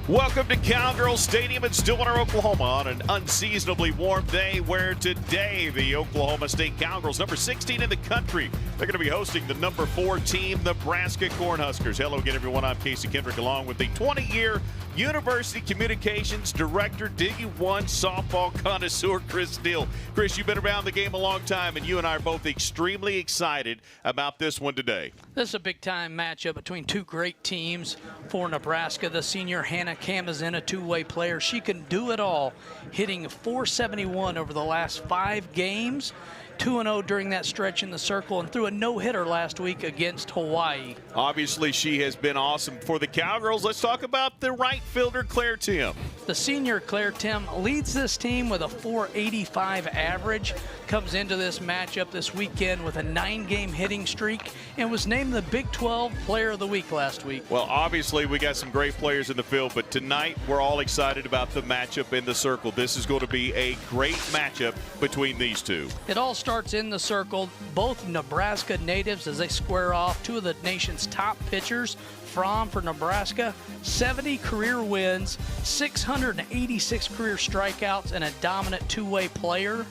Welcome to Cowgirl Stadium in Stillwater, Oklahoma on an unseasonably warm day where today the Oklahoma State Cowgirls, number 16 in the country, they're going to be hosting the number 4 team, Nebraska Cornhuskers. Hello again, everyone. I'm Casey Kendrick along with the 20-year University Communications Director, D1 softball connoisseur, Chris Steele. Chris, you've been around the game a long time, and you and I are both extremely excited about this one today. This is a big-time matchup between two great teams for Nebraska. The senior Hannah Kamazin, a two-way player. She can do it all, hitting .471 over the last 5 games. 2-0 during that stretch in the circle and threw a no-hitter last week against Hawaii. Obviously, she has been awesome for the Cowgirls. Let's talk about the right fielder, Claire Tim. The senior Claire Tim leads this team with a .485 average. Comes into this matchup this weekend with a 9-game hitting streak and was named the Big 12 Player of the Week last week. Well, obviously, we got some great players in the field, but tonight we're all excited about the matchup in the circle. This is going to be a great matchup between these two. It all starts in the circle. Both Nebraska natives as they square off. Two of the nation's top pitchers. Fromm for Nebraska, 70 career wins, 686 career strikeouts, and a dominant two-way player.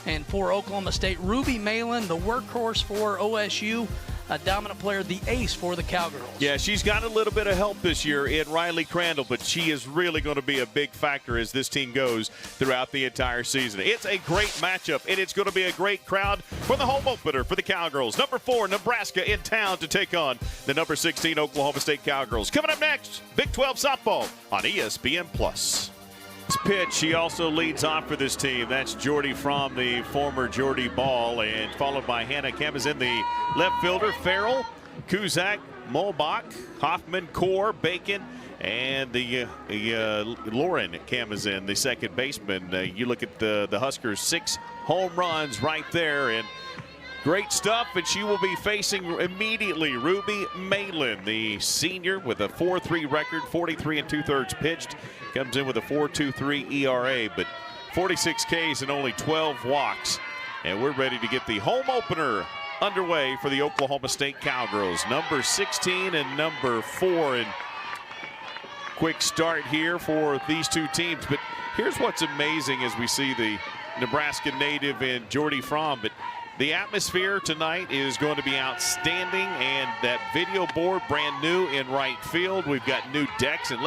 And for Oklahoma State, Ruby Malin, the workhorse for OSU, a dominant player, the ace for the Cowgirls. Yeah, she's got a little bit of help this year in Riley Crandall, but she is really going to be a big factor as this team goes throughout the entire season. It's a great matchup, and it's going to be a great crowd for the home opener for the Cowgirls. Number 4, Nebraska in town to take on the number 16 Oklahoma State Cowgirls. Coming up next, Big 12 softball on ESPN+. This pitch, she also leads off for this team. That's Jordy Fromm, the former Jordy Ball, and followed by Hannah Kamazin, the left fielder. Farrell, Kuzak, Molbach, Hoffman, Core, Bacon, and the Lauren Kamazin, the second baseman. You look at the Huskers, 6 home runs right there, and great stuff, and she will be facing immediately Ruby Malin, the senior, with a 4.3 record, 43 2/3 pitched. Comes in with a 4.23 ERA, but 46 Ks and only 12 walks. And we're ready to get the home opener underway for the Oklahoma State Cowgirls. Number 16 and number 4. And quick start here for these two teams. But here's what's amazing as we see the Nebraska native and Jordy Fromm. But the atmosphere tonight is going to be outstanding, and that video board brand new in right field. We've got new decks, and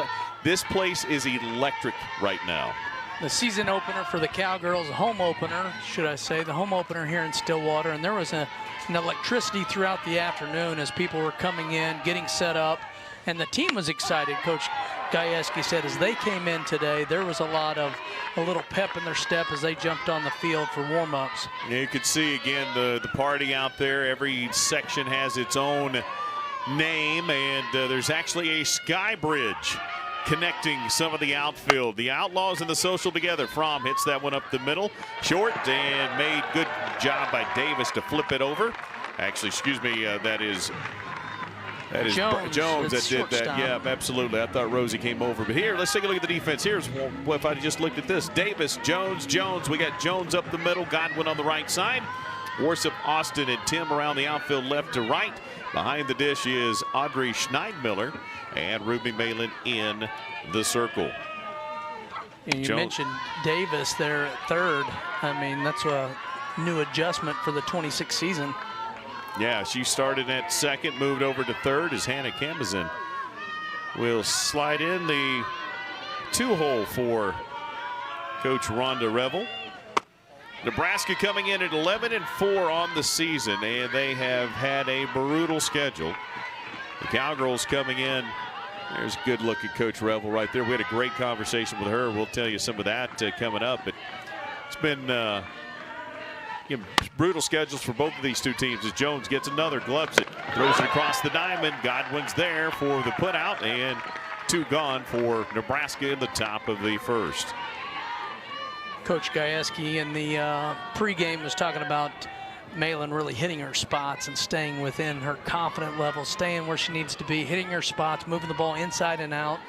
this place is electric right now. The season opener for the Cowgirls, home opener, should I say, the home opener here in Stillwater, and there was an electricity throughout the afternoon as people were coming in, getting set up, and the team was excited. Coach Gajewski said as they came in today, there was a little pep in their step as they jumped on the field for warm-ups. You could see again the party out there. Every section has its own name, and there's actually a sky bridge connecting some of the outfield. The Outlaws and the Social together. Fromm hits that one up the middle, short, and made good job by Davis to flip it over. Actually, excuse me, that is Jones that did that. Yeah, absolutely. I thought Rosie came over. But here, let's take a look at the defense. Here's what if I just looked at this. Davis, Jones. We got Jones up the middle, Godwin on the right side. Worship, Austin, and Tim around the outfield left to right. Behind the dish is Audrey Schneidmiller and Ruby Malin in the circle. And you mentioned Davis there at third. I mean, that's a new adjustment for the 26th season. Yeah, she started at second, moved over to third as Hannah Kamazin will slide in the 2-hole for Coach Rhonda Revel. Nebraska coming in at 11-4 on the season, and they have had a brutal schedule. The Cowgirls coming in. There's a good look at Coach Revel right there. We had a great conversation with her. We'll tell you some of that coming up. But it's been brutal schedules for both of these two teams as Jones gets another, gloves it, throws it across the diamond. Godwin's there for the putout, and 2 gone for Nebraska in the top of the first. Coach Gajewski in the pregame was talking about Malin really hitting her spots and staying within her confident level, staying where she needs to be, hitting her spots, moving the ball inside and out.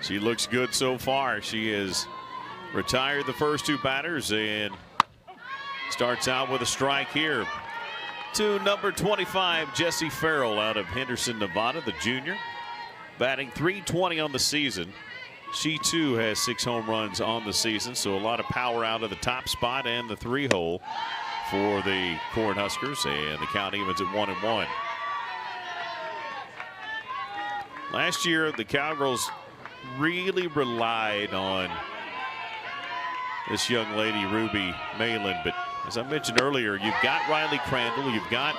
She looks good so far. She has retired the first 2 batters and starts out with a strike here. To number 25, Jessie Farrell out of Henderson, Nevada, the junior. batting .320 on the season. She, too, has 6 home runs on the season, so a lot of power out of the top spot and the 3-hole for the Cornhuskers, and the count evens at 1-1. Last year, the Cowgirls really relied on this young lady, Ruby Malin, but as I mentioned earlier, you've got Riley Crandall, you've got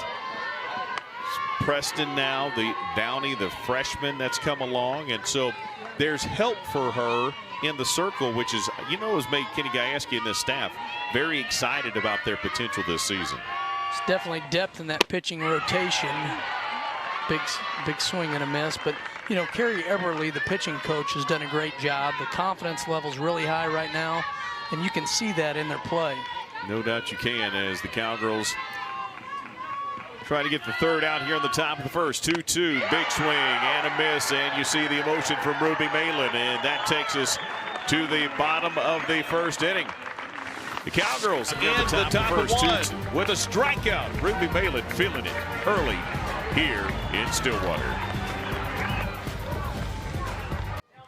Preston now, the Downey, the freshman that's come along, and so there's help for her in the circle, which is, has made Kenny Gajewski and this staff very excited about their potential this season. It's definitely depth in that pitching rotation. Big swing and a miss, but Carrie Everly, the pitching coach, has done a great job. The confidence level's really high right now, and you can see that in their play. No doubt you can, as the Cowgirls trying to get the third out here on the top of the first. 2-2, big swing and a miss, and you see the emotion from Ruby Malin, and that takes us to the bottom of the first inning. The Cowgirls in the top of one with a strikeout. Ruby Malin feeling it early here in Stillwater.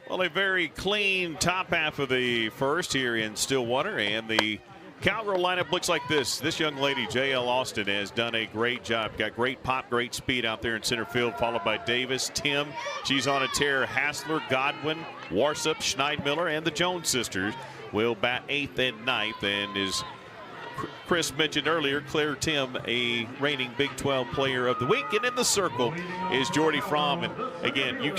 Well, a very clean top half of the first here in Stillwater, and the Cowgirl lineup looks like this. This young lady, J.L. Austin, has done a great job. Got great pop, great speed out there in center field, followed by Davis, Tim. She's on a tear. Hassler, Godwin, Warsup, Schneidmiller, and the Jones sisters will bat 8th and 9th. And as Chris mentioned earlier, Claire Tim, a reigning Big 12 Player of the Week. And in the circle is Jordy Fromm. And again, you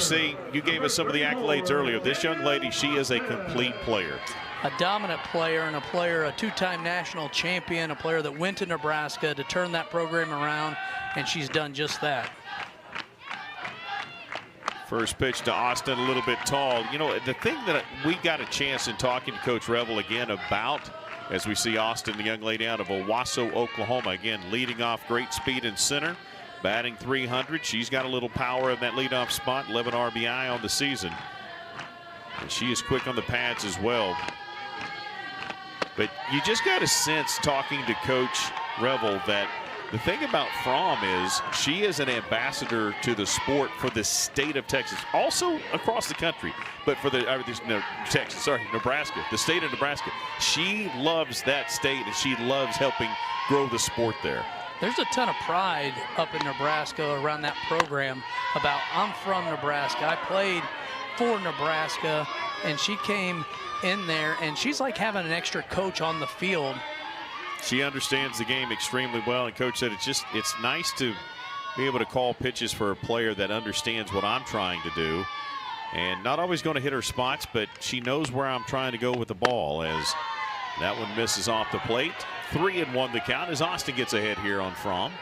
gave us some of the accolades earlier. This young lady, she is a complete player. A dominant player, and a two-time national champion, a player that went to Nebraska to turn that program around, and she's done just that. First pitch to Austin, a little bit tall. The thing that we got a chance in talking to Coach Revel again about, as we see Austin, the young lady out of Owasso, Oklahoma, again leading off, great speed in center, batting .300. She's got a little power in that leadoff spot, 11 RBI on the season. And she is quick on the pads as well. But you just got a sense talking to Coach Revel that the thing about Fromm is she is an ambassador to the sport for the state of Texas, also across the country, but for Nebraska, the state of Nebraska. She loves that state, and she loves helping grow the sport there. There's a ton of pride up in Nebraska around that program about, I'm from Nebraska, I played for Nebraska, and she came in there, and she's like having an extra coach on the field. She understands the game extremely well, and Coach said it's nice to be able to call pitches for a player that understands what I'm trying to do, and not always going to hit her spots, but she knows where I'm trying to go with the ball, as that one misses off the plate. 3-1 the count as Austin gets ahead here on Fromm.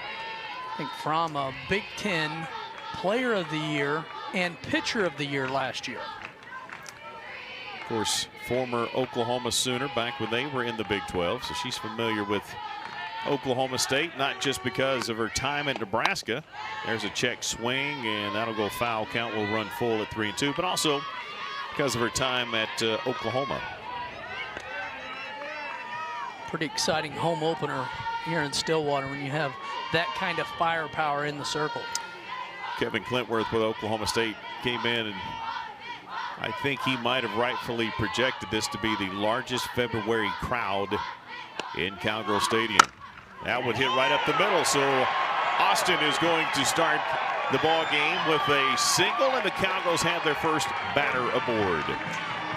I think Fromm, a Big Ten Player of the Year and Pitcher of the Year last year. Of course, former Oklahoma Sooner back when they were in the Big 12, so she's familiar with Oklahoma State, not just because of her time at Nebraska. There's a check swing, and that'll go foul. Count will run full at 3-2, but also because of her time at Oklahoma. Pretty exciting home opener here in Stillwater when you have that kind of firepower in the circle. Kevin Clintworth with Oklahoma State came in, and I think he might have rightfully projected this to be the largest February crowd in Cowgirl Stadium. That would hit right up the middle, so Austin is going to start the ball game with a single, and the Cowgirls have their first batter aboard.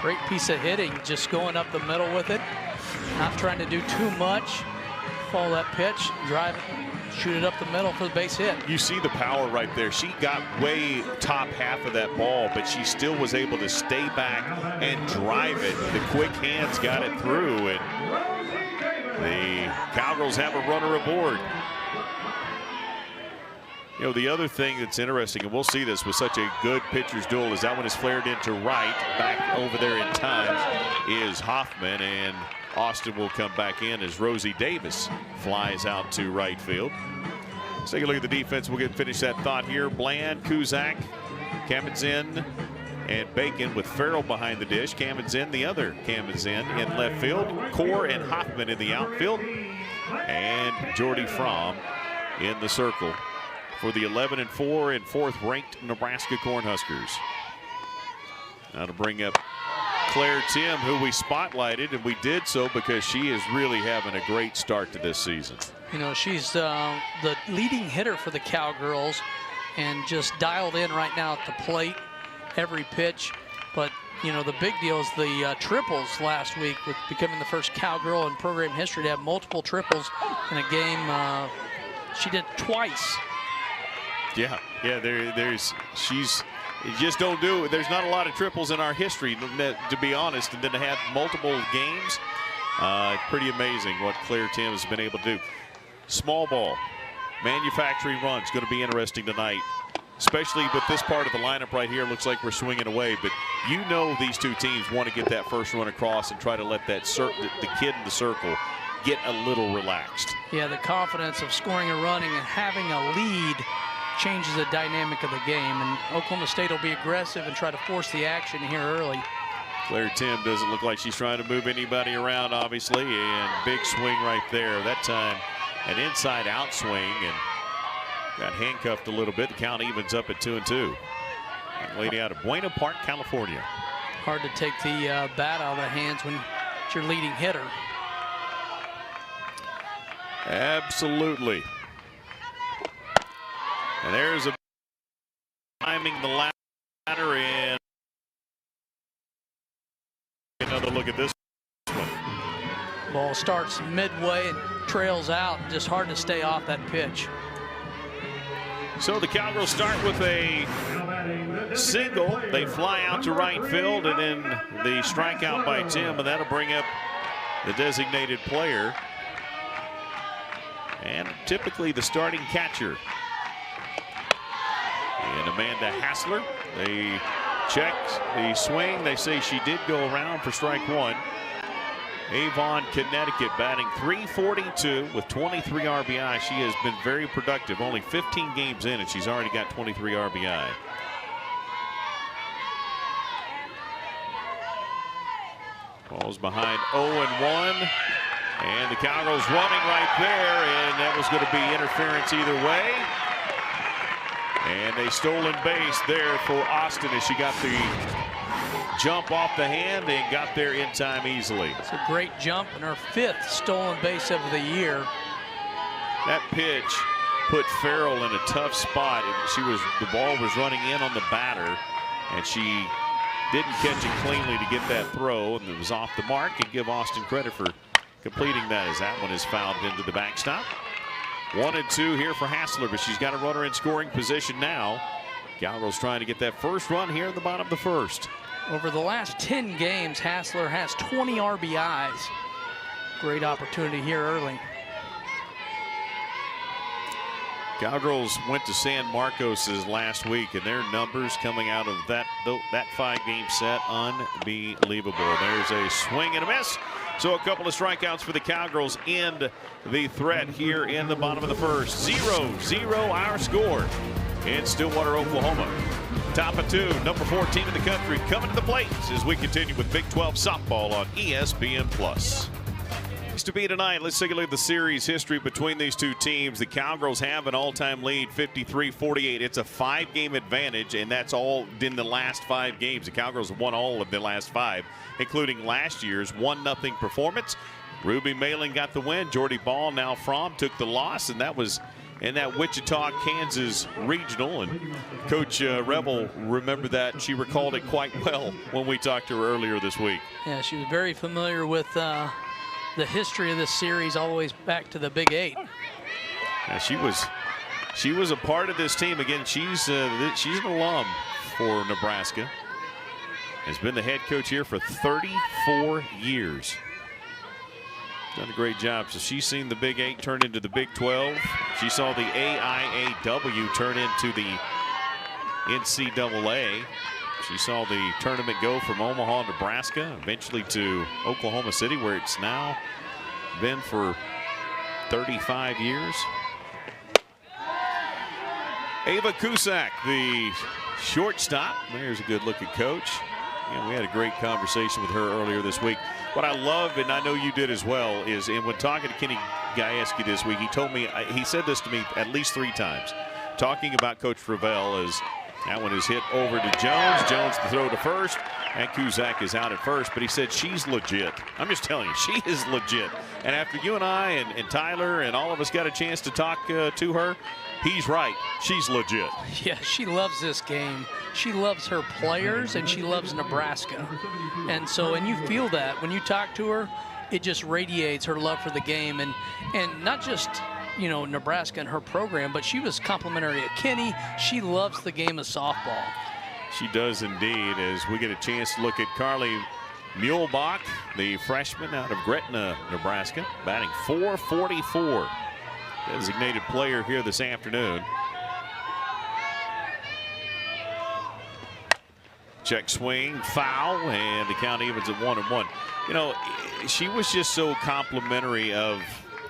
Great piece of hitting, just going up the middle with it, not trying to do too much. Follow that pitch, drive it, shoot it up the middle for the base hit. You see the power right there. She got way top half of that ball, but she still was able to stay back and drive it. The quick hands got it through, and the Cowgirls have a runner aboard. The other thing that's interesting, and we'll see this with such a good pitcher's duel, is that one is flared into right. Back over there in time is Hoffman, and Austin will come back in as Rosie Davis flies out to right field. Let's take a look at the defense. We'll finish that thought here. Bland, Kuzak, Kamen-Zinn, and Bacon with Farrell behind the dish. Kamen-Zinn, the other Kamen-Zinn in left field. Core and Hoffman in the outfield. And Jordy Fromm in the circle for the 11-4 and 4th ranked Nebraska Cornhuskers. Now to bring up Claire Tim, who we spotlighted, and we did so because she is really having a great start to this season. You know, she's the leading hitter for the Cowgirls and just dialed in right now at the plate every pitch. But, you know, the big deal is the triples last week, with becoming the first Cowgirl in program history to have multiple triples in a game. She did twice. Yeah, she's. You just don't do it. There's not a lot of triples in our history, to be honest, and then to have multiple games, pretty amazing what Claire Tim has been able to do. Small ball, manufacturing runs, going to be interesting tonight, especially with this part of the lineup right here. Looks like we're swinging away, but you know these two teams want to get that first run across and try to let that the kid in the circle get a little relaxed. Yeah, the confidence of scoring a running and having a lead changes the dynamic of the game, and Oklahoma State will be aggressive and try to force the action here early. Claire Tim doesn't look like she's trying to move anybody around, obviously, and big swing right there. That time an inside out swing and got handcuffed a little bit. The count evens up at 2-2. Lady out of Buena Park, California. Hard to take the bat out of the hands when it's your leading hitter. Absolutely. And there's a climbing the ladder, and another look at this one. Ball starts midway and trails out. Just hard to stay off that pitch. So the Cowgirls start with a single. They fly out to right field, and then the strikeout by Tim, and that'll bring up the designated player. And typically the starting catcher. And Amanda Hassler, they check the swing. They say she did go around for strike one. Avon, Connecticut, batting .342 with 23 RBI. She has been very productive. Only 15 games in, and she's already got 23 RBI. Ball's behind 0-1. And the Cowgirls running right there, and that was going to be interference either way. And a stolen base there for Austin as she got the jump off the hand and got there in time easily. It's a great jump and her 5th stolen base of the year. That pitch put Farrell in a tough spot. The ball was running in on the batter, and she didn't catch it cleanly to get that throw, and it was off the mark. And give Austin credit for completing that, as that one is fouled into the backstop. 1-2 here for Hassler, but she's got a runner in scoring position now. Cowgirls trying to get that first run here in the bottom of the first. Over the last 10 games, Hassler has 20 RBIs. Great opportunity here early. Cowgirls went to San Marcos last week, and their numbers coming out of that 5-game set, unbelievable. There's a swing and a miss. So a couple of strikeouts for the Cowgirls end the threat here in the bottom of the first. 0-0 our score in Stillwater, Oklahoma. Top of 2, number 14 in the country, coming to the plate as we continue with Big 12 softball on ESPN+. To be tonight, let's take a look at the series history between these two teams. The Cowgirls have an all-time lead, 53-48. It's a 5-game advantage, and that's all in the last 5 games. The Cowgirls have won all of the last 5, including last year's 1-0 performance. Ruby Malin got the win. Jordy Ball, now Fromm, took the loss, and that was in that Wichita, Kansas regional. And Coach Rebel remembered that, and she recalled it quite well when we talked to her earlier this week. Yeah, she was very familiar with the history of this series all the way back to the Big 8. Yeah, she was a part of this team. Again, she's an alum for Nebraska. Has been the head coach here for 34 years. Done a great job. So she's seen the Big 8 turn into the Big 12. She saw the AIAW turn into the NCAA. She saw the tournament go from Omaha, Nebraska, eventually to Oklahoma City, where it's now been for 35 years. Ava Cusack, the shortstop. There's a good-looking coach. Yeah, we had a great conversation with her earlier this week. What I love, and I know you did as well, is and when talking to Kenny Gajewski this week, he told me, he said this to me at least 3 times, talking about Coach Ravel as That one is hit over to Jones. Jones to throw to first. And Kuzak is out at first, but he said she's legit. I'm just telling you, she is legit. And after you and I and Tyler and all of us got a chance to talk to her, he's right. She's legit. Yeah, she loves this game. She loves her players, and she loves Nebraska. And you feel that when you talk to her, it just radiates her love for the game. And not just, Nebraska and her program, but she was complimentary at Kenny. She loves the game of softball. She does indeed, as we get a chance to look at Carly Muehlbach, the freshman out of Gretna, Nebraska, batting .444. Designated player here this afternoon. Check swing, foul, and the count evens at 1-1. She was just so complimentary of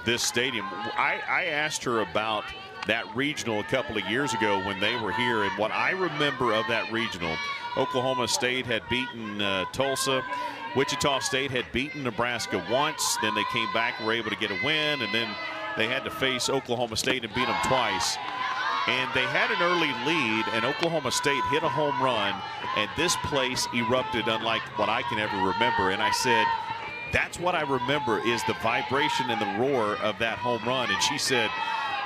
this stadium. I asked her about that regional a couple of years ago when they were here, and what I remember of that regional, Oklahoma State had beaten Tulsa. Wichita State had beaten Nebraska once. Then they came back, were able to get a win, and then they had to face Oklahoma State and beat them twice. And they had an early lead, and Oklahoma State hit a home run, and this place erupted unlike what I can ever remember. And I said, that's what I remember, is the vibration and the roar of that home run. And she said,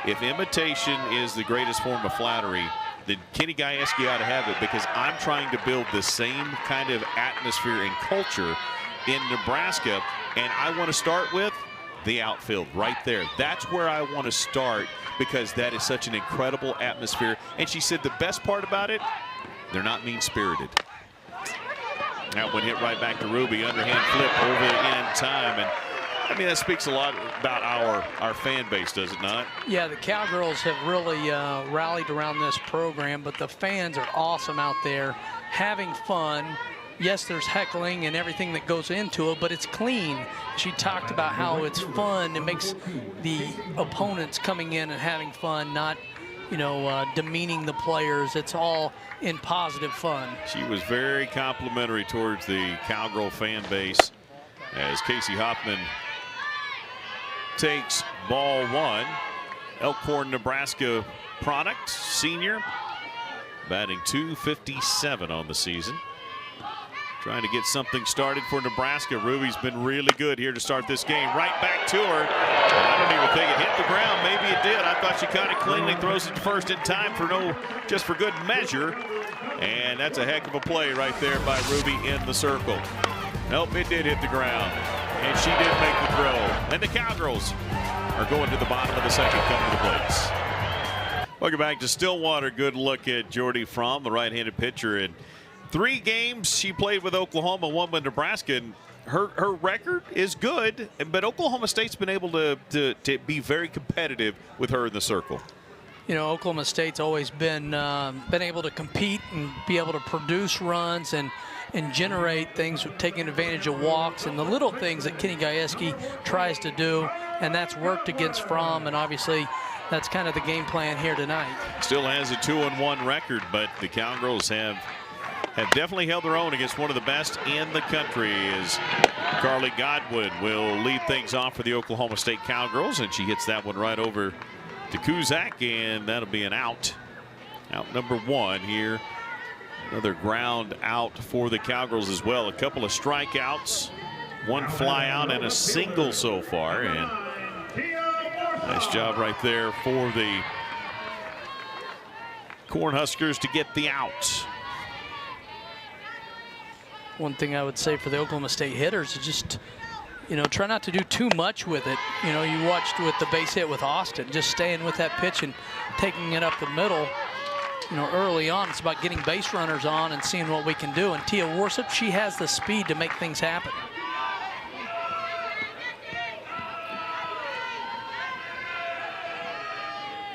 if imitation is the greatest form of flattery, then Kenny Gajewski ought to have it, because I'm trying to build the same kind of atmosphere and culture in Nebraska. And I want to start with the outfield right there. That's where I want to start, because that is such an incredible atmosphere. And she said the best part about it, they're not mean-spirited. That one hit right back to Ruby. Underhand flip over in time. And I mean, that speaks a lot about our fan base, does it not? Yeah, the Cowgirls have really rallied around this program, but the fans are awesome out there having fun. Yes, there's heckling and everything that goes into it, but it's clean. She talked about how it's fun. It makes the opponents coming in and having fun, not, demeaning the players. It's all in positive fun. She was very complimentary towards the Cowgirl fan base as Casey Hoffman takes ball one. Elkhorn, Nebraska product, senior, batting .257 on the season. Trying to get something started for Nebraska. Ruby's been really good here to start this game. Right back to her. I don't even think it hit the ground. Maybe it did. I thought she caught it cleanly. Throws it to first in time just for good measure. And that's a heck of a play right there by Ruby in the circle. Nope, it did hit the ground. And she did make the throw. And the Cowgirls are going to the bottom of the second, coming to the plates. Welcome back to Stillwater. Good look at Jordy Fromm, the right-handed pitcher. And 3 games she played with Oklahoma, 1 with Nebraska, and her record is good, but Oklahoma State's been able to be very competitive with her in the circle. Oklahoma State's always been able to compete and be able to produce runs and generate things, taking advantage of walks and the little things that Kenny Gajewski tries to do, and that's worked against Fromm, and obviously that's kind of the game plan here tonight. Still has a 2-1 record, but the Cowgirls have definitely held their own against one of the best in the country, as Carly Godwin will lead things off for the Oklahoma State Cowgirls, and she hits that one right over to Kuzak, and that'll be an out. Out number 1 here. Another ground out for the Cowgirls as well. A couple of strikeouts, 1 fly out and a single so far, and nice job right there for the Cornhuskers to get the out. One thing I would say for the Oklahoma State hitters is just, try not to do too much with it. You watched with the base hit with Austin, just staying with that pitch and taking it up the middle. Early on, it's about getting base runners on and seeing what we can do. And Tia Warsop, she has the speed to make things happen.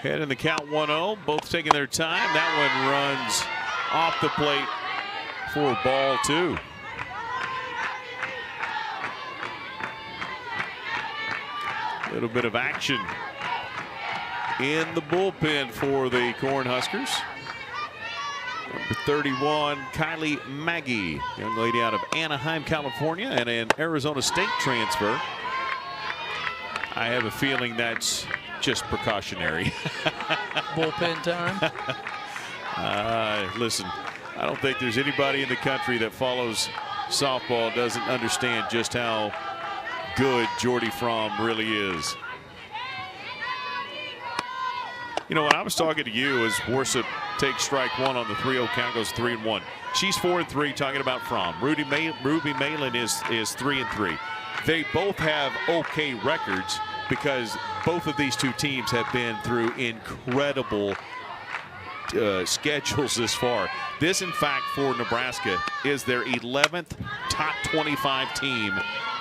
Head in the count 1-0, both taking their time. That one runs off the plate for ball 2. A little bit of action in the bullpen for the Cornhuskers. Number 31, Kylie Maggie, young lady out of Anaheim, California, and an Arizona State transfer. I have a feeling that's just precautionary. Bullpen time. Listen, I don't think there's anybody in the country that follows softball doesn't understand just how good Jordy Fromm really is. You know, when I was talking to you as Worship takes strike one on the 3-0 count, goes 3-1. She's 4-3, talking about Fromm. Ruby Malin is 3-3. They both have okay records because both of these two teams have been through incredible schedules this far. This, in fact, for Nebraska is their 11th top 25 team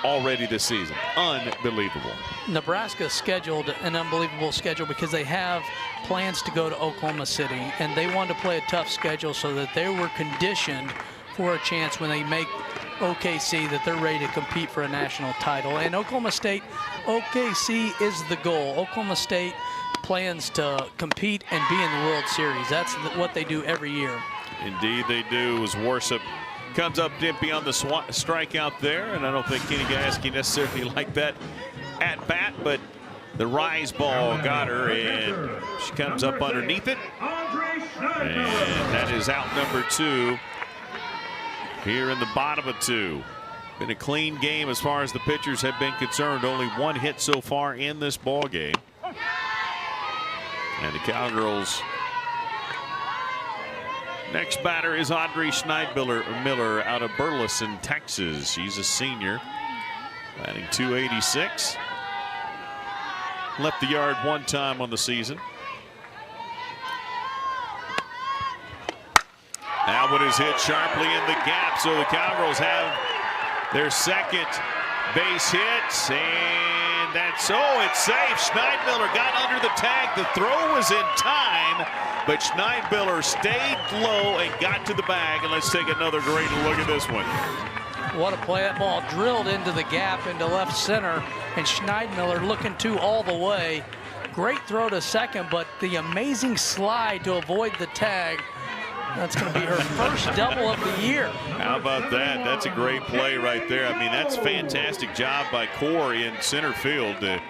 already this season. Unbelievable. Nebraska scheduled an unbelievable schedule because they have plans to go to Oklahoma City, and they wanted to play a tough schedule so that they were conditioned for a chance when they make OKC that they're ready to compete for a national title. And Oklahoma State, OKC is the goal. Oklahoma State plans to compete and be in the World Series. That's what they do every year. Indeed they do. As Worship comes up empty on the strikeout there, and I don't think Kenny Gasky necessarily liked that at bat, but the rise ball got her, and she comes up underneath it, and that is out number 2 here in the bottom of 2. Been a clean game as far as the pitchers have been concerned. Only 1 hit so far in this ball game. And the Cowgirls' next batter is Audrey Schneidmiller out of Burleson, Texas. She's a senior, batting .286. Left the yard 1 time on the season. That one is hit sharply in the gap, so the Cowgirls have their second base hit, and that's, it's safe. Schneidmiller got under the tag. The throw was in time, but Schneidmiller stayed low and got to the bag. And let's take another great look at this one. What a play. That ball drilled into the gap into left center, and Schneidmiller looking to all the way. Great throw to second, but the amazing slide to avoid the tag. That's going to be her first double of the year. How about that? That's a great play right there. I mean, that's fantastic job by Corey in center field to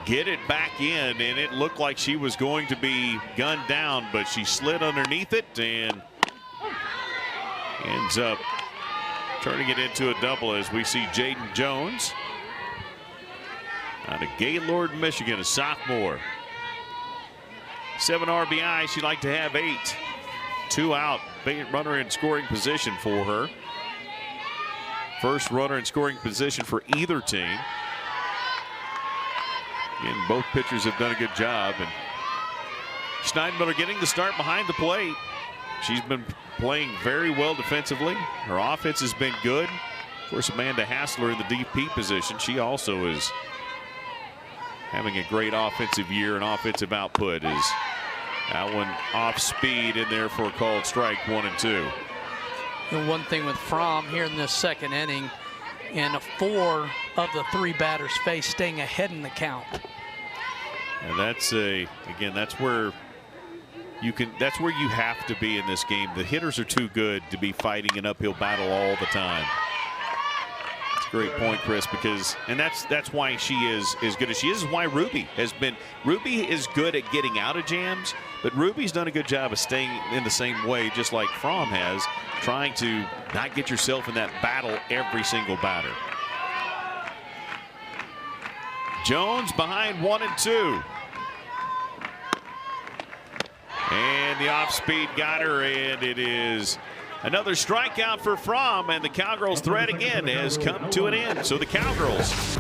get it back in, and it looked like she was going to be gunned down, but she slid underneath it and ends up turning it into a double as we see Jaden Jones out of Gaylord, Michigan, a sophomore. 7 RBI. She'd like to have 8. 2 out. Runner in scoring position for her. First runner in scoring position for either team. Again, both pitchers have done a good job. And Schneidmiller getting the start behind the plate. She's been playing very well defensively. Her offense has been good. Of course, Amanda Hassler in the DP position. She also is having a great offensive year and offensive output. Is that one off speed in there for a called strike, 1 and 2. And one thing with Fromm here in this second inning, and 4 of the 3 batters faced staying ahead in the count. And that's again, that's where you have to be in this game. The hitters are too good to be fighting an uphill battle all the time. Great point, Chris, because that's why she is as good as she is. Why Ruby has been. Ruby is good at getting out of jams, but Ruby's done a good job of staying in the same way, just like Fromm has, trying to not get yourself in that battle every single batter. Jones behind 1 and 2. And the off speed got her, and it is another strikeout for Fromm, and the Cowgirls' threat again has come to an end. So the Cowgirls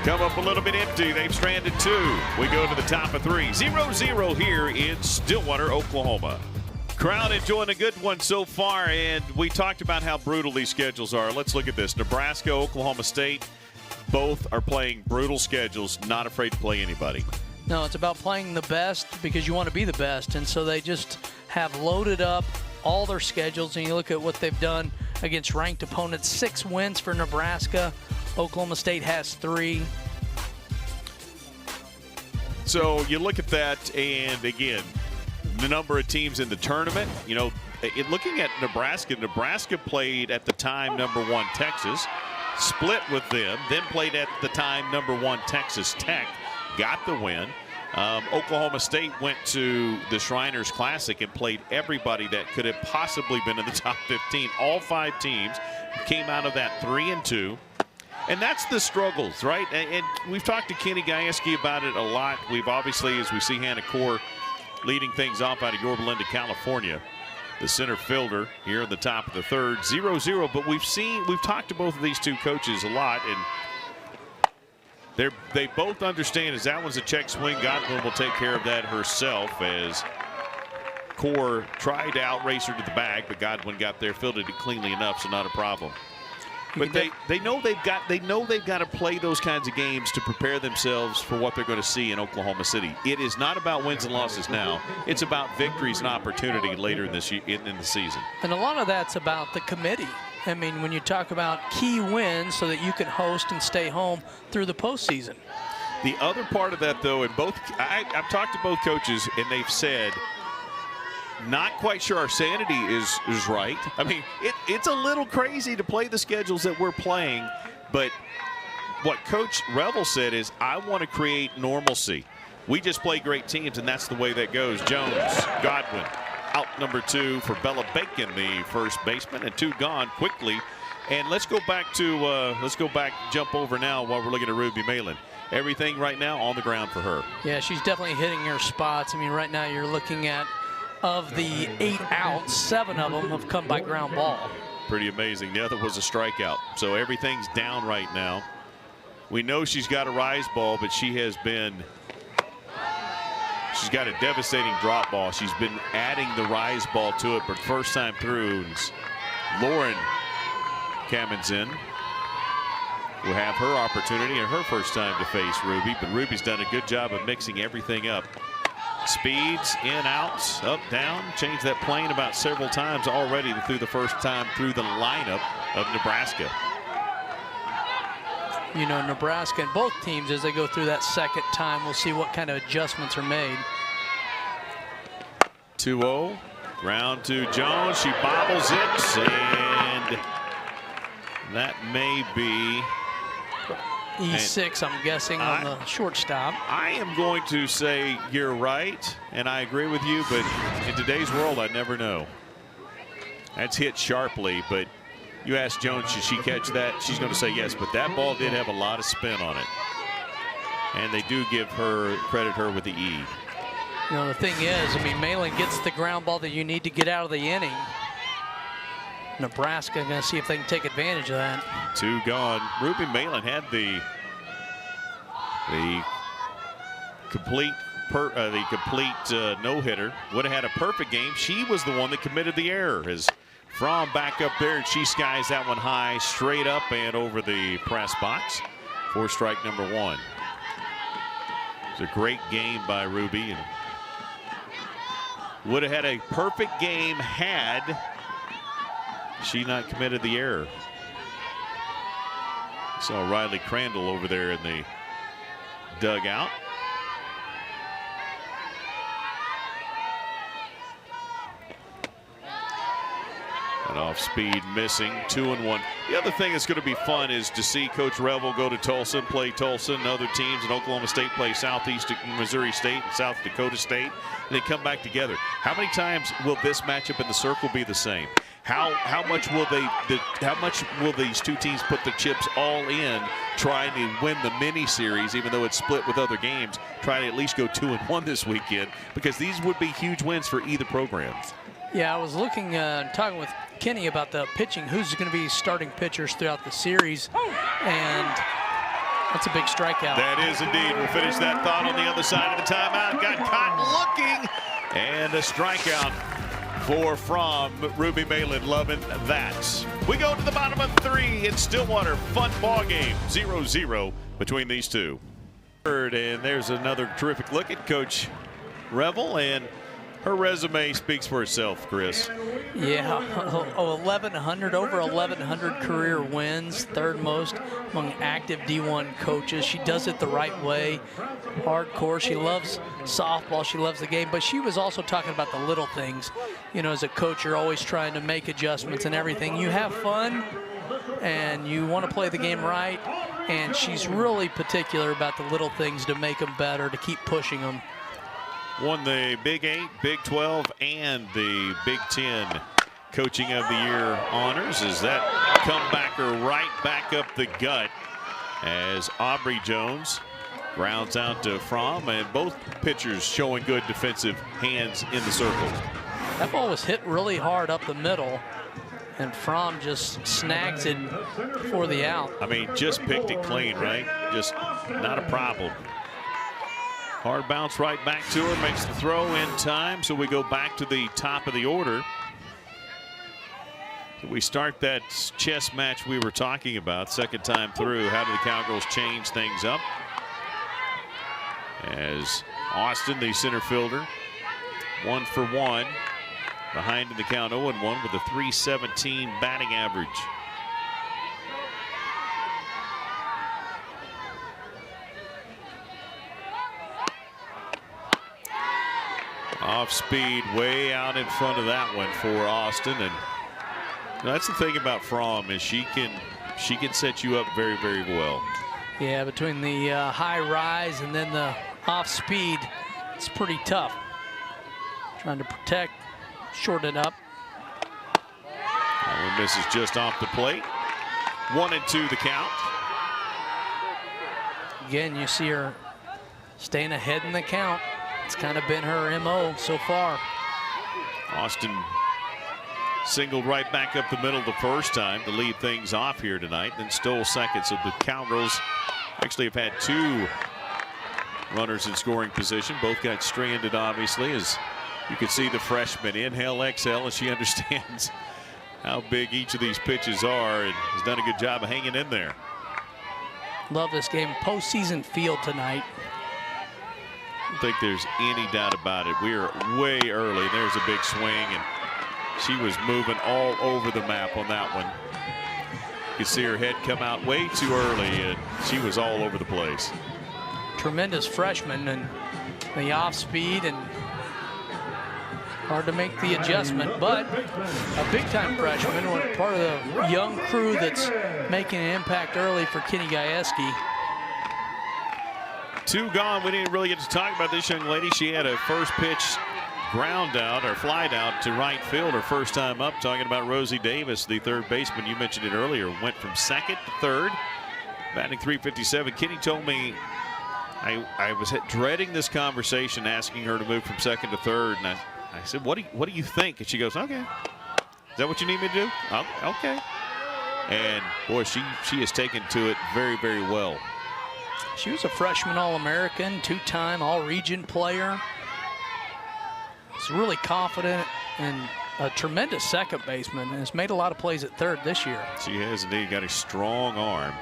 come up a little bit empty. They've stranded 2. We go to the top of 3. 0-0 here in Stillwater, Oklahoma. Crowd enjoying a good one so far, and we talked about how brutal these schedules are. Let's look at this. Nebraska, Oklahoma State, both are playing brutal schedules, not afraid to play anybody. No, it's about playing the best because you want to be the best, and so they just have loaded up all their schedules, and you look at what they've done against ranked opponents. 6 wins for Nebraska. Oklahoma State has 3. So you look at that, and again, the number of teams in the tournament, you know, looking at Nebraska played at the time #1 Texas, split with them, then played at the time #1 Texas Tech, got the win. Oklahoma State went to the Shriners Classic and played everybody that could have possibly been in the top 15. All 5 teams came out of that 3-2. And that's the struggles, right? And we've talked to Kenny Gajewski about it a lot. We've obviously, as we see Hannah Core leading things off out of Yorba Linda, California, the center fielder here in the top of the 3rd, 0-0. But we've talked to both of these two coaches a lot, and they both understand as that one's a check swing. Godwin will take care of that herself, as Core tried to outrace her to the bag, but Godwin got there, fielded it cleanly enough, so not a problem. But they know they've got to play those kinds of games to prepare themselves for what they're going to see in Oklahoma City. It is not about wins and losses now. It's about victories and opportunity later in the season. And a lot of that's about the committee. I mean, when you talk about key wins so that you can host and stay home through the postseason. The other part of that, though, and I've talked to both coaches, and they've said, not quite sure our sanity is right. I mean, it's a little crazy to play the schedules that we're playing, but what Coach Revel said is, I want to create normalcy. We just play great teams, and that's the way that goes. Jones, Godwin, out number 2 for Bella Bacon, the first baseman, and 2 gone quickly. And let's go back, jump over now while we're looking at Ruby Malin. Everything right now on the ground for her. Yeah, she's definitely hitting her spots. I mean, right now you're looking at, of the 8 outs, 7 of them have come by ground ball. Pretty amazing. The other was a strikeout. So everything's down right now. We know she's got a rise ball, but she's got a devastating drop ball. She's been adding the rise ball to it, but first time through, Lauren Kamenzen will have her opportunity and her first time to face Ruby, but Ruby's done a good job of mixing everything up. Speeds, in, outs, up, down, changed that plane about several times already through the first time through the lineup of Nebraska. You know, Nebraska and both teams, as they go through that second time, we'll see what kind of adjustments are made. 2-0, ground to Jones. She bobbles it, and that may be E6, I'm guessing, on the shortstop. I am going to say you're right, and I agree with you, but in today's world, I never know. That's hit sharply, but you ask Jones, should she catch that? She's going to say yes, but that ball did have a lot of spin on it. And they do credit her with the E. You know, the thing is, I mean, Malin gets the ground ball that you need to get out of the inning. Nebraska going to see if they can take advantage of that. 2 gone. Ruby Malin had the complete no-hitter. Would have had a perfect game. She was the one that committed the error. As Fromm back up there, and she skies that one high, straight up and over the press box for strike number 1. It's a great game by Ruby, and would have had a perfect game had she not committed the error. Saw Riley Crandall over there in the dugout. And off speed missing, 2-1. The other thing that's going to be fun is to see Coach Revel go to Tulsa and play Tulsa and other teams, and Oklahoma State play Southeast Missouri State and South Dakota State, and they come back together. How many times will this matchup in the circle be the same? How much will these two teams put the chips all in, trying to win the mini series, even though it's split with other games, trying to at least go 2-1 this weekend, because these would be huge wins for either program. Yeah, I was looking, talking with Kenny about the pitching, who's going to be starting pitchers throughout the series, and that's a big strikeout. That is indeed. We'll finish that thought on the other side of the timeout. Got caught looking, and a strikeout for Fromm. Ruby Malin loving that. We go to the bottom of 3 in Stillwater. Fun ball game, 0-0 between these two. And there's another terrific look at Coach Revel, and her resume speaks for itself, Chris. Yeah, 1,100, over 1,100 career wins, 3rd most among active D1 coaches. She does it the right way, hardcore. She loves softball, she loves the game, but she was also talking about the little things. You know, as a coach, you're always trying to make adjustments and everything. You have fun, and you want to play the game right. and she's really particular about the little things to make them better, to keep pushing them. Won the Big 8, Big 12, and the Big 10 Coaching of the Year honors as that comebacker right back up the gut as Aubrey Jones grounds out to Fromm, and both pitchers showing good defensive hands in the circle. That ball was hit really hard up the middle, and Fromm just snags it for the out. I mean, just picked it clean, right? Just not a problem. Hard bounce right back to her, makes the throw in time, so we go back to the top of the order. So we start that chess match we were talking about, second time through. How do the Cowgirls change things up? As Austin, the center fielder, 1 for 1. Behind in the count, 0-1 with a .317 batting average. Off speed, way out in front of that one for Austin, and that's the thing about Fromm is she can set you up very, very well. Yeah, between the high rise and then the off speed, it's pretty tough. Trying to protect, shorten it up. That one misses just off the plate. 1-2 the count. Again, you see her staying ahead in the count. It's kind of been her MO so far. Austin singled right back up the middle the first time to lead things off here tonight, then stole second. So the Cowgirls actually have had 2 runners in scoring position. Both got stranded, obviously, as you can see the freshman inhale, exhale, and she understands how big each of these pitches are and has done a good job of hanging in there. Love this game. Postseason feel tonight. I don't think there's any doubt about it. We are way early. There's a big swing, and she was moving all over the map on that one. You can see her head come out way too early, and she was all over the place. Tremendous freshman, and the off speed, and hard to make the adjustment, but a big time freshman, part of the young crew that's making an impact early for Kenny Gajewski. 2 gone. We didn't really get to talk about this young lady. She had a first pitch ground out or flied out to right field her first time up. Talking about Rosie Davis, the third baseman. You mentioned it earlier. Went from second to third, batting .357. Kenny told me I was dreading this conversation, asking her to move from second to third, and I said, what do you think? And she goes, okay. Is that what you need me to do? Okay. And boy, she has taken to it very, very well. She was a freshman All-American, 2-time All-Region player. She's really confident and a tremendous second baseman, and has made a lot of plays at third this year. She has indeed got a strong arm.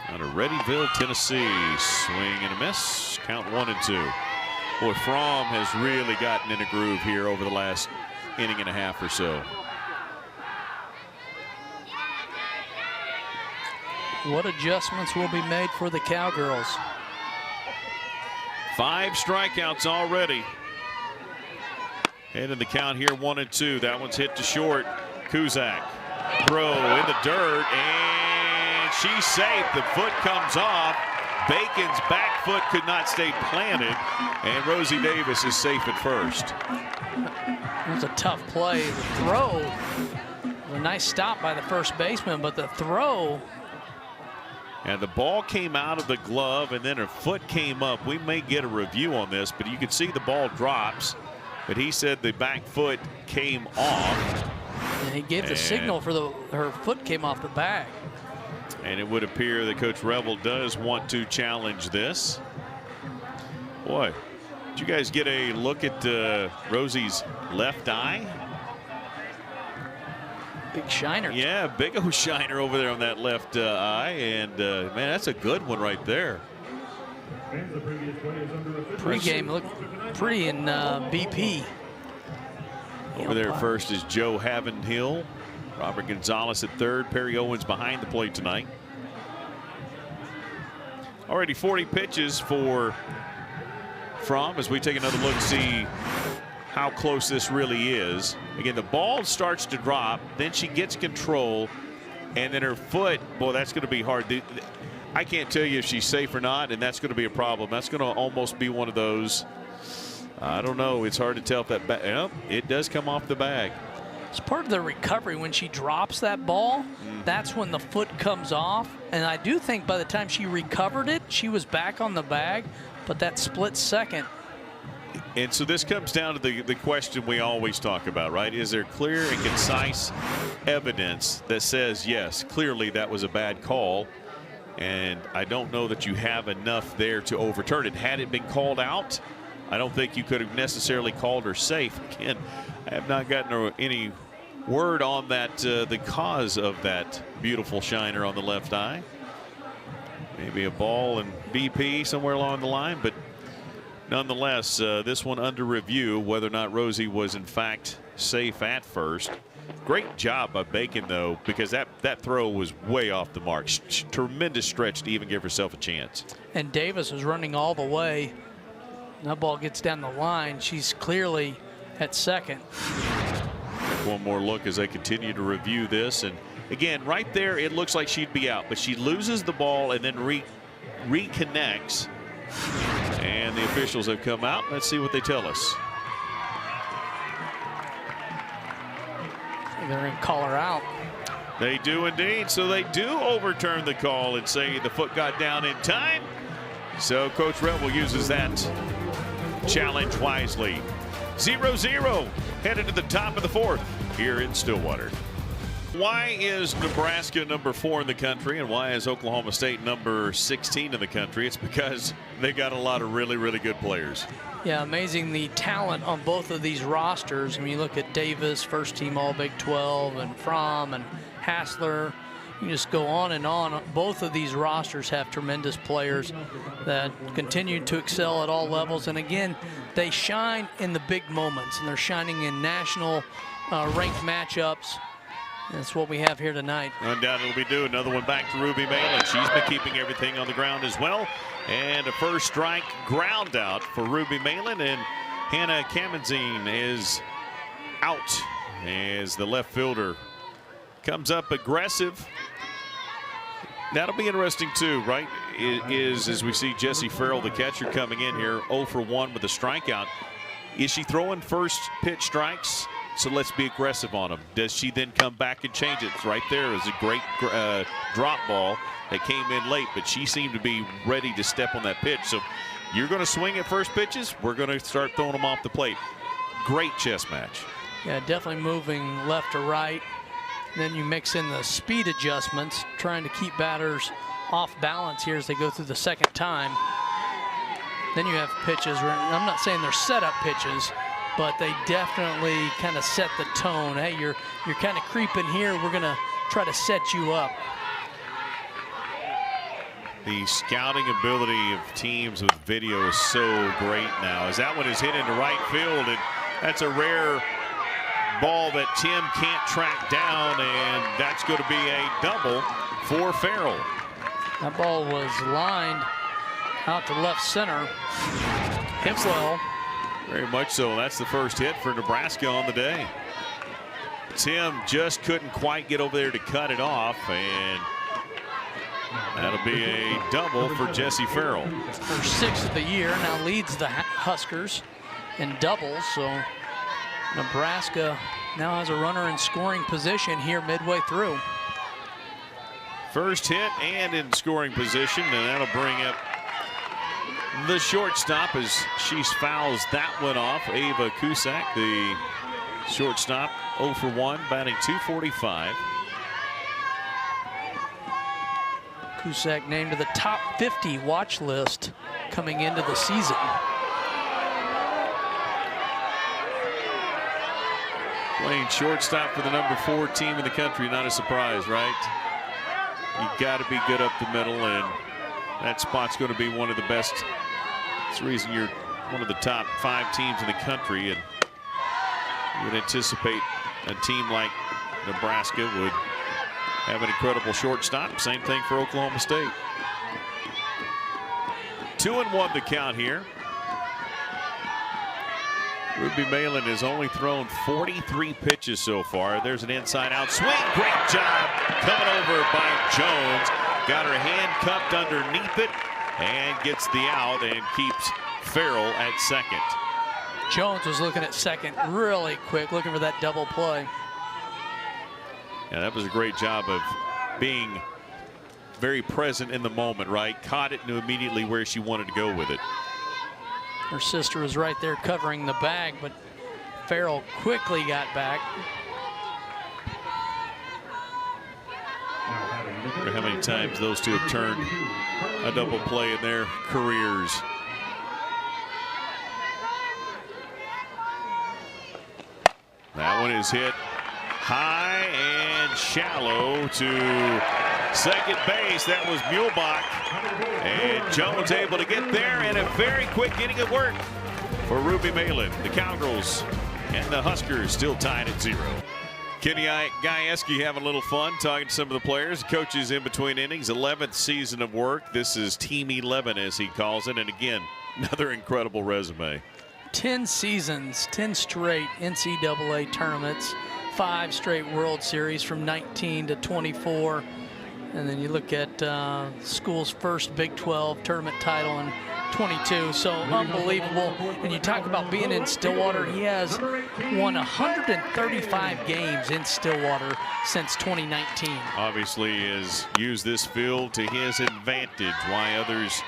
Out of Readyville, Tennessee. Swing and a miss. Count 1-2. Boy, Fromm has really gotten in a groove here over the last inning and a half or so. What adjustments will be made for the Cowgirls? 5 strikeouts already. And in the count here, 1-2. That one's hit to short. Kuzak. Throw in the dirt, and she's safe. The foot comes off. Bacon's back foot could not stay planted, and Rosie Davis is safe at first. It was a tough play. The throw was a nice stop by the first baseman, but the throw. And the ball came out of the glove, and then her foot came up. We may get a review on this, but you can see the ball drops. But he said the back foot came off. And he gave the signal for her foot came off the bag. And it would appear that Coach Revel does want to challenge this. Boy, did you guys get a look at Rosie's left eye? Big shiner. Yeah, big old shiner over there on that left eye. And, man, that's a good one right there. Pre-game looked pretty in BP. Over there first is Joe Havenhill. Robert Gonzalez at third. Perry Owens behind the plate tonight. Already 40 pitches for Fromm as we take another look to see how close this really is. Again, the ball starts to drop, then she gets control, And then her foot, boy, that's going to be hard. I can't tell you if she's safe or not, and that's going to be a problem. That's going to almost be one of those. I don't know. It's hard to tell if that it does come off the bag. It's part of the recovery. When she drops that ball, that's when the foot comes off. And I do think by the time she recovered it, she was back on the bag. But that split second. And so this comes down to the question we always talk about, right? Is there clear and concise evidence that says, yes, clearly that was a bad call? And I don't know that you have enough there to overturn it. Had it been called out, I don't think you could have necessarily called her safe. Again, I have not gotten any word on that, the cause of that beautiful shiner on the left eye. Maybe a ball and BP somewhere along the line, but nonetheless, this one under review, whether or not Rosie was in fact safe at first. Great job by Bacon, though, because that throw was way off the mark. Tremendous stretch to even give herself a chance. And Davis was running all the way. That ball gets down the line. She's clearly at second. One more look as they continue to review this. And again, right there, it looks like she'd be out, but she loses the ball and then reconnects. And the officials have come out. Let's see what they tell us. They're going to call her out. They do indeed. So they do overturn the call and say the foot got down in time. So Coach Rebel uses that challenge wisely. 0-0 headed to the top of the fourth here in Stillwater. Why is Nebraska number 4 in the country and why is Oklahoma State number 16 in the country? It's because they got a lot of really, really good players. Yeah, amazing the talent on both of these rosters. I mean, you look at Davis, first team All Big 12, and Fromm and Hassler. You just go on and on. Both of these rosters have tremendous players that continue to excel at all levels. And again, they shine in the big moments, and they're shining in national ranked matchups. That's what we have here tonight. Undoubtedly we do. Another one back to Ruby Malin. She's been keeping everything on the ground as well. And a first strike ground out for Ruby Malin. And Hannah Kamenzine is out as the left fielder comes up aggressive. That'll be interesting too, right? It is as we see Jessie Farrell, the catcher, coming in here 0 for 1 with a strikeout. Is she throwing first pitch strikes? So let's be aggressive on them. Does she then come back and change it? Right there is a great drop ball that came in late, but she seemed to be ready to step on that pitch. So you're going to swing at first pitches. We're going to start throwing them off the plate. Great chess match. Yeah, definitely moving left to right. Then you mix in the speed adjustments, trying to keep batters off balance here as they go through the second time. Then you have pitches where, I'm not saying they're setup pitches, but they definitely kind of set the tone. Hey, you're kind of creeping here. We're going to try to set you up. The scouting ability of teams with video is so great now. As that one is hit into right field, and that's a rare ball that Tim can't track down, and that's going to be a double for Farrell. That ball was lined out to left center. Hit well. Very much so. That's the first hit for Nebraska on the day. Tim just couldn't quite get over there to cut it off, and that'll be a double for Jessie Farrell. Her 6th of the year, now leads the Huskers in doubles, so Nebraska now has a runner in scoring position here midway through. First hit and in scoring position, and that'll bring up the shortstop as she fouls that one off. Ava Cusack, the shortstop, 0 for 1, batting .245. Cusack named to the top 50 watch list coming into the season. Playing shortstop for the number 4 team in the country, not a surprise, right? You got to be good up the middle, and that spot's going to be one of the best. It's the reason you're one of the top 5 teams in the country, and you would anticipate a team like Nebraska would have an incredible shortstop. Same thing for Oklahoma State. 2-1 the count here. Ruby Malin has only thrown 43 pitches so far. There's an inside out swing. Great job coming over by Jones. Got her hand cupped underneath it and gets the out and keeps Farrell at second. Jones was looking at second really quick, looking for that double play. Yeah, that was a great job of being very present in the moment, right? Caught it, knew immediately where she wanted to go with it. Her sister was right there covering the bag, but Farrell quickly got back. I wonder how many times those two have turned a double play in their careers. That one is hit high and shallow to second base. That was Muehlbach. And Jones able to get there, and a very quick inning of work for Ruby Malin. The Cowgirls and the Huskers still tied at 0. Kenny Gajewski having a little fun talking to some of the players, coaches in between innings. 11th season of work. This is Team 11, as he calls it. And again, another incredible resume. 10 seasons, 10 straight NCAA tournaments, 5 straight World Series from 19 to 24. And then you look at school's first Big 12 tournament title in 22. So unbelievable. And you talk about being in Stillwater, he has won 135 games in Stillwater since 2019. Obviously has used this field to his advantage. Why others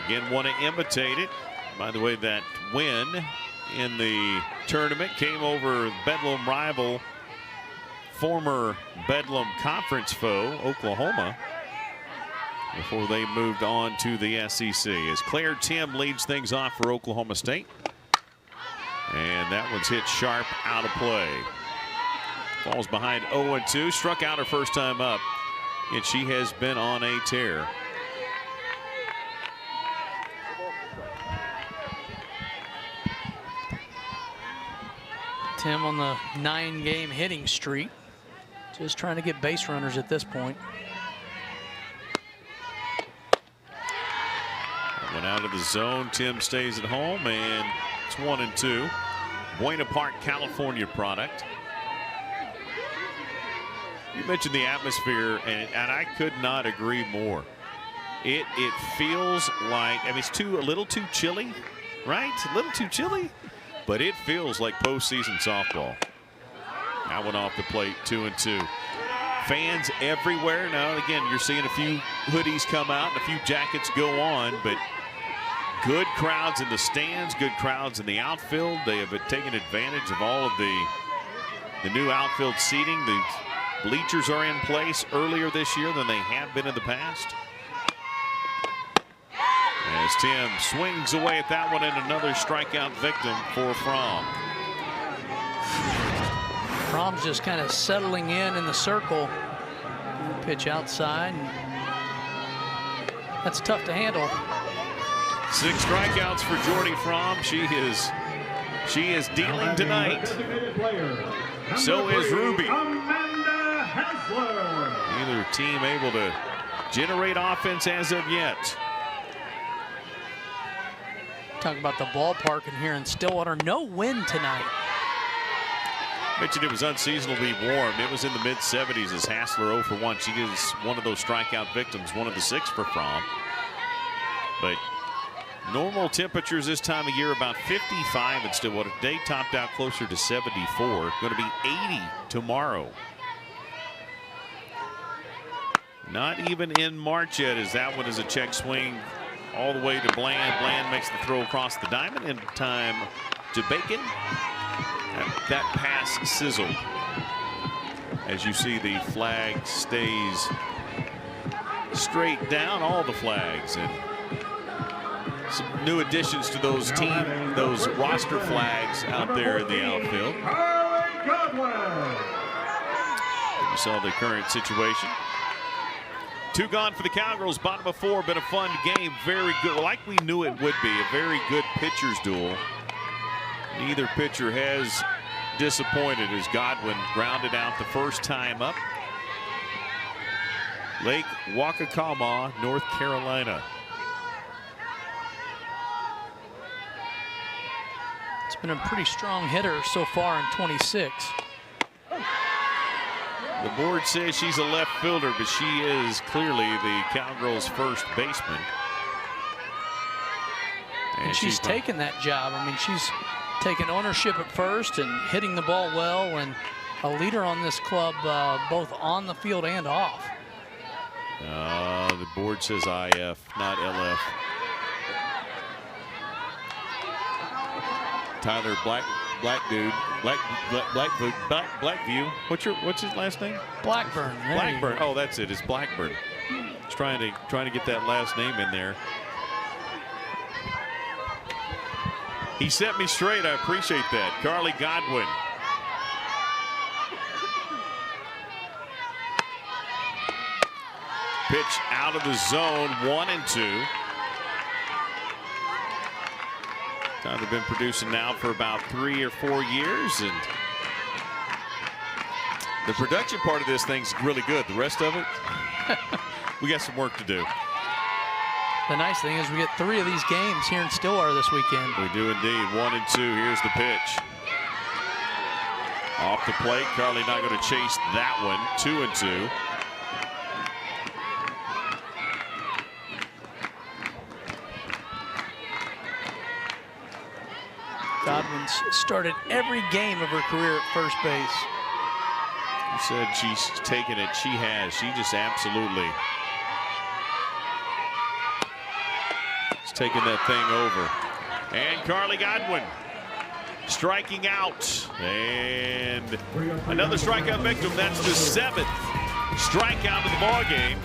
again want to imitate it. By the way, that win in the tournament came over Bedlam rival, former Bedlam conference foe, Oklahoma, before they moved on to the SEC. As Claire Tim leads things off for Oklahoma State. And that one's hit sharp out of play. Falls behind 0-2, struck out her first time up, and she has been on a tear. Tim on the 9-game hitting streak. Just trying to get base runners at this point. Went out of the zone. Tim stays at home, and it's 1-2. Buena Park, California product. You mentioned the atmosphere, and I could not agree more. It feels like, I mean, it's a little too chilly, right? A little too chilly, but it feels like postseason softball. That one off the plate, 2-2. Fans everywhere. Now, again, you're seeing a few hoodies come out and a few jackets go on, but good crowds in the stands, good crowds in the outfield. They have taken advantage of all of the new outfield seating. The bleachers are in place earlier this year than they have been in the past. As Tim swings away at that one, and another strikeout victim for Fromm. Fromm's just kind of settling in the circle. Pitch outside. That's tough to handle. 6 strikeouts for Jordy Fromm. She is dealing tonight. So is Ruby. Neither team able to generate offense as of yet. Talk about the ballpark in here in Stillwater. No wind tonight. Mentioned it was unseasonably warm. It was in the mid-70s as Hassler 0 for 1. She is one of those strikeout victims, one of the 6 for Fromm. But normal temperatures this time of year about 55 in Stillwater. Today topped out closer to 74. Going to be 80 tomorrow. Not even in March yet, as that one is a check swing all the way to Bland. Bland makes the throw across the diamond in time to Bacon. That pass sizzled. As you see, the flag stays straight down, all the flags, and some new additions to those roster flags out there in the outfield. You saw the current situation. 2 gone for the Cowgirls, bottom of 4. Been a fun game, very good, like we knew it would be, a very good pitcher's duel. Neither pitcher has disappointed as Godwin grounded out the first time up. Lake Waccamaw, North Carolina. It's been a pretty strong hitter so far in 26. The board says she's a left fielder, but she is clearly the Cowgirls' first baseman. And she's taken that job. I mean, she's taken ownership at first and hitting the ball well, and a leader on this club, both on the field and off. The board says IF, not LF. Tyler Blackview. What's his last name? Blackburn. Blackburn. Oh, that's it. It's Blackburn. Just trying to get that last name in there. He set me straight. I appreciate that. Carly Godwin. Pitch out of the zone, 1-2. They've been producing now for about 3 or 4 years, and the production part of this thing's really good. The rest of it, we got some work to do. The nice thing is we get 3 of these games here in Stillwater this weekend. We do indeed. 1-2. Here's the pitch. Off the plate. Carly not going to chase that one. 2-2. Godwin's started every game of her career at first base. You said she's taken it. She has. She just absolutely is taking that thing over. And Carly Godwin striking out. And another strikeout victim. That's the 7th strikeout of the ball game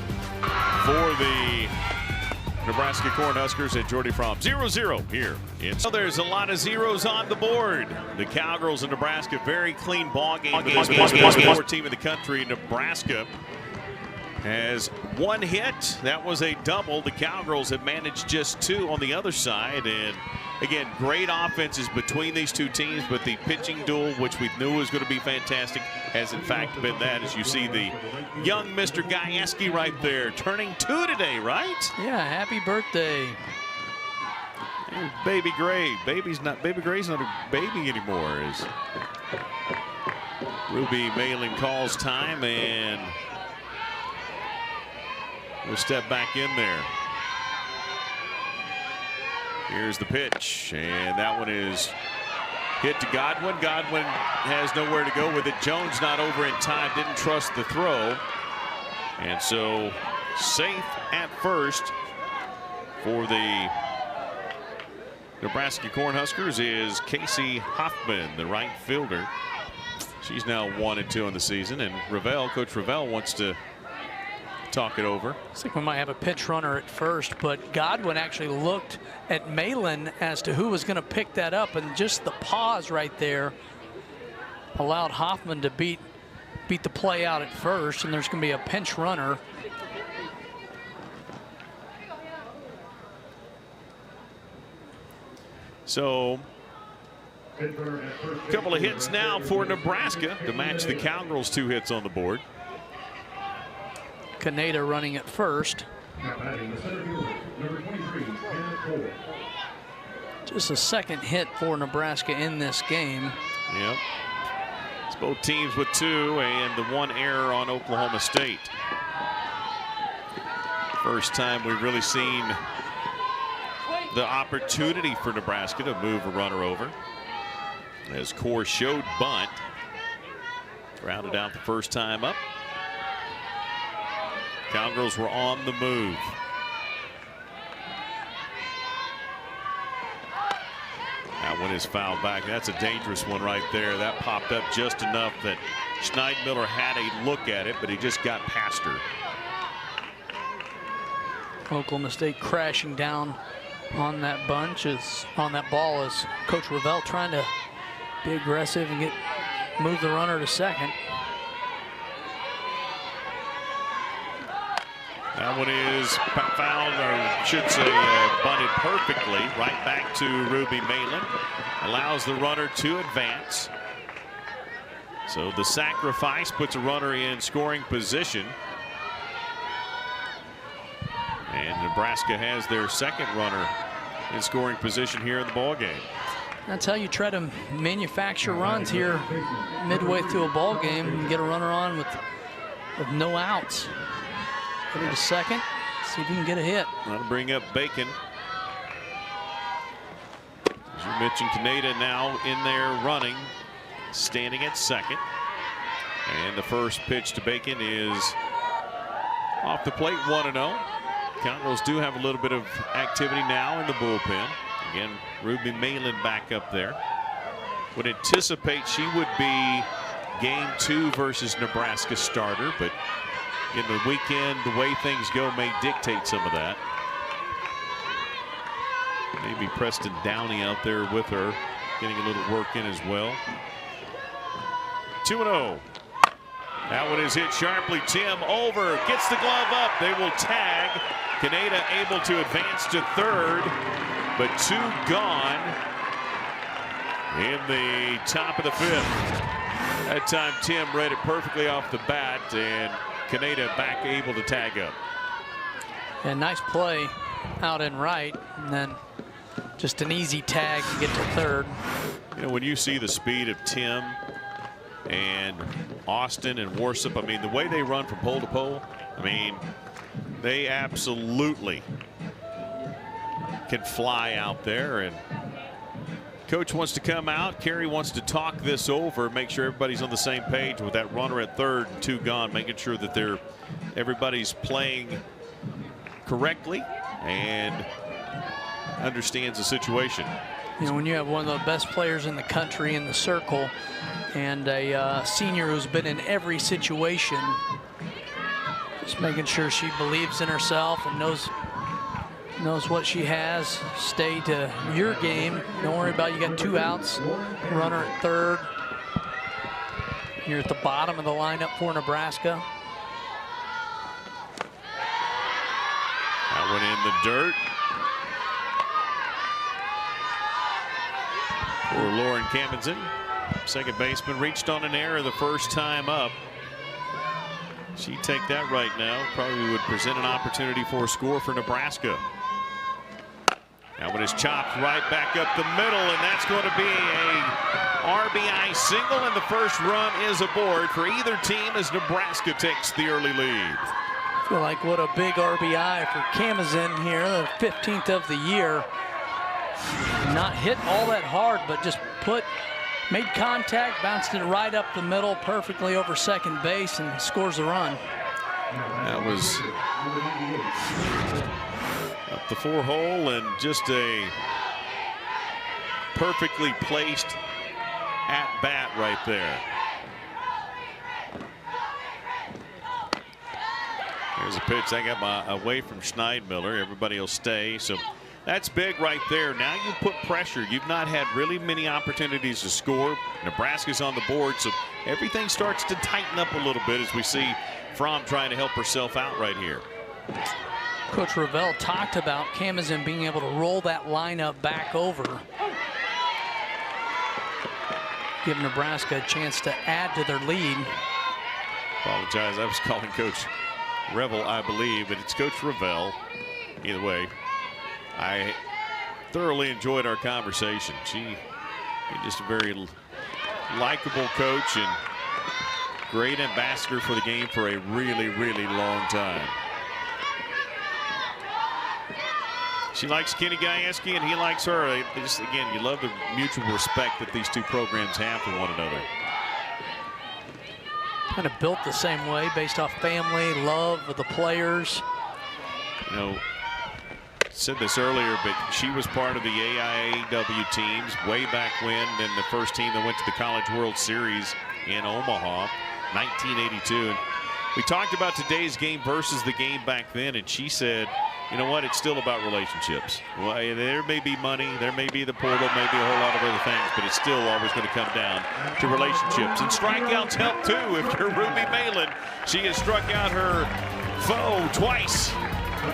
for the Nebraska Cornhuskers and Jordy Fromm. 0-0 here. So there's a lot of zeros on the board. The Cowgirls in Nebraska, very clean ball game. The best score team in the country. Nebraska has 1 hit. That was a double. The Cowgirls have managed just 2 on the other side. And again, great offenses between these two teams, but the pitching duel, which we knew was going to be fantastic, has in fact been that. As you see the young Mr. Gajewski right there, turning 2 today, right? Yeah, happy birthday. Here's Baby Gray. Baby Gray's not a baby anymore. As Ruby Malin calls time, and we'll step back in there. Here's the pitch, and that one is hit to Godwin. Godwin has nowhere to go with it. Jones not over in time, didn't trust the throw. And so safe at first for the Nebraska Cornhuskers is Casey Hoffman, the right fielder. She's now 1-2 in the season, and Coach Ravel wants to talk it over. Looks like we might have a pinch runner at first, but Godwin actually looked at Malin as to who was going to pick that up, and just the pause right there allowed Hoffman to beat the play out at first, and there's going to be a pinch runner. So a couple of hits now for Nebraska to match the Cowgirls' 2 hits on the board. Kaneda running at first. Just a second hit for Nebraska in this game. Yep. It's both teams with 2 and the 1 error on Oklahoma State. First time we've really seen the opportunity for Nebraska to move a runner over. As Core showed bunt. Grounded out the first time up. Cowgirls were on the move. That one is fouled back. That's a dangerous one right there. That popped up just enough that Schneidmiller had a look at it, but he just got past her. Oklahoma State crashing down on that on that ball as Coach Ravel trying to be aggressive and move the runner to second. That one is fouled, or should say bunted perfectly right back to Ruby Malin. Allows the runner to advance. So the sacrifice puts a runner in scoring position. And Nebraska has their second runner in scoring position here in the ball game. That's how you try to manufacture runs here midway through a ball game and get a runner on with with no outs. Headed to second. See if you can get a hit. That'll bring up Bacon. As you mentioned, Kaneda now in there running, standing at second. And the first pitch to Bacon is off the plate, 1-0. Cowgirls do have a little bit of activity now in the bullpen. Again, Ruby Malin back up there. Would anticipate she would be game 2 versus Nebraska starter, but in the weekend, the way things go may dictate some of that. Maybe Preston Downey out there with her, getting a little work in as well. 2-0. That one is hit sharply. Tim over, gets the glove up. They will tag. Kaneda able to advance to third, but 2 gone in the top of the 5th. That time Tim read it perfectly off the bat, and Kaneda back able to tag up. And nice play out and right, and then just an easy tag to get to third. You know, when you see the speed of Tim and Austin and Warsup, I mean, the way they run from pole to pole, I mean, they absolutely can fly out there. And coach wants to come out. Carey wants to talk this over, make sure everybody's on the same page with that runner at third and 2 gone, making sure that everybody's playing correctly and understands the situation. You know, when you have one of the best players in the country in the circle and a senior who's been in every situation, just making sure she believes in herself and knows what she has. Stay to your game. Don't worry about, you got 2 outs. Runner at third. You're at the bottom of the lineup for Nebraska. That one in the dirt. For Lauren Cammonson. Second baseman reached on an error the first time up. She'd take that right now. Probably would present an opportunity for a score for Nebraska. That one is chopped right back up the middle, and that's going to be a RBI single, and the first run is aboard for either team as Nebraska takes the early lead. I feel like what a big RBI for Camazin here, the 15th of the year. Not hit all that hard, but just made contact, bounced it right up the middle, perfectly over second base, and scores the run. That was up the 4-hole, and just a perfectly placed at bat right there. Here's a pitch that got away from Schneidmiller. Everybody will stay. So that's big right there. Now you put pressure. You've not had really many opportunities to score. Nebraska's on the board, so everything starts to tighten up a little bit as we see Fromm trying to help herself out right here. Coach Ravel talked about Camazin being able to roll that lineup back over. Give Nebraska a chance to add to their lead. Apologize, I was calling Coach Revel, I believe, but it's Coach Ravel. Either way, I thoroughly enjoyed our conversation. She's just a very likable coach and great ambassador for the game for a really, really long time. She likes Kenny Gajewski and he likes her. Just, again, you love the mutual respect that these two programs have for one another. Kind of built the same way, based off family, love of the players. You know, said this earlier, but she was part of the AIAW teams way back when, and the first team that went to the College World Series in Omaha, 1982. And we talked about today's game versus the game back then, and she said, you know what, it's still about relationships. Well, there may be money, there may be the portal, maybe a whole lot of other things, but it's still always going to come down to relationships. And strikeouts help too. If you're Ruby Malin, she has struck out her foe twice.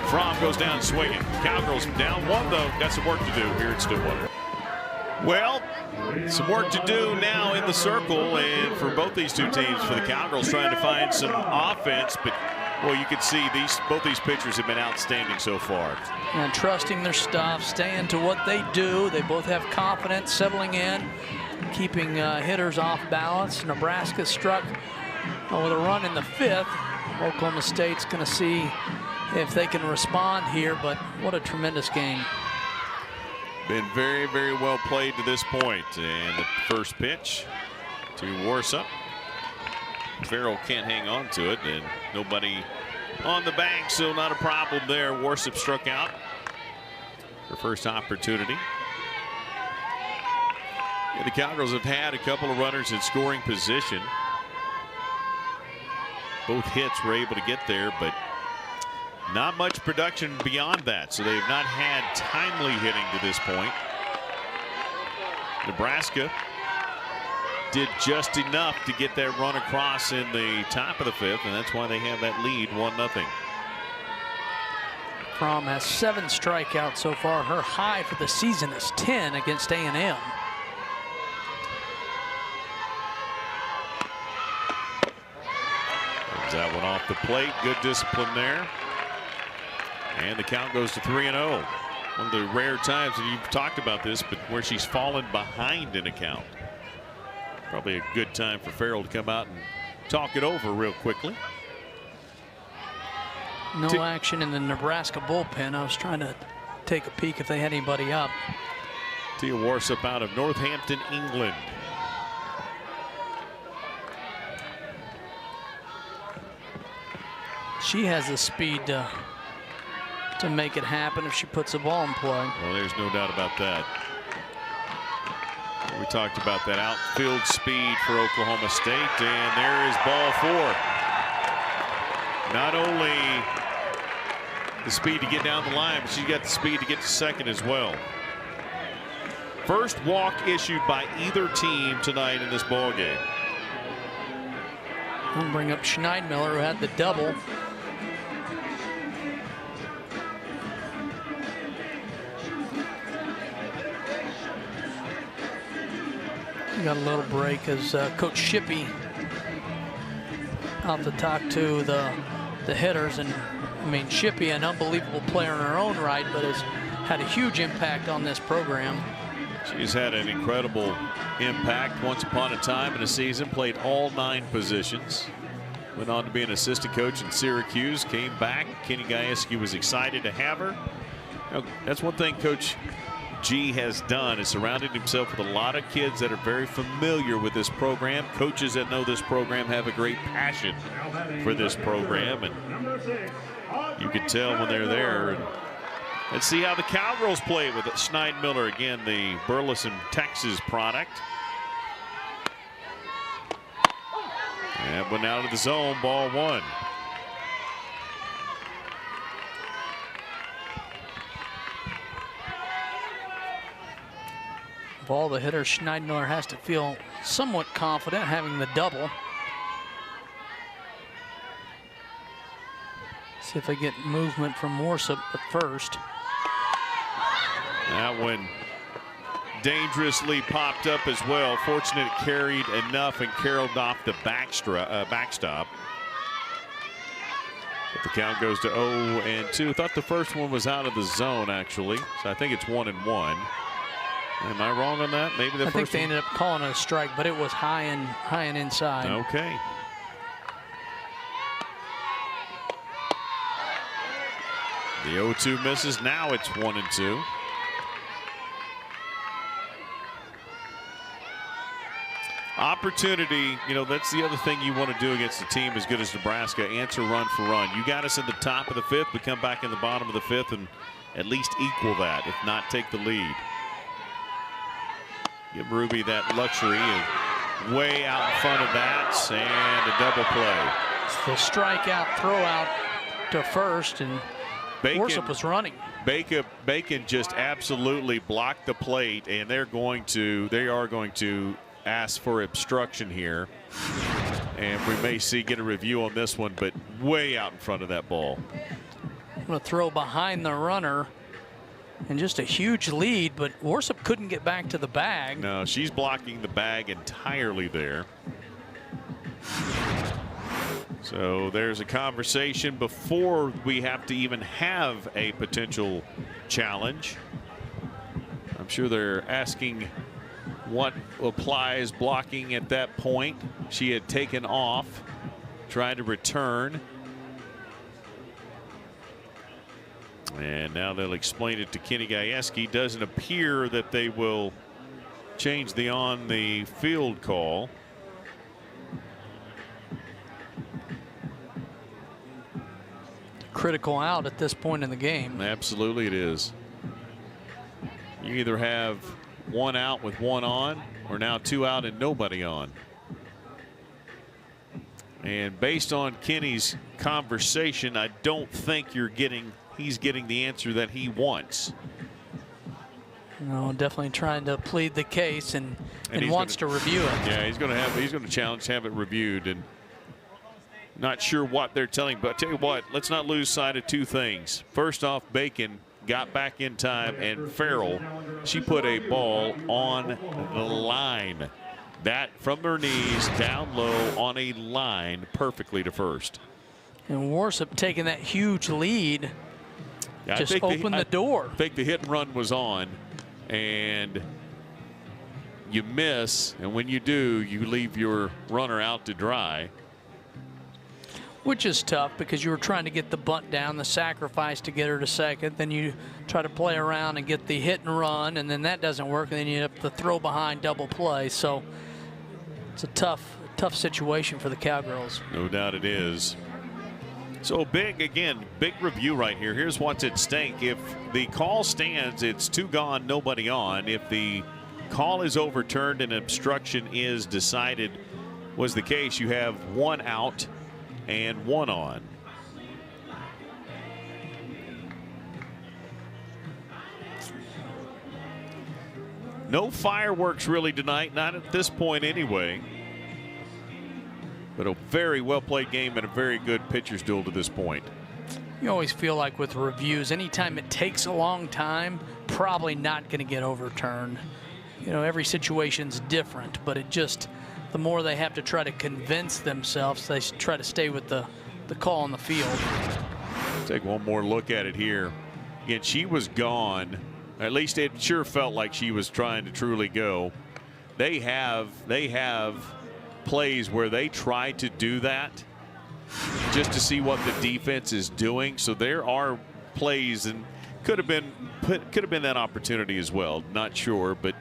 Fromm goes down swinging. Cowgirls down 1 though. Got some work to do here at Stillwater. Well, some work to do now in the circle, and for both these two teams, for the Cowgirls trying to find some offense, but well, you can see both these pitchers have been outstanding so far. And trusting their stuff, staying to what they do. They both have confidence, settling in, keeping hitters off balance. Nebraska struck with a run in the 5th. Oklahoma State's going to see if they can respond here, but what a tremendous game. Been very, very well played to this point. And the first pitch to Warsup. Farrell can't hang on to it, and nobody on the bank, so not a problem there. Warsup struck out for first opportunity. Yeah, the Cowgirls have had a couple of runners in scoring position. Both hits were able to get there, but not much production beyond that, so they've not had timely hitting to this point. Nebraska did just enough to get that run across in the top of the fifth, and that's why they have that lead, 1-0. Fromm has 7 strikeouts so far. Her high for the season is 10 against A&M. That one off the plate. Good discipline there. And the count goes to 3-0. One of the rare times, and you've talked about this, but where she's fallen behind in a count. Probably a good time for Farrell to come out and talk it over real quickly. No action in the Nebraska bullpen. I was trying to take a peek if they had anybody up. Tia Warsup out of Northampton, England. She has the speed to make it happen if she puts the ball in play. Well, there's no doubt about that. We talked about that outfield speed for Oklahoma State, and there is ball 4. Not only the speed to get down the line, but she's got the speed to get to second as well. First walk issued by either team tonight in this ball game. I'll bring up Schneidmiller, who had the double. We got a little break as Coach Shippey out to talk to the hitters. And I mean, Shippey, an unbelievable player in her own right, but has had a huge impact on this program. She's had an incredible impact. Once upon a time in a season, played all 9 positions. Went on to be an assistant coach in Syracuse, came back. Kenny Gajewski was excited to have her. You know, that's one thing Coach G has done, is surrounded himself with a lot of kids that are very familiar with this program. Coaches that know this program have a great passion for this program, and you can tell when they're there. And let's see how the Cowgirls play with Schneidmiller, again, the Burleson, Texas product. And went out of the zone, ball 1. Of all the hitters, Schneidmiller has to feel somewhat confident having the double. See if they get movement from Warsup at first. That one dangerously popped up as well. Fortunate it carried enough and caroled off the backstop. But the count goes to 0-2. Thought the first one was out of the zone, actually. So I think it's 1-1. Am I wrong on that? Maybe the I first think they one? ended up calling it a strike, but it was high and inside. Okay. The 0-2 misses. Now it's 1-2. Opportunity, you know, that's the other thing you want to do against a team as good as Nebraska. Answer run for run. You got us in the top of the 5th. We come back in the bottom of the 5th and at least equal that, if not take the lead. Give Ruby that luxury of way out in front of that, and a double play. It's the strikeout, throw out to first, and Warsup was running. Bacon just absolutely blocked the plate, and they are going to ask for obstruction here. And we may get a review on this one, but way out in front of that ball. I'm going to throw behind the runner. And just a huge lead, but Warsup couldn't get back to the bag. No, she's blocking the bag entirely there. So there's a conversation before we have to even have a potential challenge. I'm sure they're asking what applies blocking at that point. She had taken off, tried to return, And now they'll explain it to Kenny Gajewski. Doesn't appear that they will change the on the field call. Critical out at this point in the game. Absolutely it is. You either have one out with one on, or now two out and nobody on. And based on Kenny's conversation, I don't think he's getting the answer that he wants. No, definitely trying to plead the case and wants to review it. Yeah, he's going to challenge to have it reviewed, and not sure what they're telling, but I'll tell you what, let's not lose sight of two things. First off, Bacon got back in time, and Farrell, she put a ball on the line. That from their knees down low on a line perfectly to first. And Warsop taking that huge lead, yeah, just opened the door. I think the hit and run was on, and you miss, and when you do, you leave your runner out to dry. Which is tough because you were trying to get the bunt down, the sacrifice to get her to second. Then you try to play around and get the hit and run, and then that doesn't work, and then you have to throw behind double play. So it's a tough situation for the Cowgirls. No doubt it is. So big review right here. Here's what's at stake. If the call stands, it's two gone, nobody on. If the call is overturned and obstruction is decided was the case, you have one out and one on. No fireworks really tonight, not at this point anyway. But a very well played game and a very good pitcher's duel to this point. You always feel like with reviews, anytime it takes a long time, probably not going to get overturned. You know, every situation's different, but it just, the more they have to try to convince themselves, they try to stay with the call on the field. Take one more look at it here. Again, she was gone. At least it sure felt like she was trying to truly go. They have plays where they try to do that just to see what the defense is doing. So there are plays, and could have been that opportunity as well. Not sure, but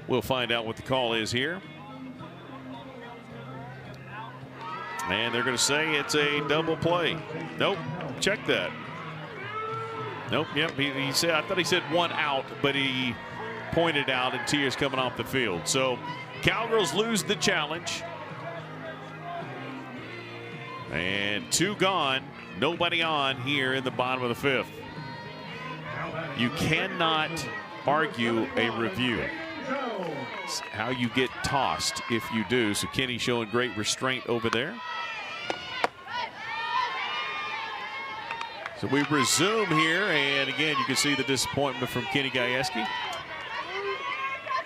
we'll find out what the call is here. And they're going to say it's a double play. Nope. Check that. Nope. Yep. He said, I thought he said one out, but he pointed out and tears coming off the field. So Cowgirls lose the challenge. And two gone, nobody on here in the bottom of the fifth. You cannot argue a review. It's how you get tossed if you do. So Kenny showing great restraint over there. So we resume here, and again, you can see the disappointment from Kenny Gajewski.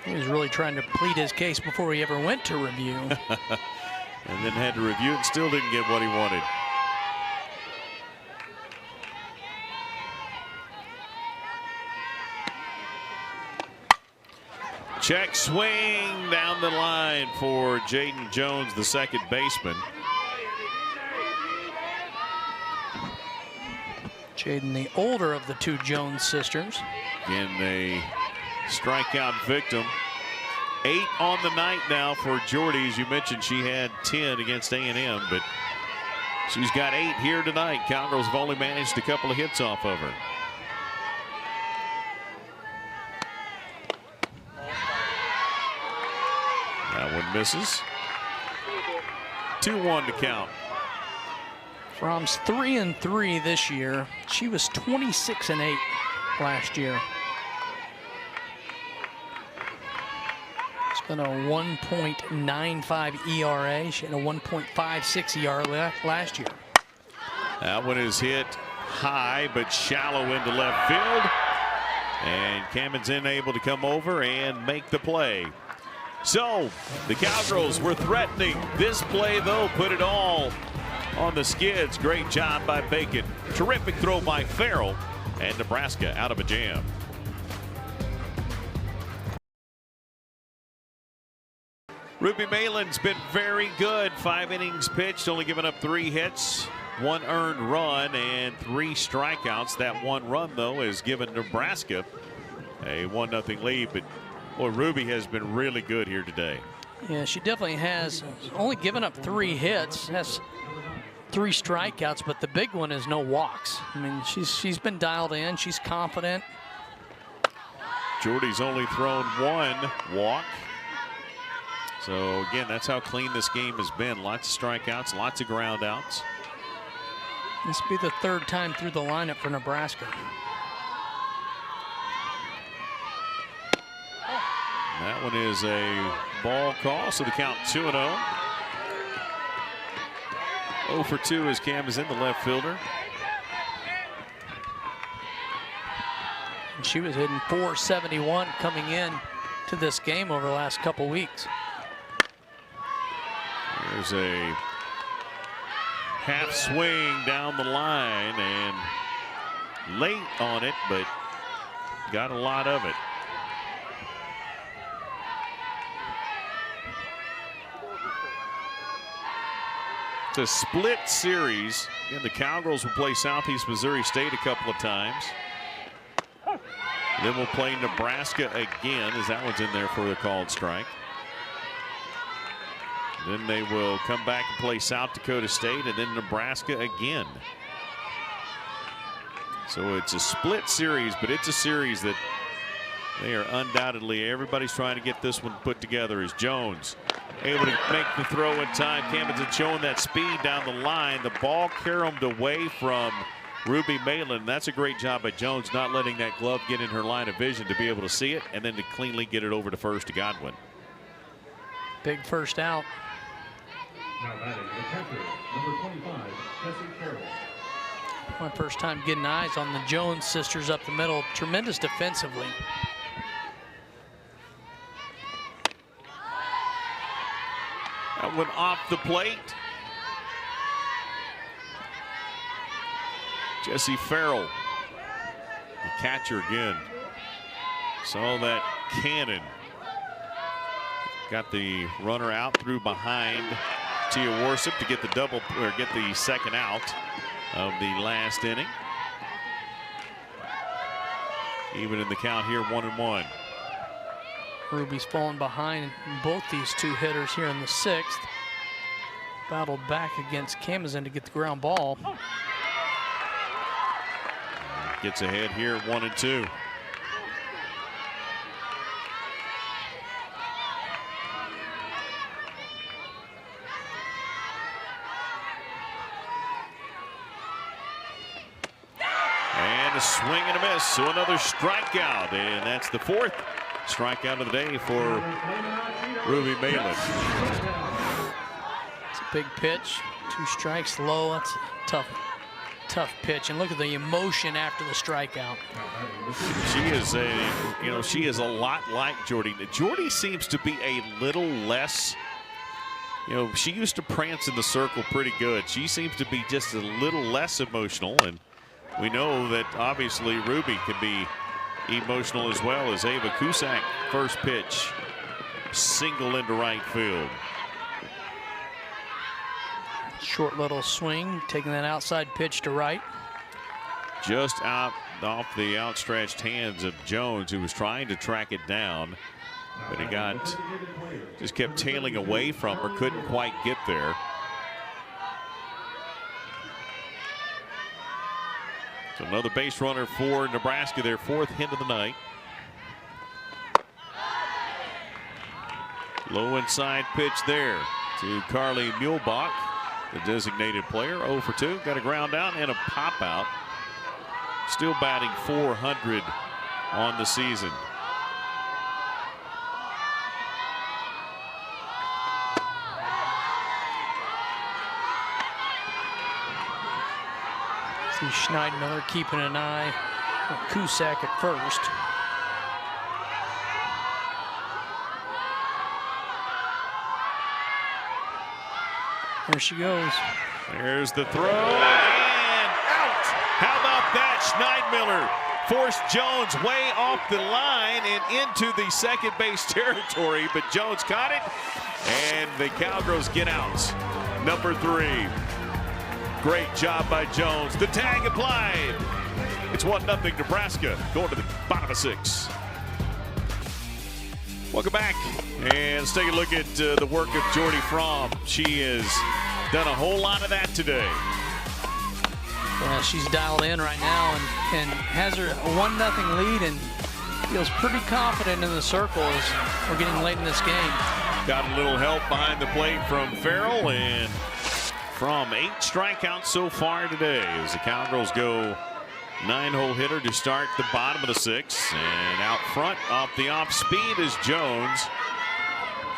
He was really trying to plead his case before he ever went to review. And then had to review it and still didn't get what he wanted. Check swing down the line for Jaden Jones, the second baseman. Jaden, the older of the two Jones sisters. Again, a strikeout victim. 8 on the night now for Jordy. As you mentioned, she had 10 against A&M, but she's got 8 here tonight. Cowgirls have only managed a couple of hits off of her. That one misses. 2-1 to count. Fromm's 3-3 this year. She was 26-8 last year. It's been a 1.95 ERA. She had a 1.56 ERA last year. That one is hit high but shallow into left field. And Cammon's able to come over and make the play. So the Cowgirls were threatening. This play, though, put it all on the skids. Great job by Bacon. Terrific throw by Farrell. And Nebraska out of a jam. Ruby Malin's been very good. 5 innings pitched, only giving up 3 hits. 1 earned run and 3 strikeouts. That 1 run, though, has given Nebraska a 1-0 lead. But boy, Ruby has been really good here today. Yeah, she definitely has. Only given up 3 hits, has 3 strikeouts, but the big one is no walks. I mean, she's been dialed in. She's confident. Jordy's only thrown 1 walk. So again, that's how clean this game has been. Lots of strikeouts, lots of ground outs. This will be the 3rd time through the lineup for Nebraska. That one is a ball call, so the count 2-0. 0 for 2 as Cam is in, the left fielder. And she was hitting .471 coming in to this game over the last couple weeks. There's a half swing down the line and late on it, but got a lot of it. It's a split series. Again, the Cowgirls will play Southeast Missouri State a couple of times. Then we'll play Nebraska again, as that one's in there for the called strike. Then they will come back and play South Dakota State and then Nebraska again. So it's a split series, but it's a series that they are undoubtedly, everybody's trying to get this one put together. As Jones able to make the throw in time. Camden showing that speed down the line. The ball caromed away from Ruby Malin. That's a great job by Jones, not letting that glove get in her line of vision to be able to see it and then to cleanly get it over to first to Godwin. Big first out. Now batting the catcher, number 25, Jesse Carroll. My first time getting eyes on the Jones sisters up the middle. Tremendous defensively. That went off the plate. Jesse Farrell, the catcher again. Saw that cannon. Got the runner out through behind Tia Warsip to get the double, or get the second out of the last inning. Even in the count here, 1-1. Ruby's fallen behind both these 2 hitters here in the 6th. Battled back against Camazin to get the ground ball. Gets ahead here, 1-2. And a swing and a miss, so another strikeout, and that's the 4th strikeout of the day for Ruby Malin. It's a big pitch, 2 strikes low. That's a tough pitch, and look at the emotion after the strikeout. She is she is a lot like Jordy. Jordy seems to be a little less, she used to prance in the circle pretty good. She seems to be just a little less emotional, and we know that obviously Ruby can be emotional as well. As Ava Cusack, first pitch, single into right field. Short little swing, taking that outside pitch to right. Just out off the outstretched hands of Jones, who was trying to track it down, but he just kept tailing away from her, couldn't quite get there. So another base runner for Nebraska, their 4th hit of the night. Low inside pitch there to Carly Muehlbach, the designated player. 0 for 2, got a ground out and a pop out. Still batting .400 on the season. See Schneidmiller keeping an eye on Cusack at first. There she goes. There's the throw, and out. How about that? Schneidmiller forced Jones way off the line and into the second base territory, but Jones caught it, and the Cowgirls get out. Number 3. Great job by Jones. The tag applied. It's 1-0 Nebraska going to the bottom of 6. Welcome back, and let's take a look at the work of Jordy Fromm. She has done a whole lot of that today. Yeah, she's dialed in right now and has her 1-0 lead and feels pretty confident in the circles. We're getting late in this game. Got a little help behind the plate from Farrell, and Fromm 8 strikeouts so far today as the Cowgirls go 9-hole hitter to start the bottom of the 6th. And out front off the off speed is Jones.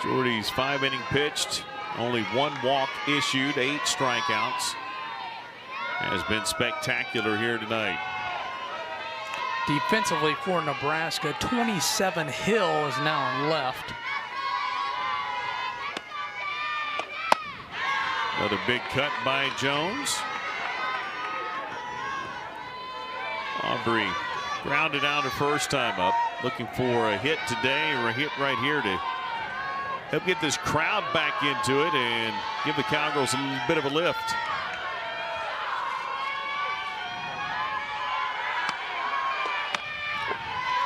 Jordy's 5-inning pitched, only 1 walk issued, 8 strikeouts. Has been spectacular here tonight. Defensively for Nebraska, 27 Hill is now on left. Another big cut by Jones. Aubrey grounded out her first time up. Looking for a hit today or a hit right here to help get this crowd back into it and give the Cowgirls a little bit of a lift.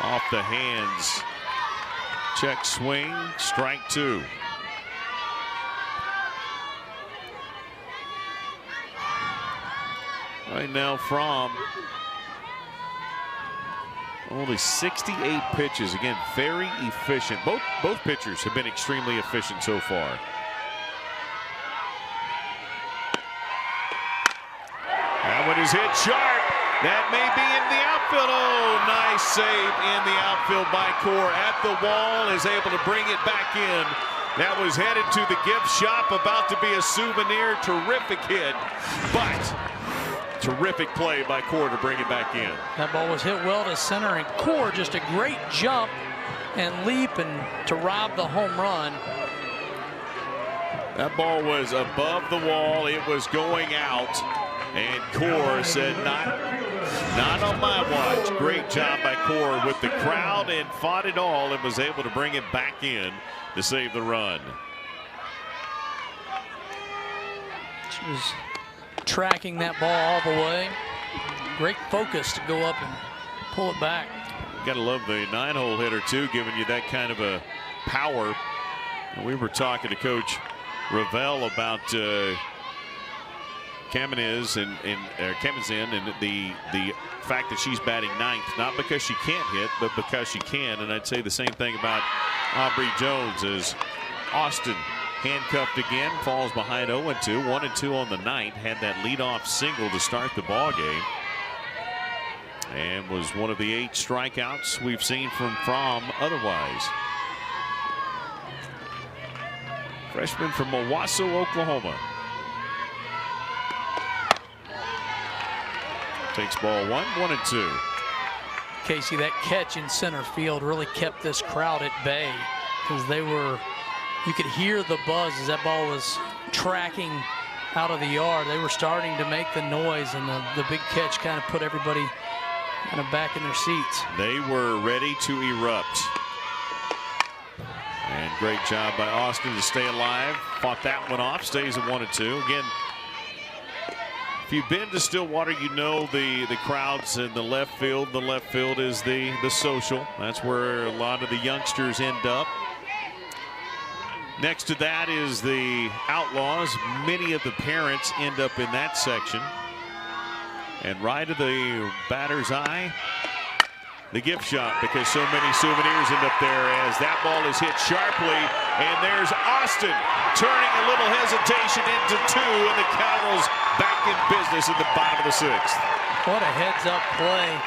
Off the hands. Check swing. Strike 2. Right now, Fromm only 68 pitches. Again, very efficient. Both pitchers have been extremely efficient so far. That one is hit sharp. That may be in the outfield. Oh, nice save in the outfield by Core at the wall. Is able to bring it back in. That was headed to the gift shop, about to be a souvenir. Terrific hit, but terrific play by Core to bring it back in. That ball was hit well to center, and Core just a great jump and leap and to rob the home run. That ball was above the wall. It was going out, and Core said, not on my watch. Great job by Core with the crowd, and fought it all and was able to bring it back in to save the run. She was tracking that ball all the way. Great focus to go up and pull it back. Gotta love the 9-hole hitter too, giving you that kind of a power. We were talking to Coach Ravel about Kamenz and the fact that she's batting 9th, not because she can't hit, but because she can. And I'd say the same thing about Aubrey Jones as Austin handcuffed again, falls behind 0-2, 1-2 on the 9th, had that leadoff single to start the ball game, and was one of the 8 strikeouts we've seen from Fromm otherwise. Freshman from Owasso, Oklahoma. Takes ball 1, 1-2. Casey, that catch in center field really kept this crowd at bay, because you could hear the buzz as that ball was tracking out of the yard. They were starting to make the noise, and the big catch kind of put everybody kind of back in their seats. They were ready to erupt. And great job by Austin to stay alive. Fought that one off, stays at 1-2. Again, if you've been to Stillwater, you know the crowds in the left field. The left field is the social. That's where a lot of the youngsters end up. Next to that is the Outlaws. Many of the parents end up in that section. And right to the batter's eye, the gift shop, because so many souvenirs end up there as that ball is hit sharply. And there's Austin turning a little hesitation into 2, and the Cowgirls back in business in the bottom of the 6th. What a heads-up play.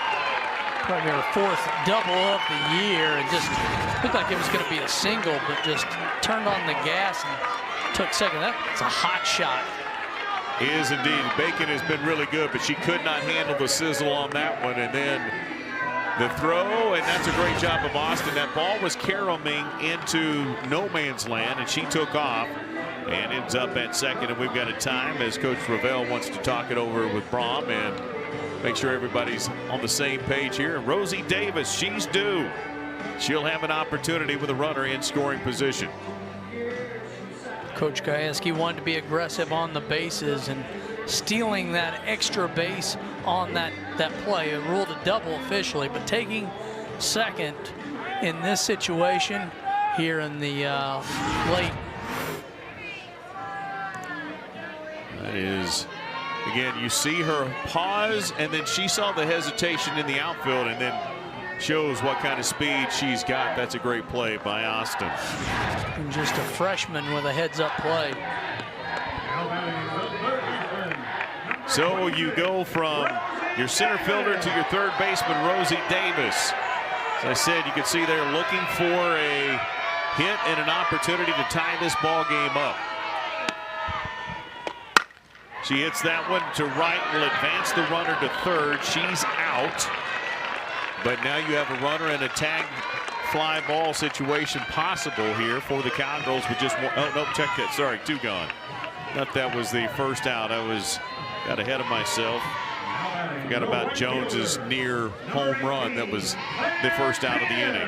Probably her 4th double of the year, and just looked like it was going to be a single, but just turned on the gas and took second. That's a hot shot. Is indeed. Bacon has been really good, but she could not handle the sizzle on that one. And then the throw, and that's a great job of Austin. That ball was caroling into no man's land, and she took off and ends up at second. And we've got a time as Coach Ravel wants to talk it over with Brom and make sure everybody's on the same page here. And Rosie Davis, she's due. She'll have an opportunity with a runner in scoring position. Coach Gajewski wanted to be aggressive on the bases, and stealing that extra base on that play. It ruled a double officially, but taking second in this situation here in the late. That is, again, you see her pause, and then she saw the hesitation in the outfield, and then shows what kind of speed she's got. That's a great play by Austin. And just a freshman with a heads-up play. So you go from your center fielder to your third baseman, Rosie Davis. As I said, you can see they're looking for a hit and an opportunity to tie this ball game up. She hits that one to right, will advance the runner to third. She's out. But now you have a runner and a tag fly ball situation possible here for the Cowgirls with just one. Oh, no, check that. Sorry, two gone. Thought that was the first out. I got ahead of myself. Forgot about Jones's near home run. That was the first out of the inning.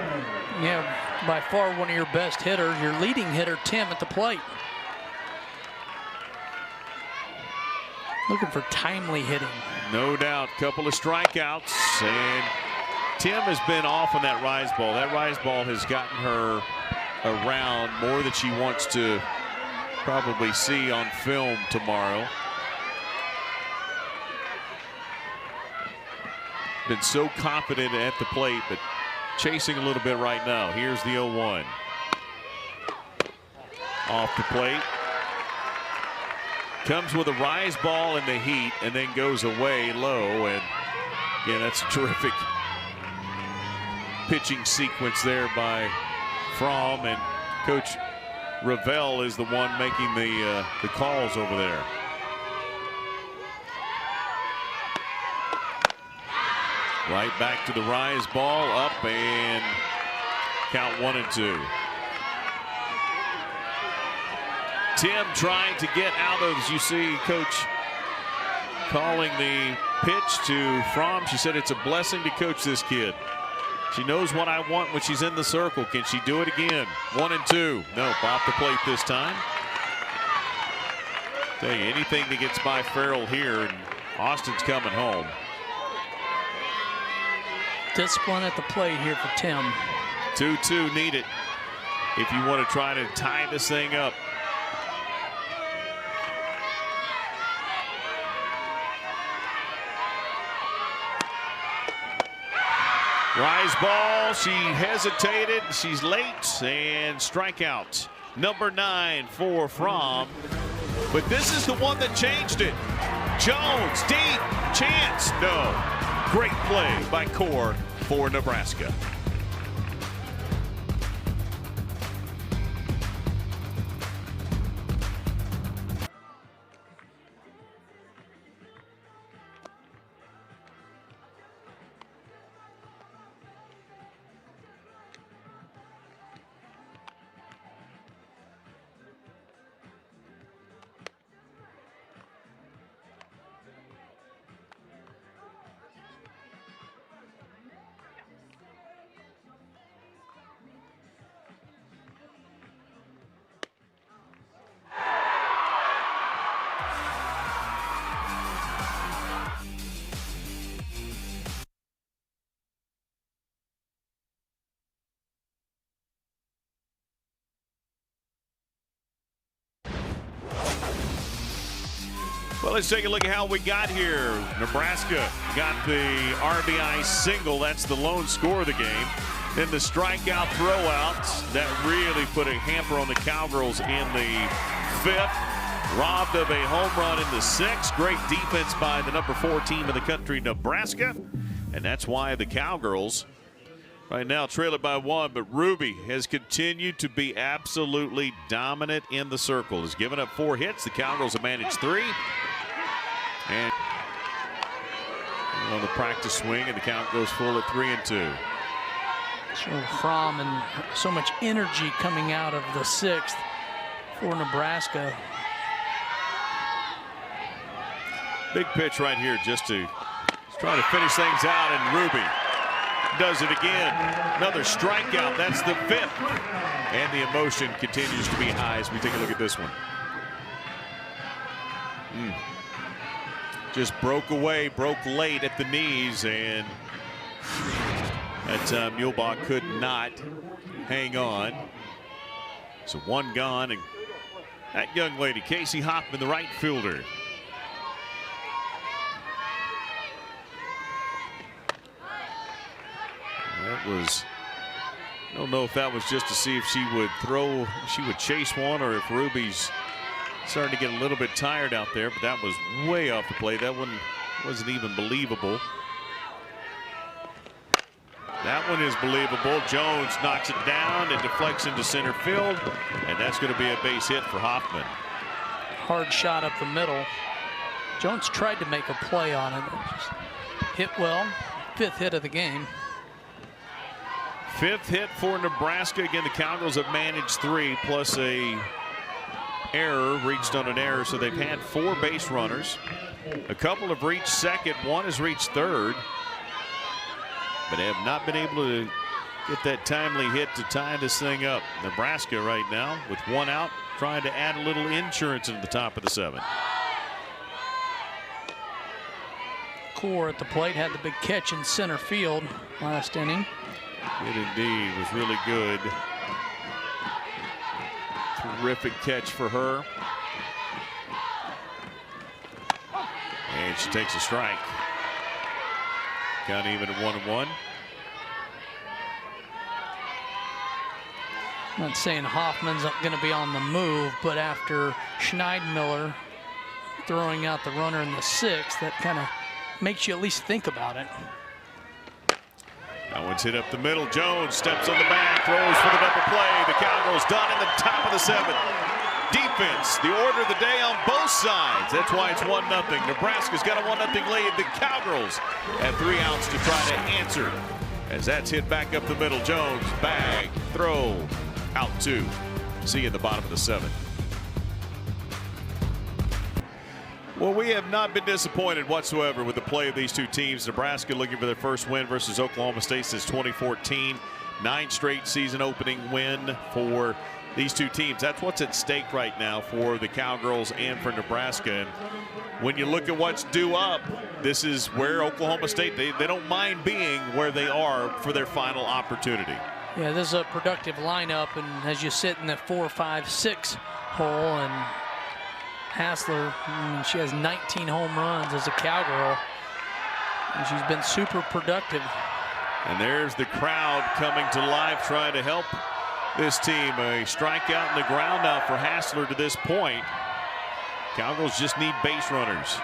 Yeah, by far one of your best hitters, your leading hitter, Tim, at the plate. Looking for timely hitting. No doubt. Couple of strikeouts, and Tim has been off on that rise ball. That rise ball has gotten her around more than she wants to probably see on film tomorrow. Been so confident at the plate, but chasing a little bit right now. Here's the 0-1. Off the plate. Comes with a rise ball in the heat and then goes away low. And again, that's a terrific pitching sequence there by Fromm, and Coach Ravel is the one making the calls over there. Right back to the rise ball, up, and count 1-2. Tim trying to get out of, as you see, Coach calling the pitch to Fromm. She said it's a blessing to coach this kid. She knows what I want when she's in the circle. Can she do it again? 1-2. Nope, off the plate this time. Tell you, anything that gets by Farrell here, and Austin's coming home. Discipline at the plate here for Tim. 2-2 needed if you want to try to tie this thing up. Rise ball, she hesitated, she's late, and strikeout. Number 9 for Fromm. But this is the one that changed it. Jones, deep, chance, no. Great play by Core for Nebraska. Well, let's take a look at how we got here. Nebraska got the RBI single. That's the lone score of the game. Then the strikeout throwout. That really put a hamper on the Cowgirls in the 5th. Robbed of a home run in the 6th. Great defense by the number 4 team in the country, Nebraska. And that's why the Cowgirls right now trail it by 1. But Ruby has continued to be absolutely dominant in the circle. Has given up 4 hits. The Cowgirls have managed 3. And on the practice swing, and the count goes full at 3-2. So Fromm and so much energy coming out of the 6th for Nebraska. Big pitch right here just to try to finish things out, and Ruby does it again. Another strikeout. That's the 5th. And the emotion continues to be high as we take a look at this one. just broke away, broke late at the knees, and that time Muehlbach could not hang on. So one gone, and that young lady, Casey Hoffman, the right fielder. That was, I don't know if that was just to see if she would throw, she would chase one, or if Ruby's starting to get a little bit tired out there, but that was way off the plate. That one wasn't even believable. That one is believable. Jones knocks it down and deflects into center field, and that's going to be a base hit for Hoffman. Hard shot up the middle. Jones tried to make a play on it. Just hit well. 5th hit of the game. 5th hit for Nebraska. Again, the Cowgirls have managed 3 plus a error, reached on an error, so they've had 4 base runners. A couple have reached second, one has reached third, but they have not been able to get that timely hit to tie this thing up. Nebraska right now with 1 out, trying to add a little insurance into the top of the 7th. Core at the plate had the big catch in center field last inning. It indeed was really good. Terrific catch for her. And she takes a strike. Count even at 1-1. Not saying Hoffman's going to be on the move, but after Schneidmiller throwing out the runner in the 6th, that kind of makes you at least think about it. That one's hit up the middle. Jones steps on the bag, throws for the double play. The Cowgirls done in the top of the 7th. Defense, the order of the day on both sides. That's why it's 1-0. Nebraska's got a 1-0 lead. The Cowgirls have 3 outs to try to answer. As that's hit back up the middle. Jones, bag, throw, out 2. See you in the bottom of the 7th. Well, we have not been disappointed whatsoever with the play of these two teams. Nebraska looking for their first win versus Oklahoma State since 2014. 9 straight season opening win for these two teams. That's what's at stake right now for the Cowgirls and for Nebraska. And when you look at what's due up, this is where Oklahoma State, they don't mind being where they are for their final opportunity. Yeah, this is a productive lineup, and as you sit in the 4, 5, 6 hole, and Hassler, she has 19 home runs as a Cowgirl, and she's been super productive. And there's the crowd coming to life, trying to help this team. A strikeout in the ground now for Hassler to this point. Cowgirls just need base runners.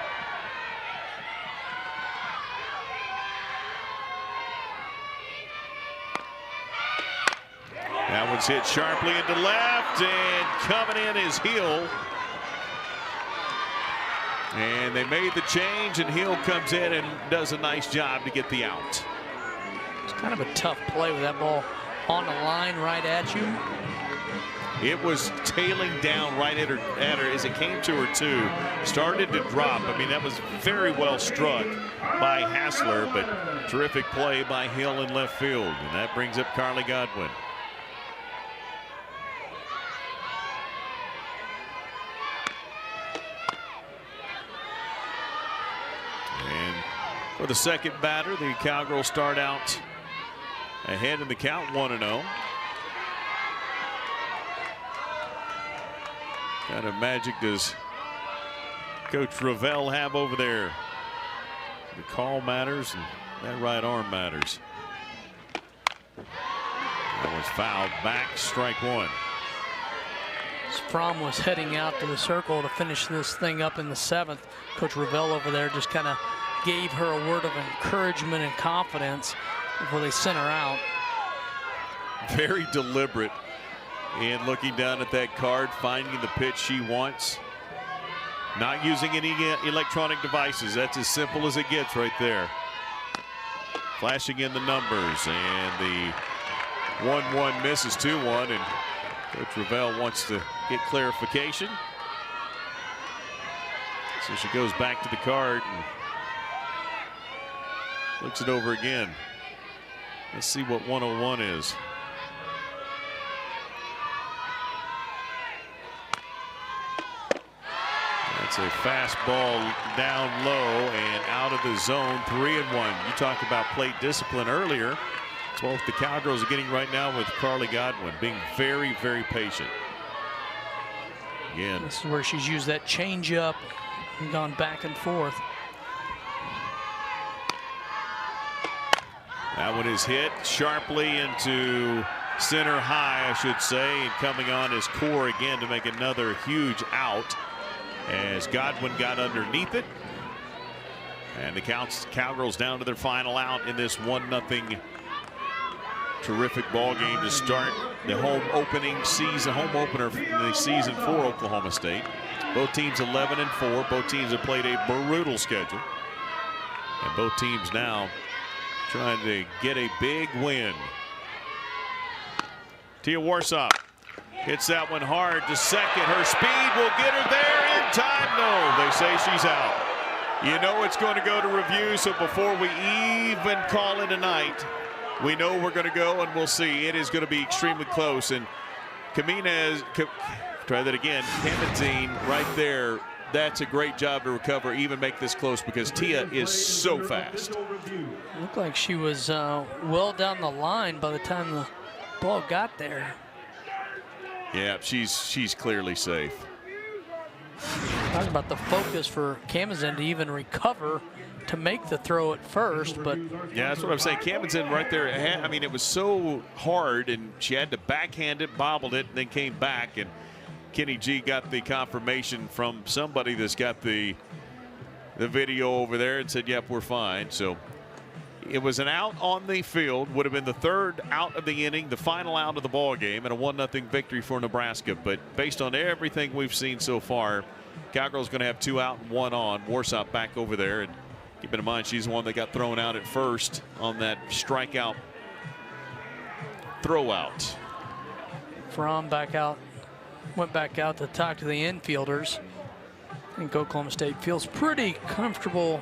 That one's hit sharply into left, and coming in is Hill. And they made the change, and Hill comes in and does a nice job to get the out. It's kind of a tough play with that ball on the line right at you. It was tailing down right at her as it came to her too. Started to drop. I mean, that was very well struck by Hassler, but terrific play by Hill in left field. And that brings up Carly Godwin. And for the second batter, the Cowgirls start out ahead in the count, 1-0. Kind of magic does Coach Ravel have over there? The call matters, and that right arm matters. That was fouled back, strike 1. As Fromm was heading out to the circle to finish this thing up in the 7th, Coach Ravel over there just kind of gave her a word of encouragement and confidence before they sent her out. Very deliberate in looking down at that card, finding the pitch she wants. Not using any electronic devices. That's as simple as it gets right there. Flashing in the numbers, and the 1-1 misses 2-1, and Coach Ravel wants to get clarification. So she goes back to the card and looks it over again. Let's see what 101 is. It's a fastball down low and out of the zone. 3-1. You talked about plate discipline earlier. It's what the Cowgirls are getting right now with Carly Godwin, being very, very patient. Again, this is where she's used that changeup and gone back and forth. That one is hit sharply into center high, I should say, and coming on his core again to make another huge out as Godwin got underneath it. And the Cowgirls down to their final out in this 1-0 terrific ball game to start the home opener in the season for Oklahoma State. Both teams 11-4. Both teams have played a brutal schedule, and both teams now trying to get a big win. Tia Warsop hits that one hard to second. Her speed will get her there in time. No, they say she's out. You know it's going to go to review, so before we even call it a night, we know we're going to go and we'll see. It is going to be extremely close. And try that again. Kamenzine right there. That's a great job to recover, even make this close, because Tia is so fast. Looked like she was well down the line by the time the ball got there. Yeah, she's clearly safe. Talking about the focus for Kamenzine to even recover to make the throw at first, but yeah, that's what I'm saying. Kamenzine right there. I mean, it was so hard, and she had to backhand it, bobbled it, and then came back. And Kenny G got the confirmation from somebody that's got the video over there and said, "Yep, we're fine." So it was an out on the field. Would have been the third out of the inning, the final out of the ball game, and a 1-0 victory for Nebraska. But based on everything we've seen so far, Cowgirls going to have 2 out and 1 on. Warsop back over there, and keep in mind she's the one that got thrown out at first on that strikeout throw out. Fromm back out, went back out to talk to the infielders. I think Oklahoma State feels pretty comfortable.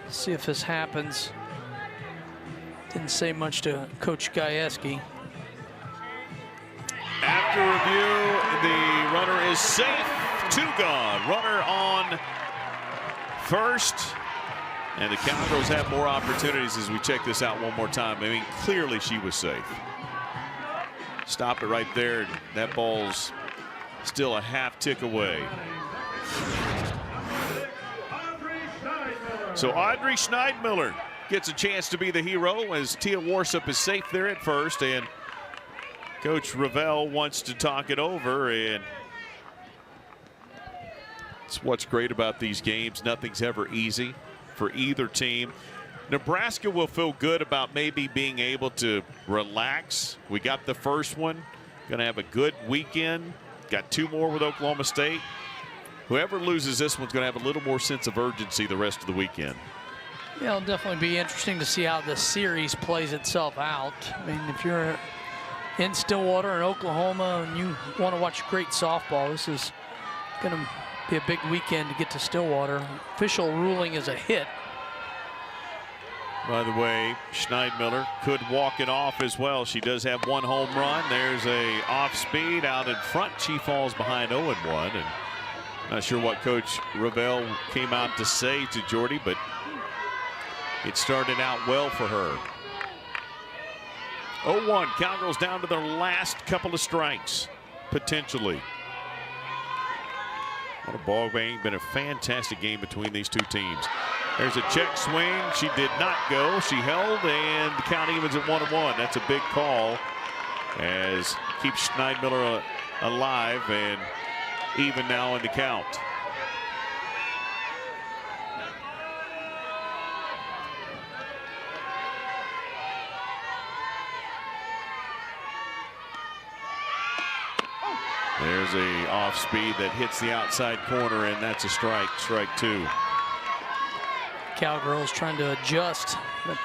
See if this happens. Didn't say much to Coach Gajewski. After review, the runner is safe. 2 gone. Runner on first. And the Cowgirls have more opportunities as we check this out one more time. I mean, clearly she was safe. Stop it right there. That ball's still a half tick away. So Audrey Schneidmiller gets a chance to be the hero as Tia Warsop is safe there at first, and Coach Ravel wants to talk it over. And it's what's great about these games. Nothing's ever easy for either team. Nebraska will feel good about maybe being able to relax. We got the first one. Going to have a good weekend. Got 2 more with Oklahoma State. Whoever loses this one's going to have a little more sense of urgency the rest of the weekend. Yeah, it'll definitely be interesting to see how this series plays itself out. I mean, if you're in Stillwater in Oklahoma and you want to watch great softball, this is going to be a big weekend to get to Stillwater. Official ruling is a hit. By the way, Schneidmiller could walk it off as well. She does have 1 home run. There's a off speed out in front. She falls behind 0-1. And not sure what Coach Ravel came out to say to Jordy, but it started out well for her. 0-1. Cowgirls down to their last couple of strikes, potentially. What a ball game. Been a fantastic game between these 2 teams. There's a check swing. She did not go. She held, and the count evens at 1-1. That's a big call as keeps Schneidmiller alive and even now in the count. There's a off speed that hits the outside corner, and that's a strike. Strike 2. Cowgirls trying to adjust. The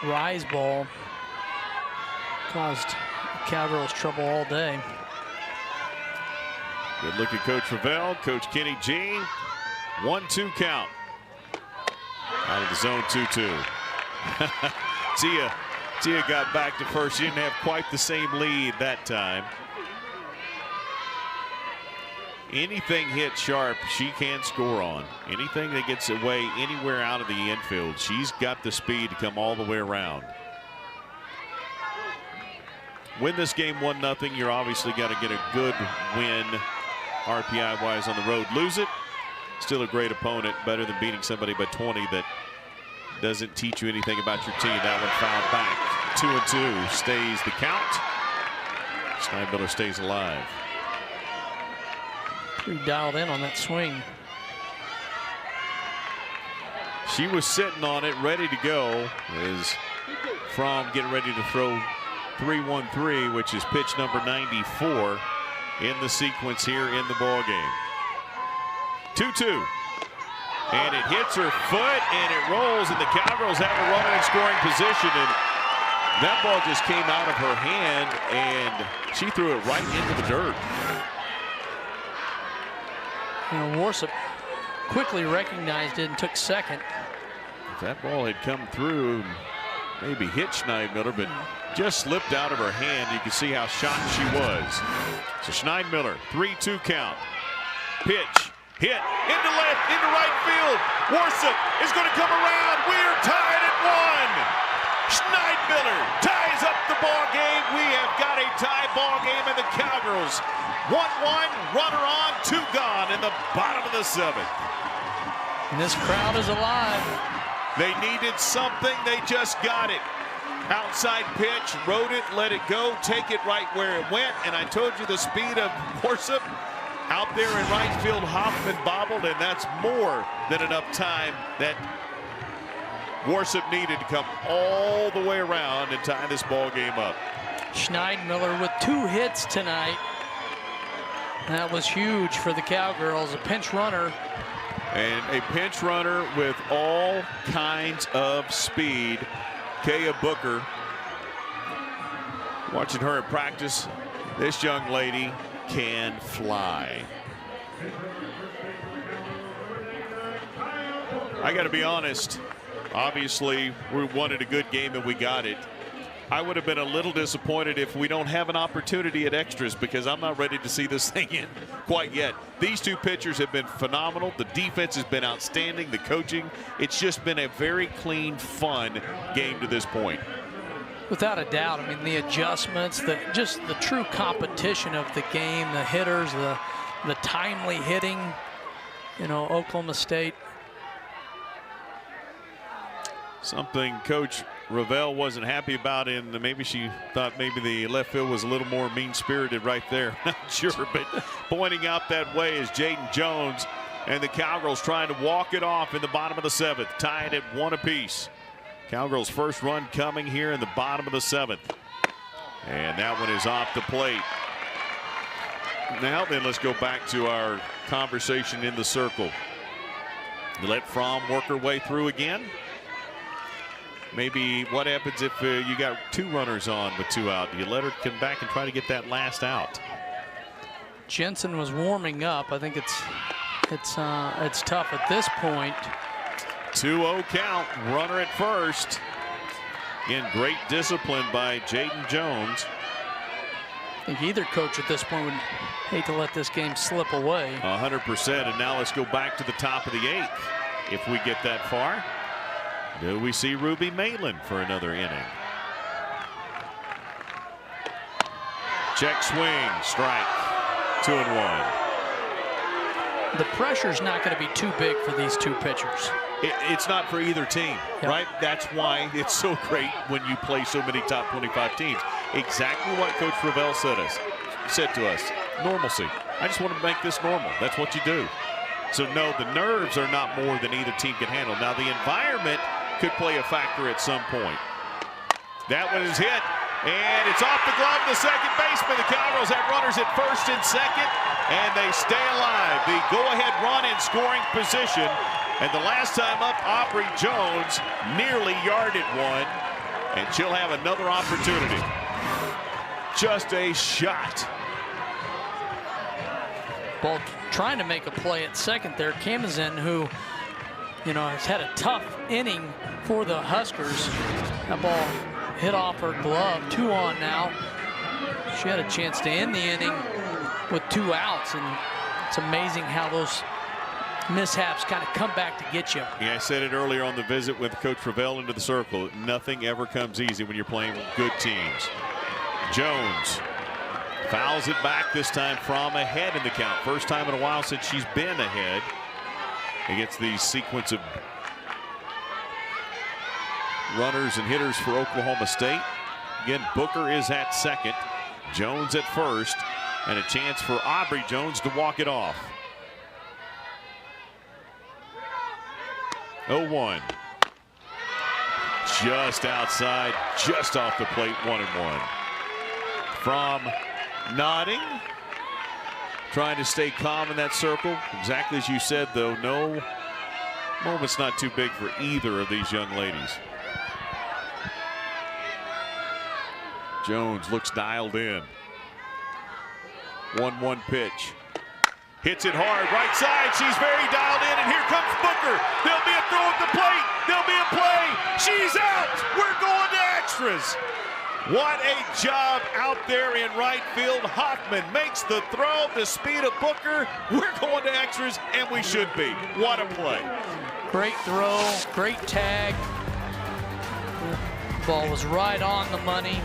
rise ball caused Cowgirls trouble all day. Good look at Coach Ravel, Coach Kenny G. 1-2 count. Out of the zone, 2-2. Tia got back to first. She didn't have quite the same lead that time. Anything hit sharp, she can score on. Anything that gets away anywhere out of the infield, she's got the speed to come all the way around. Win this game 1-0. You're obviously got to get a good win RPI-wise on the road. Lose it, still a great opponent, better than beating somebody by 20 that doesn't teach you anything about your team. That one fouled back. 2-2 stays the count. Schneidmiller stays alive. Pretty dialed in on that swing. She was sitting on it, ready to go, as Fromm getting ready to throw 3-1-3, which is pitch number 94 in the sequence here in the ball game. 2-2. And it hits her foot, and it rolls, and the Cowgirls have a runner in scoring position, and that ball just came out of her hand, and she threw it right into the dirt. You know, Warsop quickly recognized it and took second. If that ball had come through, maybe hit Schneidmiller, but just slipped out of her hand. You can see how shocked she was. So Schneidmiller, 3-2 count. Pitch, hit, into left, into right field. Warsop is going to come around. We're tied at 1. Schneidmiller ties up the ball game. We have got a tie ball game, and the Cowgirls 1-1, runner on, 2 gone in the bottom of the 7th. And this crowd is alive. They needed something, they just got it. Outside pitch, rode it, let it go, take it right where it went, and I told you the speed of Warsop out there in right field. Hoffman bobbled, and that's more than enough time that Warsop needed to come all the way around and tie this ball game up. Schneidmiller with 2 hits tonight. That was huge for the Cowgirls. A pinch runner. And a pinch runner with all kinds of speed. Kaya Booker, watching her in practice, this young lady can fly. I got to be honest, obviously we wanted a good game and we got it. I would have been a little disappointed if we don't have an opportunity at extras, because I'm not ready to see this thing in quite yet. These 2 pitchers have been phenomenal. The defense has been outstanding. The coaching, it's just been a very clean, fun game to this point. Without a doubt. I mean, the adjustments, just the true competition of the game, the hitters, the timely hitting. You know, Oklahoma State. Something Coach Ravel wasn't happy about, and maybe she thought maybe the left field was a little more mean-spirited right there. Not sure, but pointing out that way is Jaden Jones, and the Cowgirls trying to walk it off in the bottom of the 7th, tied at 1 apiece. Cowgirls' first run coming here in the bottom of the 7th. And that one is off the plate. Now then, let's go back to our conversation in the circle. You let Fromm work her way through again. Maybe what happens if you got 2 runners on with 2 out? Do you let her come back and try to get that last out? Jensen was warming up. I think it's tough at this point. 2-0 count, runner at first. In great discipline by Jaden Jones. I think either coach at this point would hate to let this game slip away. 100%. And now let's go back to the top of the 8th. If we get that far, do we see Ruby Malin for another inning? Check swing, strike, 2-1. The pressure's not going to be too big for these 2 pitchers. It's not for either team, right? That's why it's so great when you play so many top 25 teams. Exactly what Coach Ravel said to us. Normalcy. I just want to make this normal. That's what you do. So no, the nerves are not more than either team can handle. Now the environment could play a factor at some point. That one is hit, and it's off the glove of the second baseman. The Cowgirls have runners at first and second, and they stay alive. The go-ahead run in scoring position. And the last time up, Aubrey Jones nearly yarded one, and she'll have another opportunity. Just a shot. Ball trying to make a play at second there. Kamazin, who, you know, has had a tough inning for the Huskers. That ball hit off her glove. 2 on now. She had a chance to end the inning with 2 outs, and It's amazing how those mishaps kind of come back to get you. Yeah, I said it earlier on the visit with Coach Ravel into the circle. Nothing ever comes easy when you're playing with good teams. Jones fouls it back this time from ahead in the count. First time in a while since she's been ahead against the sequence of runners and hitters for Oklahoma State. Again, Booker is at second, Jones at first, and a chance for Aubrey Jones to walk it off. 0-1. Just outside, just off the plate, 1-1. From nodding, trying to stay calm in that circle. Exactly as you said, though, no moment's not too big for either of these young ladies. Jones looks dialed in. 1-1 pitch. Hits it hard, right side. She's very dialed in, and here comes Booker. There'll be a throw at the plate. There'll be a play. She's out. We're going to extras. What a job out there in right field. Hoffman makes the throw, the speed of Booker. We're going to extras, and we should be. What a play. Great throw, great tag. Ball was right on the money.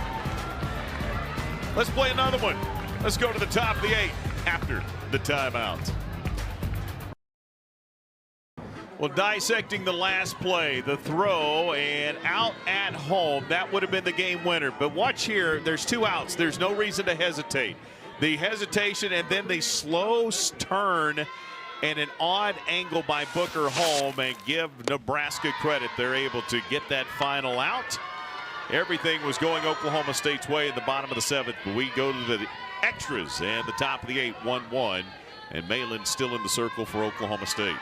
Let's play another one. Let's go to the top of the 8th after the timeout. Well, dissecting the last play, the throw, and out at home, that would have been the game winner. But watch here, there's 2 outs. There's no reason to hesitate. The hesitation and then the slow turn and an odd angle by Booker home, and give Nebraska credit. They're able to get that final out. Everything was going Oklahoma State's way in the bottom of the 7th. But we go to the extras and the top of the 8th, 1-1. And Malin still in the circle for Oklahoma State.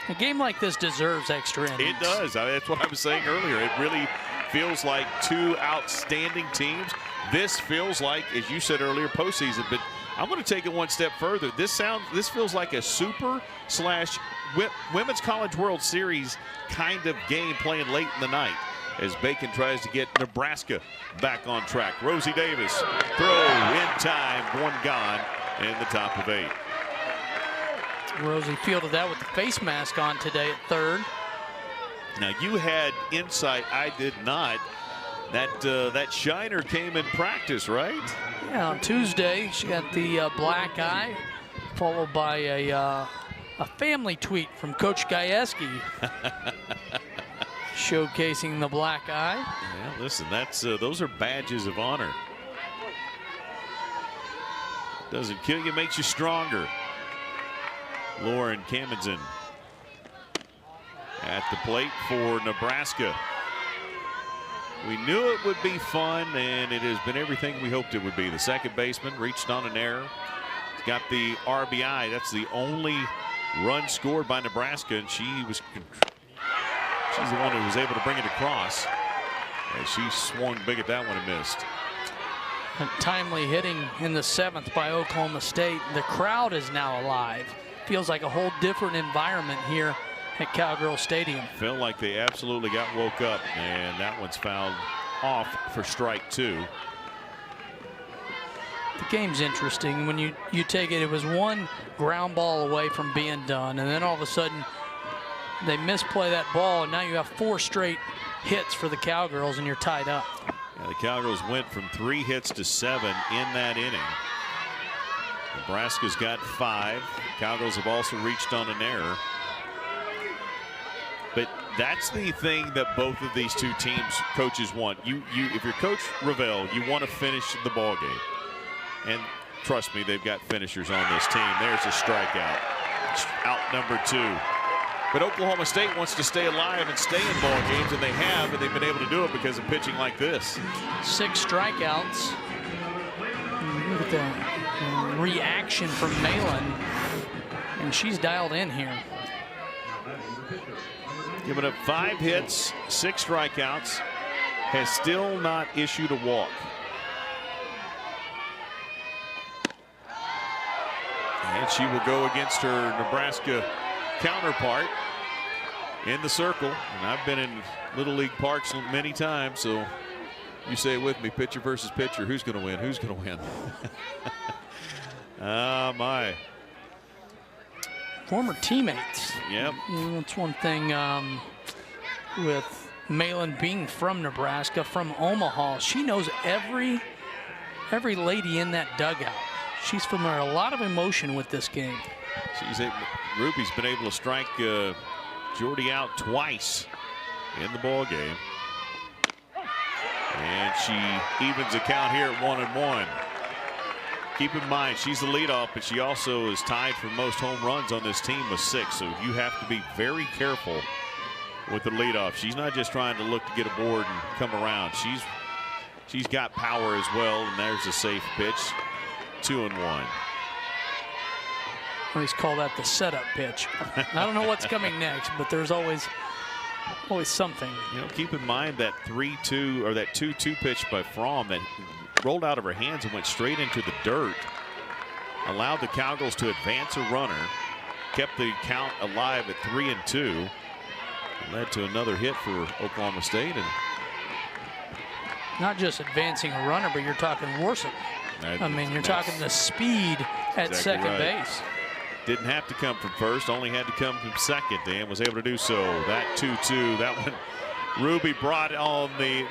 A game like this deserves extra innings. It does. That's what I was saying earlier. It really feels like 2 outstanding teams. This feels like, as you said earlier, postseason. But I'm going to take it one step further. This feels like a super/women's college World Series kind of game playing late in the night, as Bacon tries to get Nebraska back on track. Rosie Davis, throw in time, 1 gone in the top of 8. Rosie fielded that with the face mask on today at third. Now you had insight, I did not. That shiner came in practice, right? Yeah, on Tuesday she got the black eye, followed by a family tweet from Coach Gajewski. Showcasing the black eye. Yeah, listen, those are badges of honor. Doesn't kill you, makes you stronger. Lauren Kamendsen at the plate for Nebraska. We knew it would be fun, and it has been everything we hoped it would be. The second baseman reached on an error. He's got the RBI. That's the only run scored by Nebraska, and she's the one who was able to bring it across. And she swung big at that one and missed. A timely hitting in the 7th by Oklahoma State. The crowd is now alive. Feels like a whole different environment here at Cowgirl Stadium. Felt like they absolutely got woke up, and that one's fouled off for strike 2. The game's interesting. When you take it, it was 1 ground ball away from being done, and then all of a sudden they misplay that ball, and now you have 4 straight hits for the Cowgirls, and you're tied up. Yeah, the Cowgirls went from 3 hits to 7 in that inning. Nebraska's got 5. Cowgirls have also reached on an error. But that's the thing that both of these 2 teams coaches want. If you're Coach Ravel, you want to finish the ball game. And trust me, they've got finishers on this team. There's a strikeout. Out number 2. But Oklahoma State wants to stay alive and stay in ball games, and they have, and they've been able to do it because of pitching like this. 6 strikeouts. Look at the reaction from Malin, and she's dialed in here. Giving up 5 hits, 6 strikeouts, has still not issued a walk. And she will go against her Nebraska counterpart in the circle. And I've been in Little League parks many times, so you say it with me, pitcher versus pitcher. Who's going to win? Who's going to win? Ah, my. former teammates. Yep. That's one thing with Malin being from Nebraska, from Omaha. She knows every lady in that dugout. She's familiar. A lot of emotion with this game. Ruby's been able to strike Jordy out twice in the ball game. And she evens the count here at 1-1. Keep in mind, she's the leadoff, but she also is tied for most home runs on this team with 6. So you have to be very careful with the leadoff. She's not just trying to look to get a board and come around. She's got power as well. And there's a safe pitch. 2-1. I always call that the setup pitch. I don't know what's coming next, but there's always something. Keep in mind that 3-2 or that 2-2 pitch by Fromm that rolled out of her hands and went straight into the dirt, allowed the Cowgirls to advance a runner, kept the count alive at 3-2, led to another hit for Oklahoma State. And not just advancing a runner, but you're talking Worship. I mean, you're talking the speed at second base. Didn't have to come from first, only had to come from second, and was able to do so. That 2-2, that one, Ruby brought on the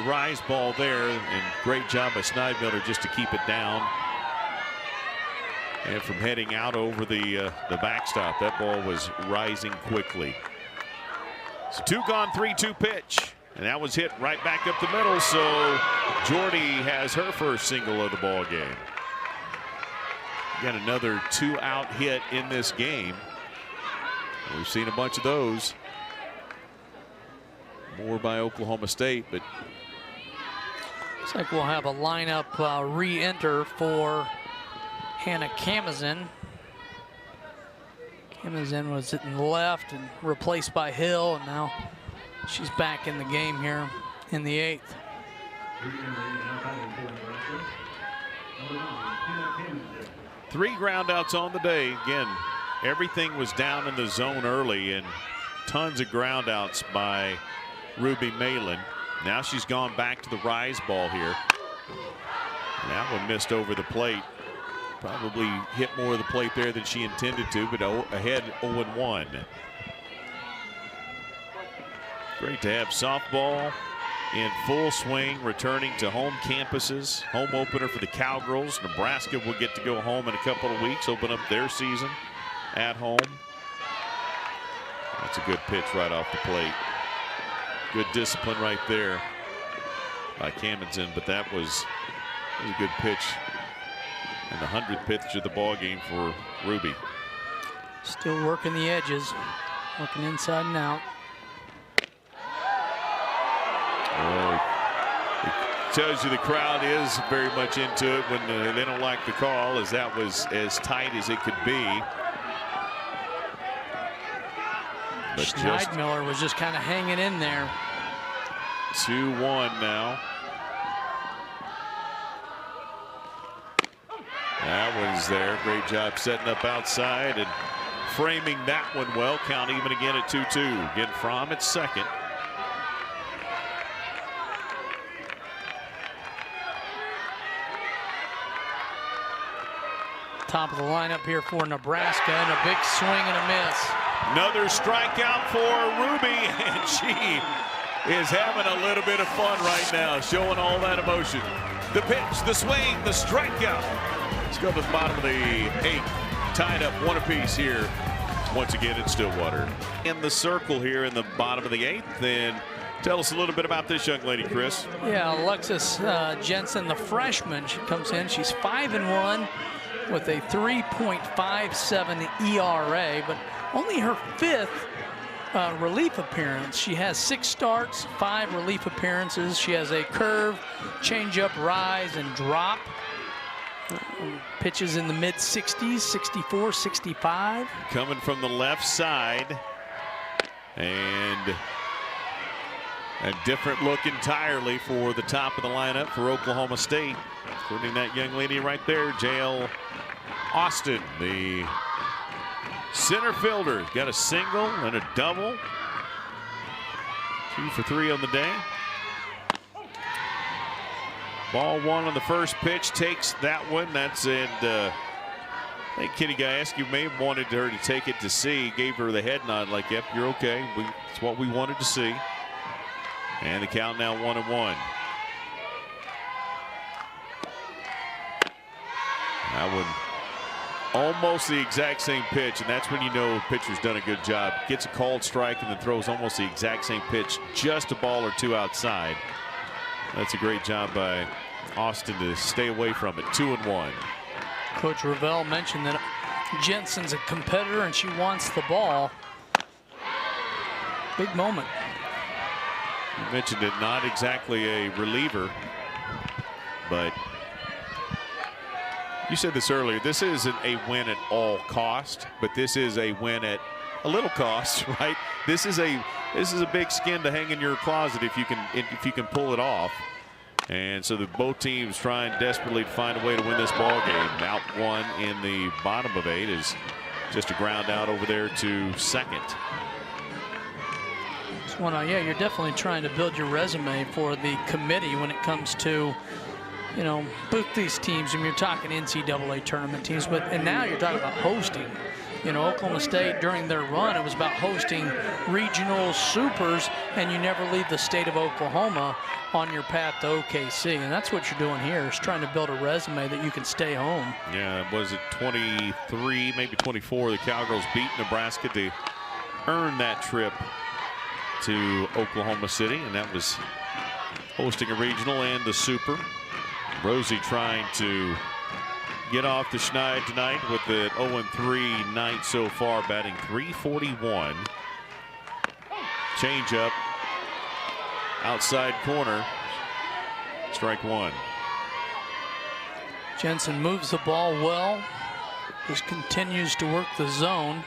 rise ball there, and great job by Schneidmiller just to keep it down. And from heading out over the backstop, that ball was rising quickly. So 2 gone, 3-2 pitch. And that was hit right back up the middle, so Jordy has her first single of the ball game. Got another 2-out hit in this game. We've seen a bunch of those. More by Oklahoma State, but looks like we'll have a lineup re-enter for Hannah Kamazin. Kamazin was in the left and replaced by Hill, and now she's back in the game here in the 8th. 3 groundouts on the day. Again, everything was down in the zone early, and tons of groundouts by Ruby Malin. Now she's gone back to the rise ball here. And that one missed over the plate. Probably hit more of the plate there than she intended to, but ahead 0-1. Great to have softball in full swing, returning to home campuses. Home opener for the Cowgirls. Nebraska will get to go home in a couple of weeks, open up their season at home. That's a good pitch right off the plate. Good discipline right there by Kamazin, but that was a good pitch. And the 100th pitch of the ball game for Ruby. Still working the edges, working inside and out. It tells you the crowd is very much into it when they don't like the call, as that was as tight as it could be. But Schneidmiller was just kind of hanging in there. 2-1 now. That one's there. Great job setting up outside and framing that one well. Count even again at 2-2. Again, Fromm at second. Top of the lineup here for Nebraska, and a big swing and a miss. Another strikeout for Ruby, and she is having a little bit of fun right now, showing all that emotion. The pitch, the swing, the strikeout. Let's go to the bottom of the 8th. Tied up 1 apiece here. Once again in Stillwater. In the circle here in the bottom of the 8th. And tell us a little bit about this young lady, Chris. Yeah, Alexis Jensen, the freshman, she comes in. She's 5-1 with a 3.57 ERA, but only her 5th relief appearance. She has 6 starts, 5 relief appearances. She has a curve, changeup, rise, and drop. Pitches in the mid-60s, 64, 65. Coming from the left side. And a different look entirely for the top of the lineup for Oklahoma State, including that young lady right there, J.L. Austin, the center fielder. Got a single and a double. 2 for 3 on the day. Ball 1 on the first pitch, takes that one. That's in I think Kitty Gajewski may have wanted her to take it to see, gave her the head nod like, yep, you're okay. It's what we wanted to see. And the count now 1-1. That one almost the exact same pitch, and that's when you know a pitcher's done a good job. Gets a called strike and then throws almost the exact same pitch, just a ball or two outside. That's a great job by Austin to stay away from it. 2-1. Coach Ravel mentioned that Jensen's a competitor and she wants the ball. Big moment. You mentioned it, not exactly a reliever, but you said this earlier. This isn't a win at all cost, but this is a win at a little cost, right? This is a big skin to hang in your closet if you can pull it off. And so both teams trying desperately to find a way to win this ball game. Out one in the bottom of 8 is just a ground out over there to second. Yeah, you're definitely trying to build your resume for the committee when it comes to, you know, both these teams. I mean, you're talking NCAA tournament teams, and now you're talking about hosting. You know, Oklahoma State during their run, it was about hosting regional supers, and you never leave the state of Oklahoma on your path to OKC. And that's what you're doing here, is trying to build a resume that you can stay home. Yeah, was it 23, maybe 24, the Cowgirls beat Nebraska to earn that trip to Oklahoma City, and that was hosting a regional and the super. Rosie trying to get off the schneid tonight with the 0-3 night so far, batting .341. Change up, outside corner, strike one. Jensen moves the ball well, just continues to work the zone.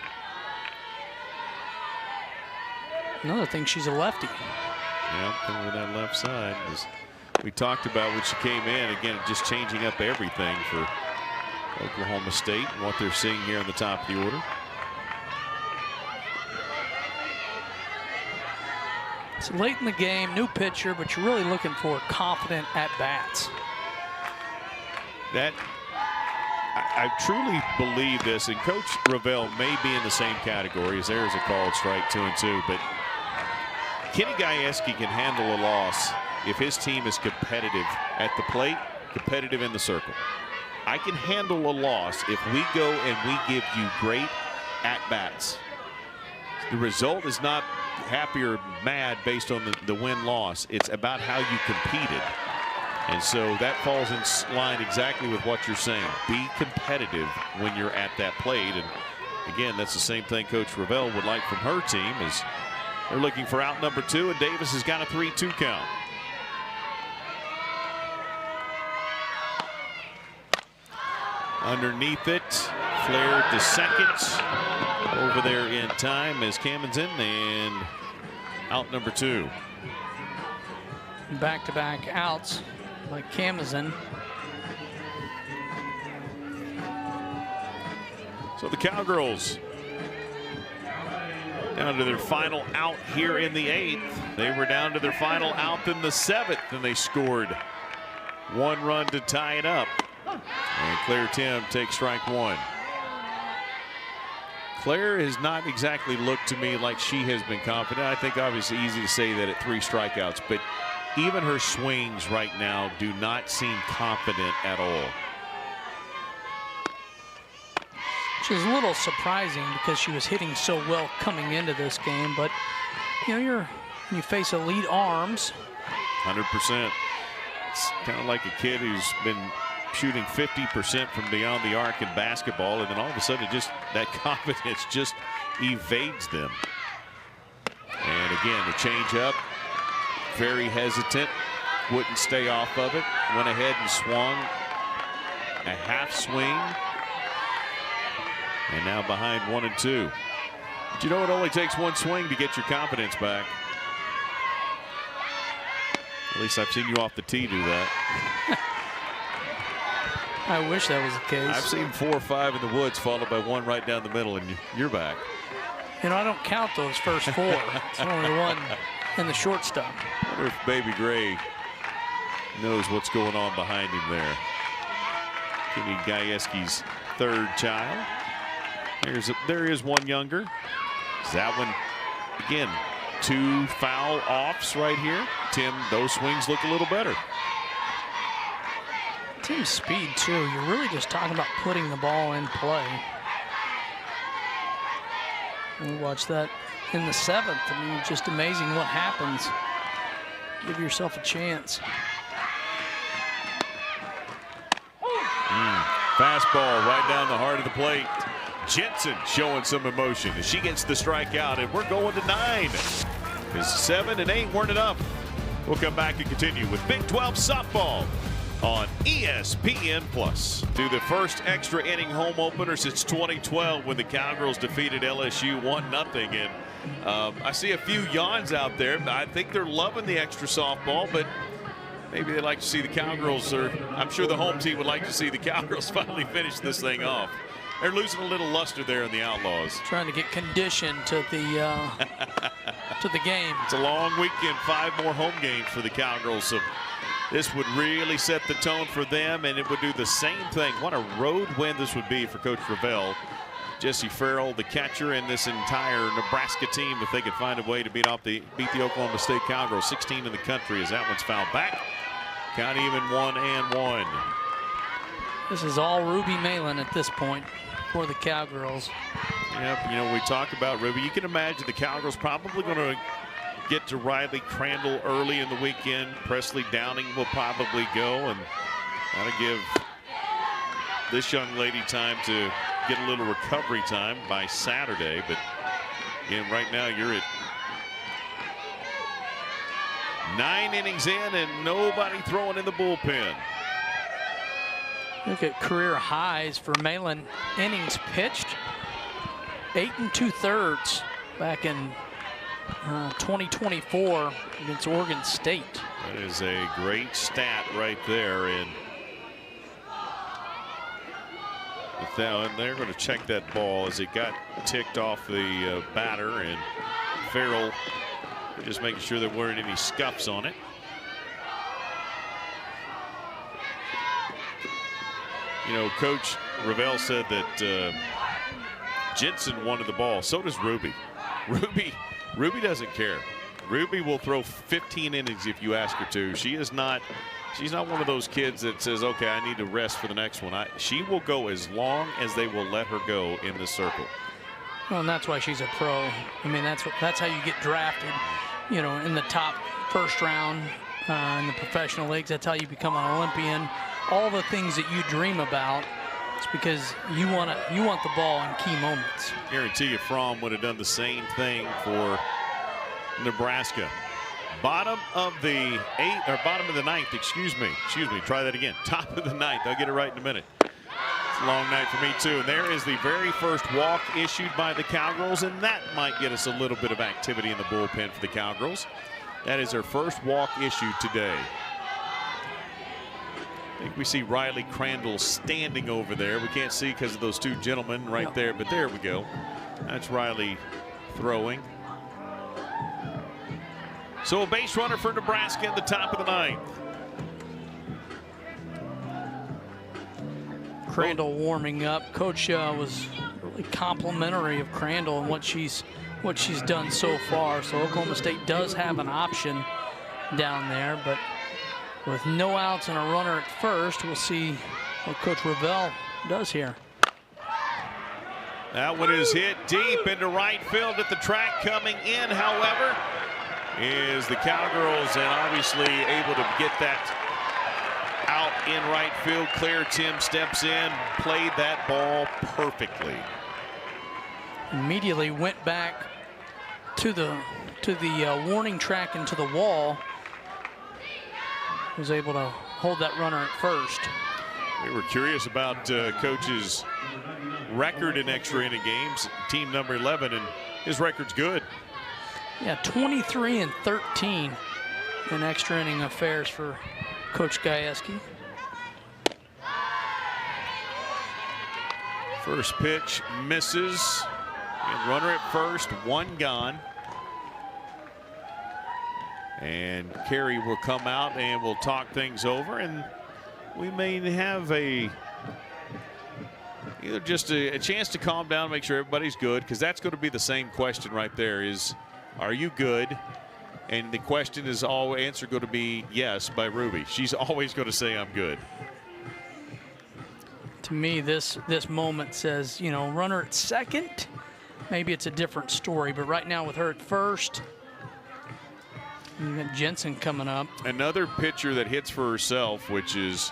Another thing, she's a lefty. Yeah, coming with that left side. As we talked about when she came in, again, just changing up everything for Oklahoma State and what they're seeing here in the top of the order. It's late in the game, new pitcher, but you're really looking for confident at-bats. That, I truly believe this, and Coach Ravel may be in the same category as there's a called strike, 2-2, but Kenny Gajewski can handle a loss if his team is competitive at the plate, competitive in the circle. I can handle a loss if we go and we give you great at-bats. The result is not happy or mad based on the win-loss. It's about how you competed. And so that falls in line exactly with what you're saying. Be competitive when you're at that plate. And again, that's the same thing Coach Ravel would like from her team, as they're looking for out number 2, and Davis has got a 3-2 count. Underneath it, flared to second. Over there in time as Kamens in, and out number 2. Back-to-back outs by Kamazin. So the Cowgirls down to their final out here in the 8th. They were down to their final out in the 7th, and they scored 1 run to tie it up. And Claire Tim takes strike 1. Claire has not exactly looked to me like she has been confident. I think obviously easy to say that at 3 strikeouts, but even her swings right now do not seem confident at all. Which is a little surprising because she was hitting so well coming into this game, but you know, you face elite arms. 100%. It's kind of like a kid who's been shooting 50% from beyond the arc in basketball, and then all of a sudden just that confidence just evades them. And again, the change up, very hesitant, wouldn't stay off of it, went ahead and swung a half swing, and now behind 1-2. But you know, it only takes 1 swing to get your confidence back. At least I've seen you off the tee do that. I wish that was the case. I've seen 4 or 5 in the woods, followed by 1 right down the middle, and you're back. You know, I don't count those first 4. It's only 1 in the shortstop. I wonder if Baby Gray knows what's going on behind him there. Kenny Gajewski's third child. There is one younger. That one, again, 2 foul offs right here. Tim, those swings look a little better. Tim's speed, too. You're really just talking about putting the ball in play. We watched that in the 7th. I mean, just amazing what happens. Give yourself a chance. Fastball right down the heart of the plate. Jensen showing some emotion as she gets the strikeout, and we're going to 9. Because 7 and 8 weren't enough. We'll come back and continue with Big 12 softball on ESPN+. To the first extra inning home opener since 2012 when the Cowgirls defeated LSU 1-0. And I see a few yawns out there. I think they're loving the extra softball, but maybe they'd like to see the Cowgirls, or I'm sure the home team would like to see the Cowgirls finally finish this thing off. They're losing a little luster there in the Outlaws. Trying to get conditioned to the to the game. It's a long weekend, 5 more home games for the Cowgirls. So this would really set the tone for them, and it would do the same thing. What a road win this would be for Coach Ravel. Jesse Farrell, the catcher, and this entire Nebraska team, if they could find a way to beat the Oklahoma State Cowgirls. 16 in the country as that one's fouled back. Count even 1-1. This is all Ruby Malin at this point for the Cowgirls. Yep, you know, we talk about Ruby. You can imagine the Cowgirls probably going to get to Riley Crandall early in the weekend. Presley Downing will probably go, and that'll give this young lady time to get a little recovery time by Saturday. But again, right now you're at 9 innings in and nobody throwing in the bullpen. Look at career highs for Malin. Innings pitched 8 2/3 back in 2024 against Oregon State. That is a great stat right there. And they're going to check that ball as it got ticked off the batter, and Farrell just making sure there weren't any scuffs on it. You know, Coach Ravel said that Jensen wanted the ball. So does Ruby. Ruby doesn't care. Ruby will throw 15 innings if you ask her to. She's not one of those kids that says, okay, I need to rest for the next one. She will go as long as they will let her go in the circle. Well, and that's why she's a pro. I mean, that's how you get drafted, you know, in the top first round in the professional leagues. That's how you become an Olympian. All the things that you dream about, it's because you want the ball in key moments. Guarantee you Fromm would have done the same thing for Nebraska. Bottom of the ninth, excuse me. Try that again. Top of the ninth. I'll get it right in a minute. It's a long night for me too. And there is the very first walk issued by the Cowgirls, and that might get us a little bit of activity in the bullpen for the Cowgirls. That is their first walk issued today. I think we see Riley Crandall standing over there. We can't see because of those 2 gentlemen right there, but there we go. That's Riley throwing. So a base runner for Nebraska in the top of the 9th. Crandall warming up. Coach was really complimentary of Crandall and what she's done so far. So Oklahoma State does have an option down there, but with no outs and a runner at first, we'll see what Coach Ravel does here. That one is hit deep into right field at the track. Coming in, however, is the Cowgirls, and obviously able to get that out in right field. Claire Tim steps in, played that ball perfectly. Immediately went back to the warning track and to the wall. Was able to hold that runner at first. We were curious about Coach's record in extra inning games, team number 11, and his record's good. Yeah, 23-13 in extra inning affairs for Coach Gajewski. First pitch misses, and runner at first, 1 gone. And Carey will come out and we'll talk things over, and we may have a either just a chance to calm down, make sure everybody's good, because that's going to be the same question right there is, are you good? And the question is all answer going to be yes by Ruby. She's always going to say I'm good. To me, this moment says, you know, runner at second, maybe it's a different story, but right now with her at first, you got Jensen coming up. Another pitcher that hits for herself, which is,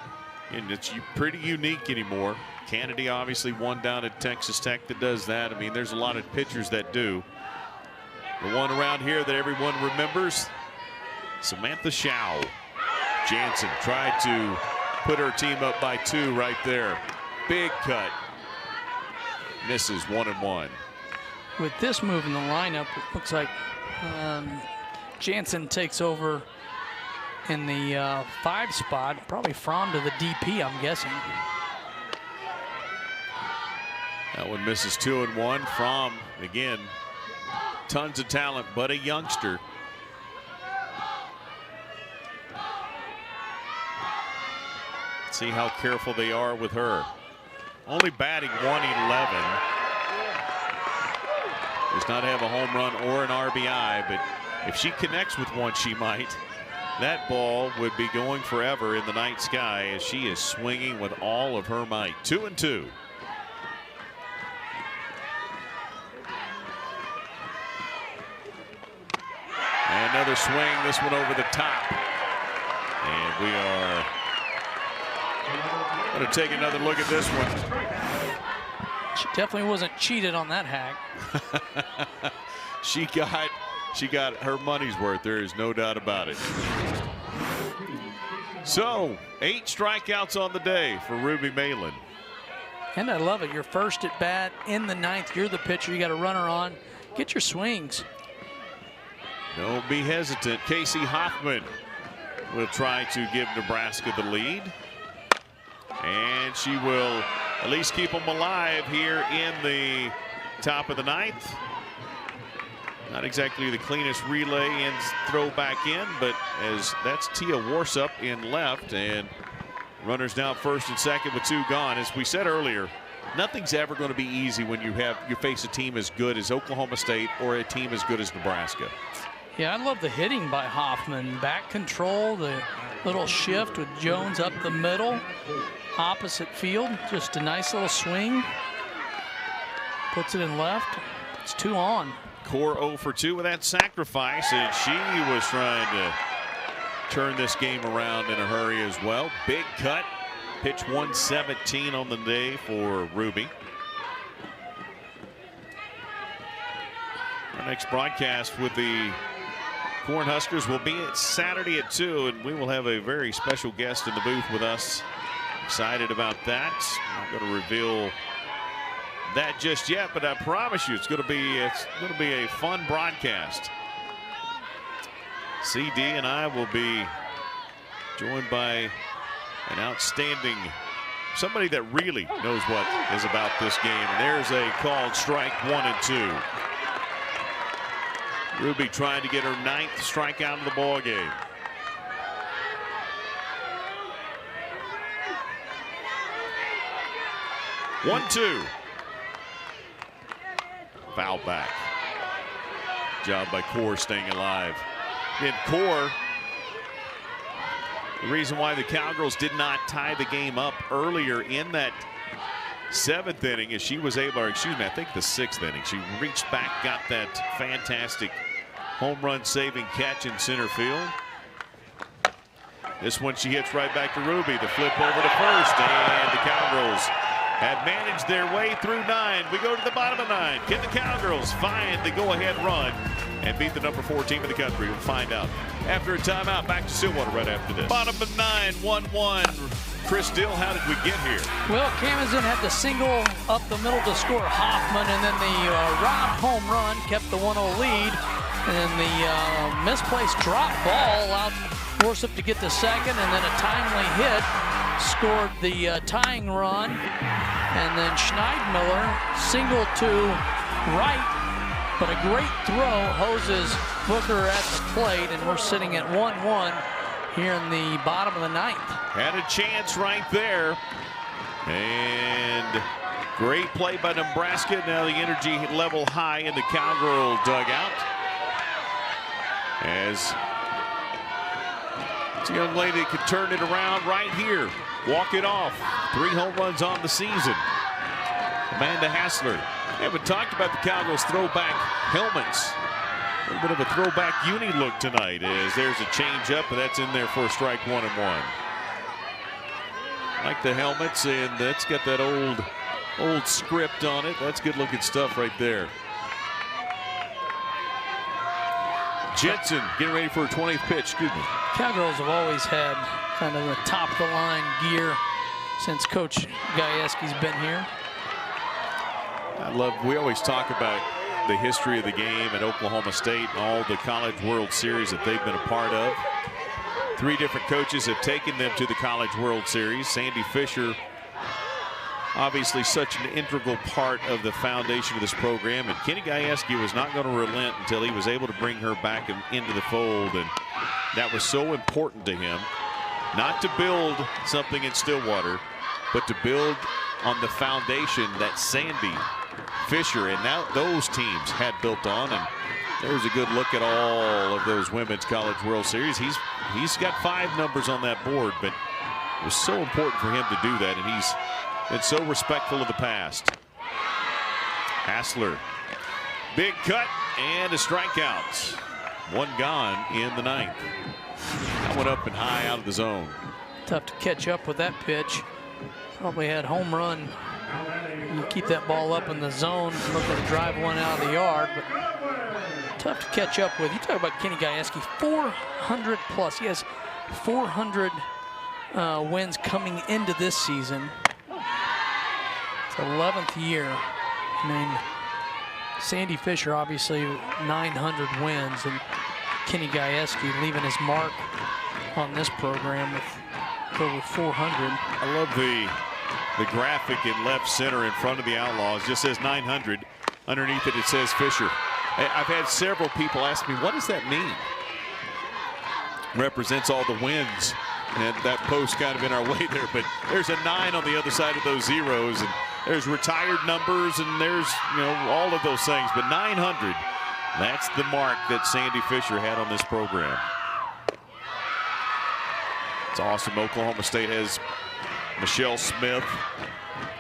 and it's pretty unique anymore. Kennedy obviously one down at Texas Tech that does that. I mean, there's a lot of pitchers that do. The one around here that everyone remembers, Samantha Schau. Jansen tried to put her team up by 2 right there. Big cut. Misses 1-1. With this move in the lineup, it looks like Jansen takes over in the 5 spot. Probably Fromm to the DP, I'm guessing. That one misses 2-1. Fromm, again, tons of talent, but a youngster. See how careful they are with her. Only batting 111. Does not have a home run or an RBI, but if she connects with one, she might. That ball would be going forever in the night sky as she is swinging with all of her might. 2-2. And another swing, this one over the top. And we are going to take another look at this one. She definitely wasn't cheated on that hack. She got her money's worth. There is no doubt about it. So 8 strikeouts on the day for Ruby Malin. And I love it. Your first at bat in the 9th. You're the pitcher. You got a runner on. Get your swings. Don't be hesitant. Casey Hoffman will try to give Nebraska the lead. And she will at least keep them alive here in the top of the 9th. Not exactly the cleanest relay and throw back in, but as that's Tia Warsup in left, and runners now first and second with 2 gone. As we said earlier, nothing's ever going to be easy when you face a team as good as Oklahoma State or a team as good as Nebraska. Yeah, I love the hitting by Hoffman. Back control, the little shift with Jones up the middle, opposite field. Just a nice little swing. Puts it in left. It's 2 on. Core 0 for 2 with that sacrifice, and she was trying to turn this game around in a hurry as well. Big cut. Pitch 117 on the day for Ruby. Our next broadcast with the Cornhuskers will be Saturday at 2, and we will have a very special guest in the booth with us. Excited about that. I'm not going to reveal that just yet, but I promise you it's going to be a fun broadcast. CD and I will be joined by an outstanding somebody that really knows what is about this game. And there's a called strike 1 and 2. Ruby trying to get her 9th strikeout of the ball game. One, 2. Foul back. Job by Core staying alive. And Core, the reason why the Cowgirls did not tie the game up earlier in that 7th inning is she was able, or excuse me, I think the 6th inning, she reached back, got that fantastic home run saving catch in center field. This one she hits right back to Ruby. The flip over to first, and the Cowgirls have managed their way through 9. We go to the bottom of 9. Can the Cowgirls find the go-ahead run and beat the number 4 team in the country? We'll find out after a timeout. Back to Stillwater right after this. Bottom of 9, 1-1. Chris Dill, how did we get here? Well, Camazin had the single up the middle to score Hoffman, and then the robbed home run kept the 1-0 lead. And then the misplaced drop ball allowed Warsup to get the second, and then a timely hit scored the tying run. And then Schneidmiller single to right, but a great throw hoses Booker at the plate, and we're sitting at 1-1 here in the bottom of the 9th. Had a chance right there. And Great play by Nebraska. Now the energy level high in the Cowgirl dugout. As this young lady could turn it around right here. Walk it off. 3 home runs on the season. Amanda Hassler. We haven't talked about the Cowgirls throwback helmets. A little bit of a throwback uni look tonight as there's a change up, and that's in there for a strike 1-1. Like the helmets, and that's got that old script on it. That's good looking stuff right there. Jensen getting ready for a 20th pitch. Excuse me. Cowgirls have always had kind of the top of the line gear since Coach Gajewski's been here. We always talk about the history of the game at Oklahoma State and all the College World Series that they've been a part of. 3 different coaches have taken them to the College World Series. Sandy Fisher, obviously such an integral part of the foundation of this program, and Kenny Gajewski was not going to relent until he was able to bring her back into the fold, and that was so important to him, not to build something in Stillwater, but to build on the foundation that Sandy Fisher and now those teams had built on. And there's a good look at all of those Women's College World Series. He's got 5 numbers on that board, but it was so important for him to do that, and he's been so respectful of the past. Hassler, big cut and a strikeout. 1 gone in the 9th. That went up and high out of the zone. Tough to catch up with that pitch. Probably had home run. You keep that ball up in the zone, looking to drive one out of the yard, but tough to catch up with. You talk about Kenny Gajewski, 400 plus. He has 400 wins coming into this season. It's 11th year. I mean, Sandy Fisher obviously 900 wins, and Kenny Gajewski leaving his mark on this program with over 400. I love the graphic in left center in front of the Outlaws. Just says 900. Underneath it, it says Fisher. I've had several people ask me, what does that mean? Represents all the wins. And that post kind of in our way there, but there's a 9 on the other side of those zeros, and there's retired numbers, and there's, all of those things. But 900, that's the mark that Sandy Fisher had on this program. It's awesome. Oklahoma State has Michelle Smith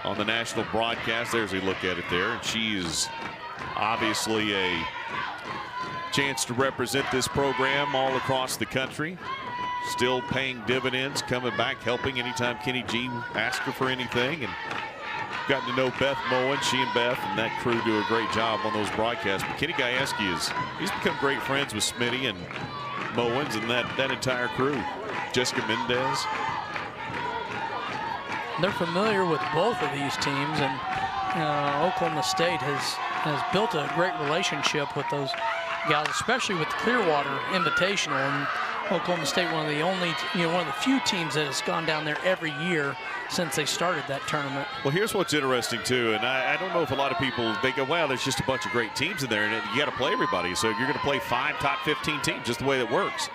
on the national broadcast. There's a look at it there, and she is obviously a chance to represent this program all across the country. Still paying dividends, coming back, helping anytime Kenny G asks her for anything, and gotten to know Beth Moen. She and Beth and that crew do a great job on those broadcasts. But Kenny Gajewski he's become great friends with Smitty and Moens and that entire crew. Jessica Mendez. They're familiar with both of these teams, and Oklahoma State has built a great relationship with those guys, especially with the Clearwater Invitational. And Oklahoma State, one of the few teams that has gone down there every year since they started that tournament. Well, here's what's interesting too, and I don't know if a lot of people, they go, well, there's just a bunch of great teams in there, and you got to play everybody. So you're going to play 5 top 15 teams, just the way that works.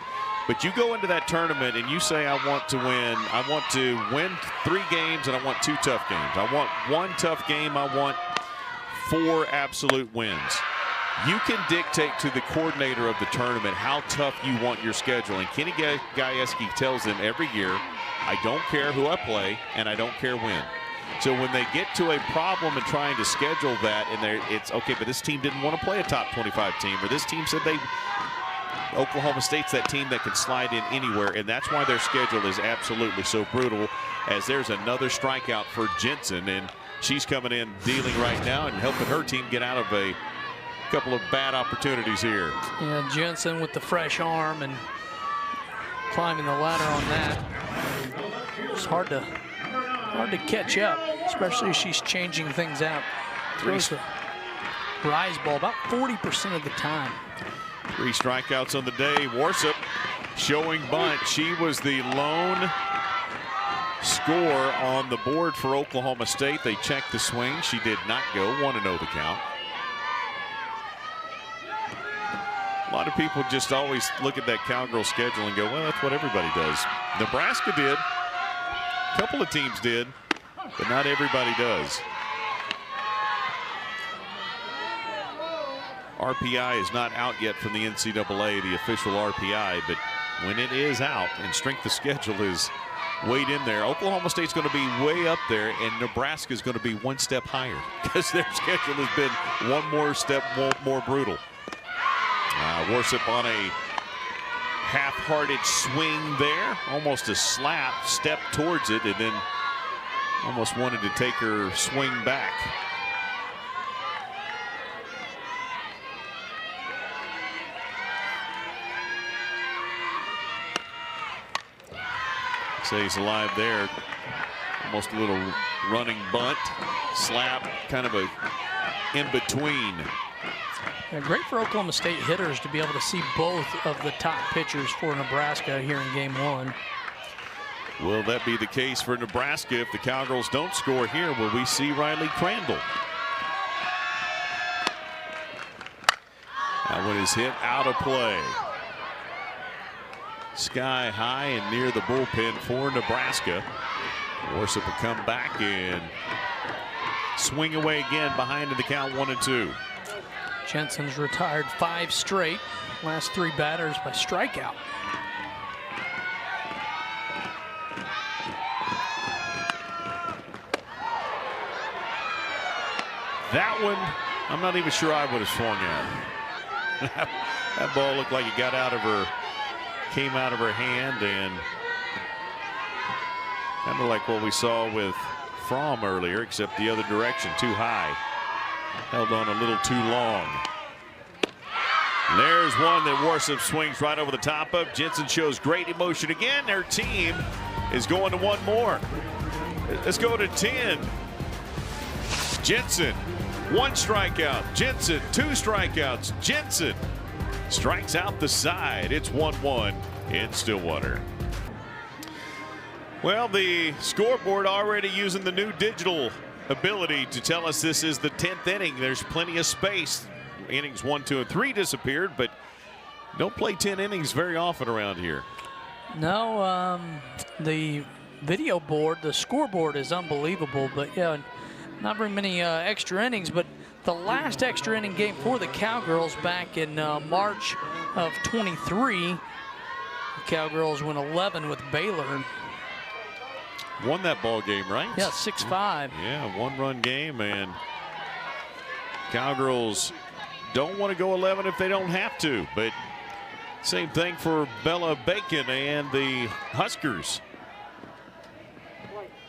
But you go into that tournament and you say, I want to win 3 games, and I want 2 tough games. I want 1 tough game. I want 4 absolute wins. You can dictate to the coordinator of the tournament how tough you want your schedule. And Kenny Gajewski tells them every year, I don't care who I play, and I don't care when. So when they get to a problem in trying to schedule that, and it's okay, but this team didn't want to play a top 25 team, or this team said Oklahoma State's that team that can slide in anywhere, and that's why their schedule is absolutely so brutal. As there's another strikeout for Jensen, and she's coming in dealing right now and helping her team get out of a couple of bad opportunities here. Yeah, Jensen with the fresh arm and climbing the ladder on that. It's hard to catch up, especially as she's changing things out. Throws the rise ball about 40% of the time. 3 strikeouts on the day. Warsup showing bunt. She was the lone score on the board for Oklahoma State. They checked the swing. She did not go. 1-0 the count. A lot of people just always look at that Cowgirl schedule and go, well, that's what everybody does. Nebraska did. A couple of teams did, but not everybody does. RPI is not out yet from the NCAA, the official RPI, but when it is out and strength of schedule is weighed in there, Oklahoma State's going to be way up there, and Nebraska is going to be one step higher because their schedule has been one more step more brutal. Worship on a half-hearted swing there, almost a slap, step towards it, and then almost wanted to take her swing back. Stays alive there. Almost a little running bunt, slap, kind of a in-between. Yeah, great for Oklahoma State hitters to be able to see both of the top pitchers for Nebraska here in game one. Will that be the case for Nebraska if the Cowgirls don't score here? Will we see Riley Crandall? That one is hit out of play. Sky high and near the bullpen for Nebraska. Worship will come back and swing away again behind in the count 1-2. Jensen's retired 5 straight. Last 3 batters by strikeout. That one, I'm not even sure I would have swung at. That ball looked like it got out of her, came out of her hand, and kind of like what we saw with Fromm earlier, except the other direction, too high. Held on a little too long. There's one that Worship swings right over the top of. Jensen shows great emotion again. Their team is going to one more. Let's go to 10. Jensen, 1 strikeout. Jensen, 2 strikeouts. Jensen strikes out the side. It's 1-1 in Stillwater. Well, the scoreboard already using the new digital ability to tell us this is the 10th inning. There's plenty of space. Innings 1, 2, and 3 disappeared, but don't play 10 innings very often around here. No, the video board, the scoreboard is unbelievable, but yeah, not very many extra innings. But the last extra inning game for the Cowgirls back in March of 23, the Cowgirls went 11 with Baylor. Won that ball game, right? Yeah, 6-5. Yeah, 1-run game, and Cowgirls don't want to go 11 if they don't have to, but same thing for Bella Bacon and the Huskers.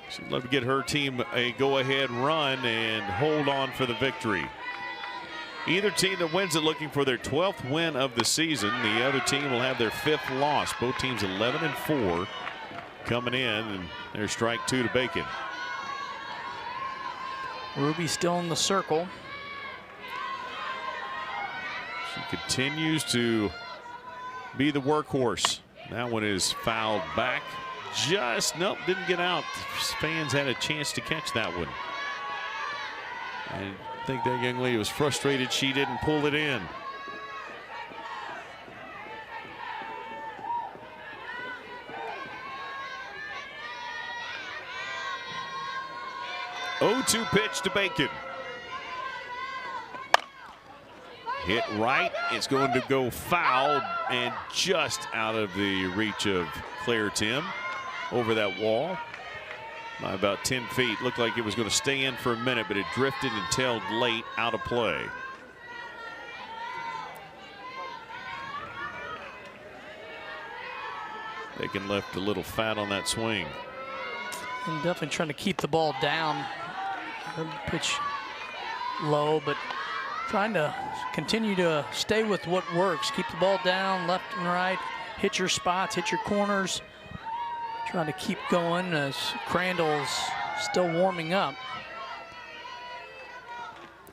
She'd love to get her team a go-ahead run and hold on for the victory. Either team that wins it looking for their 12th win of the season. The other team will have their 5th loss. Both teams 11-4 coming in, and there's strike 2 to Bacon. Ruby still in the circle. She continues to be the workhorse. That one is fouled back. Just, nope, didn't get out. Fans had a chance to catch that one. I think that young lady was frustrated she didn't pull it in. Oh-2 pitch to Bacon. Hit right. It's going to go foul and just out of the reach of Claire Tim over that wall by about 10 feet. Looked like it was going to stay in for a minute, but it drifted and tailed late out of play. Bacon left a little fat on that swing. And definitely trying to keep the ball down. Pitch low, but trying to continue to stay with what works. Keep the ball down, left and right. Hit your spots, hit your corners. Trying to keep going as Crandall's still warming up.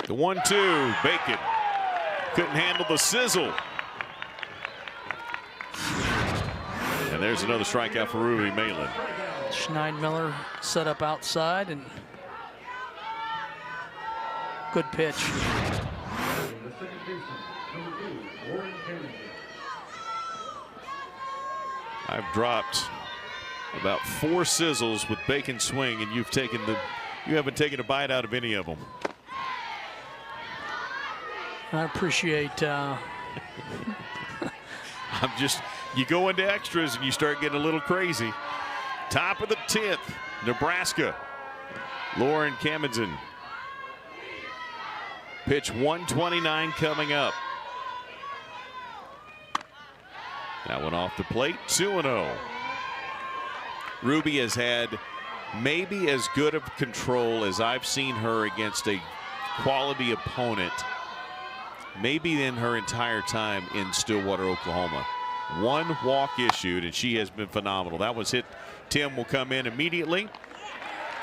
The 1-2, Bacon couldn't handle the sizzle. And there's another strikeout for Ruby Malin. Schneidmiller set up outside, and good pitch. I've dropped about 4 sizzles with Bacon swing, and you haven't taken a bite out of any of them. I appreciate. You go into extras and you start getting a little crazy. Top of the 10th, Nebraska. Lauren Kamendsen. Pitch 129 coming up. That one off the plate, 2-0. Ruby has had maybe as good of control as I've seen her against a quality opponent, maybe in her entire time in Stillwater, Oklahoma. One walk issued, and she has been phenomenal. That was hit. Tim will come in immediately.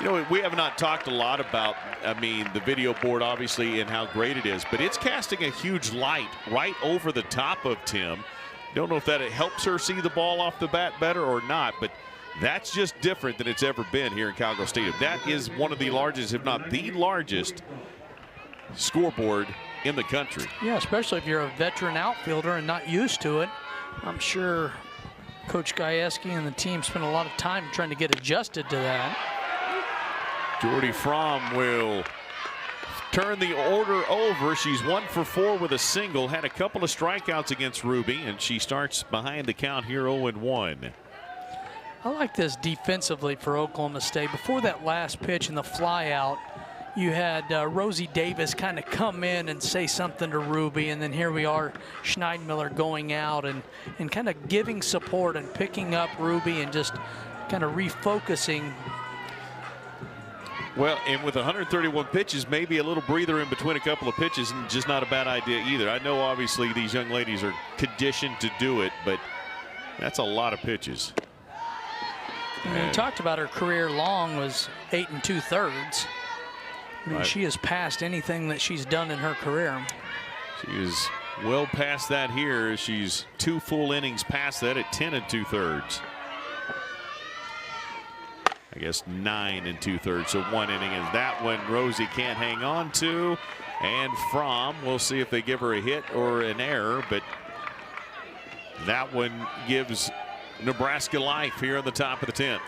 You know, we have not talked a lot about, the video board, obviously, and how great it is, but it's casting a huge light right over the top of Tim. Don't know if that helps her see the ball off the bat better or not, but that's just different than it's ever been here in Cowgirl Stadium. That is one of the largest, if not the largest, scoreboard in the country. Yeah, especially if you're a veteran outfielder and not used to it. I'm sure Coach Gajewski and the team spent a lot of time trying to get adjusted to that. Jordy Fromm will turn the order over. She's 1 for 4 with a single. Had a couple of strikeouts against Ruby, and she starts behind the count here 0-1. I like this defensively for Oklahoma State. Before that last pitch and the fly out, you had Rosie Davis kind of come in and say something to Ruby, and then here we are, Schneidmiller going out and kind of giving support and picking up Ruby and just kind of refocusing. Well, and with 131 pitches, maybe a little breather in between a couple of pitches, and just not a bad idea either. I know obviously these young ladies are conditioned to do it, but that's a lot of pitches. And we talked about her career long was 8 2/3. I mean, she has passed anything that she's done in her career. She is well past that here. She's 2 full innings past that at 10 2/3. I guess 9 2/3, so 1 inning, and that one Rosie can't hang on to. And Fromm, we'll see if they give her a hit or an error, but that one gives Nebraska life here on the top of the 10th.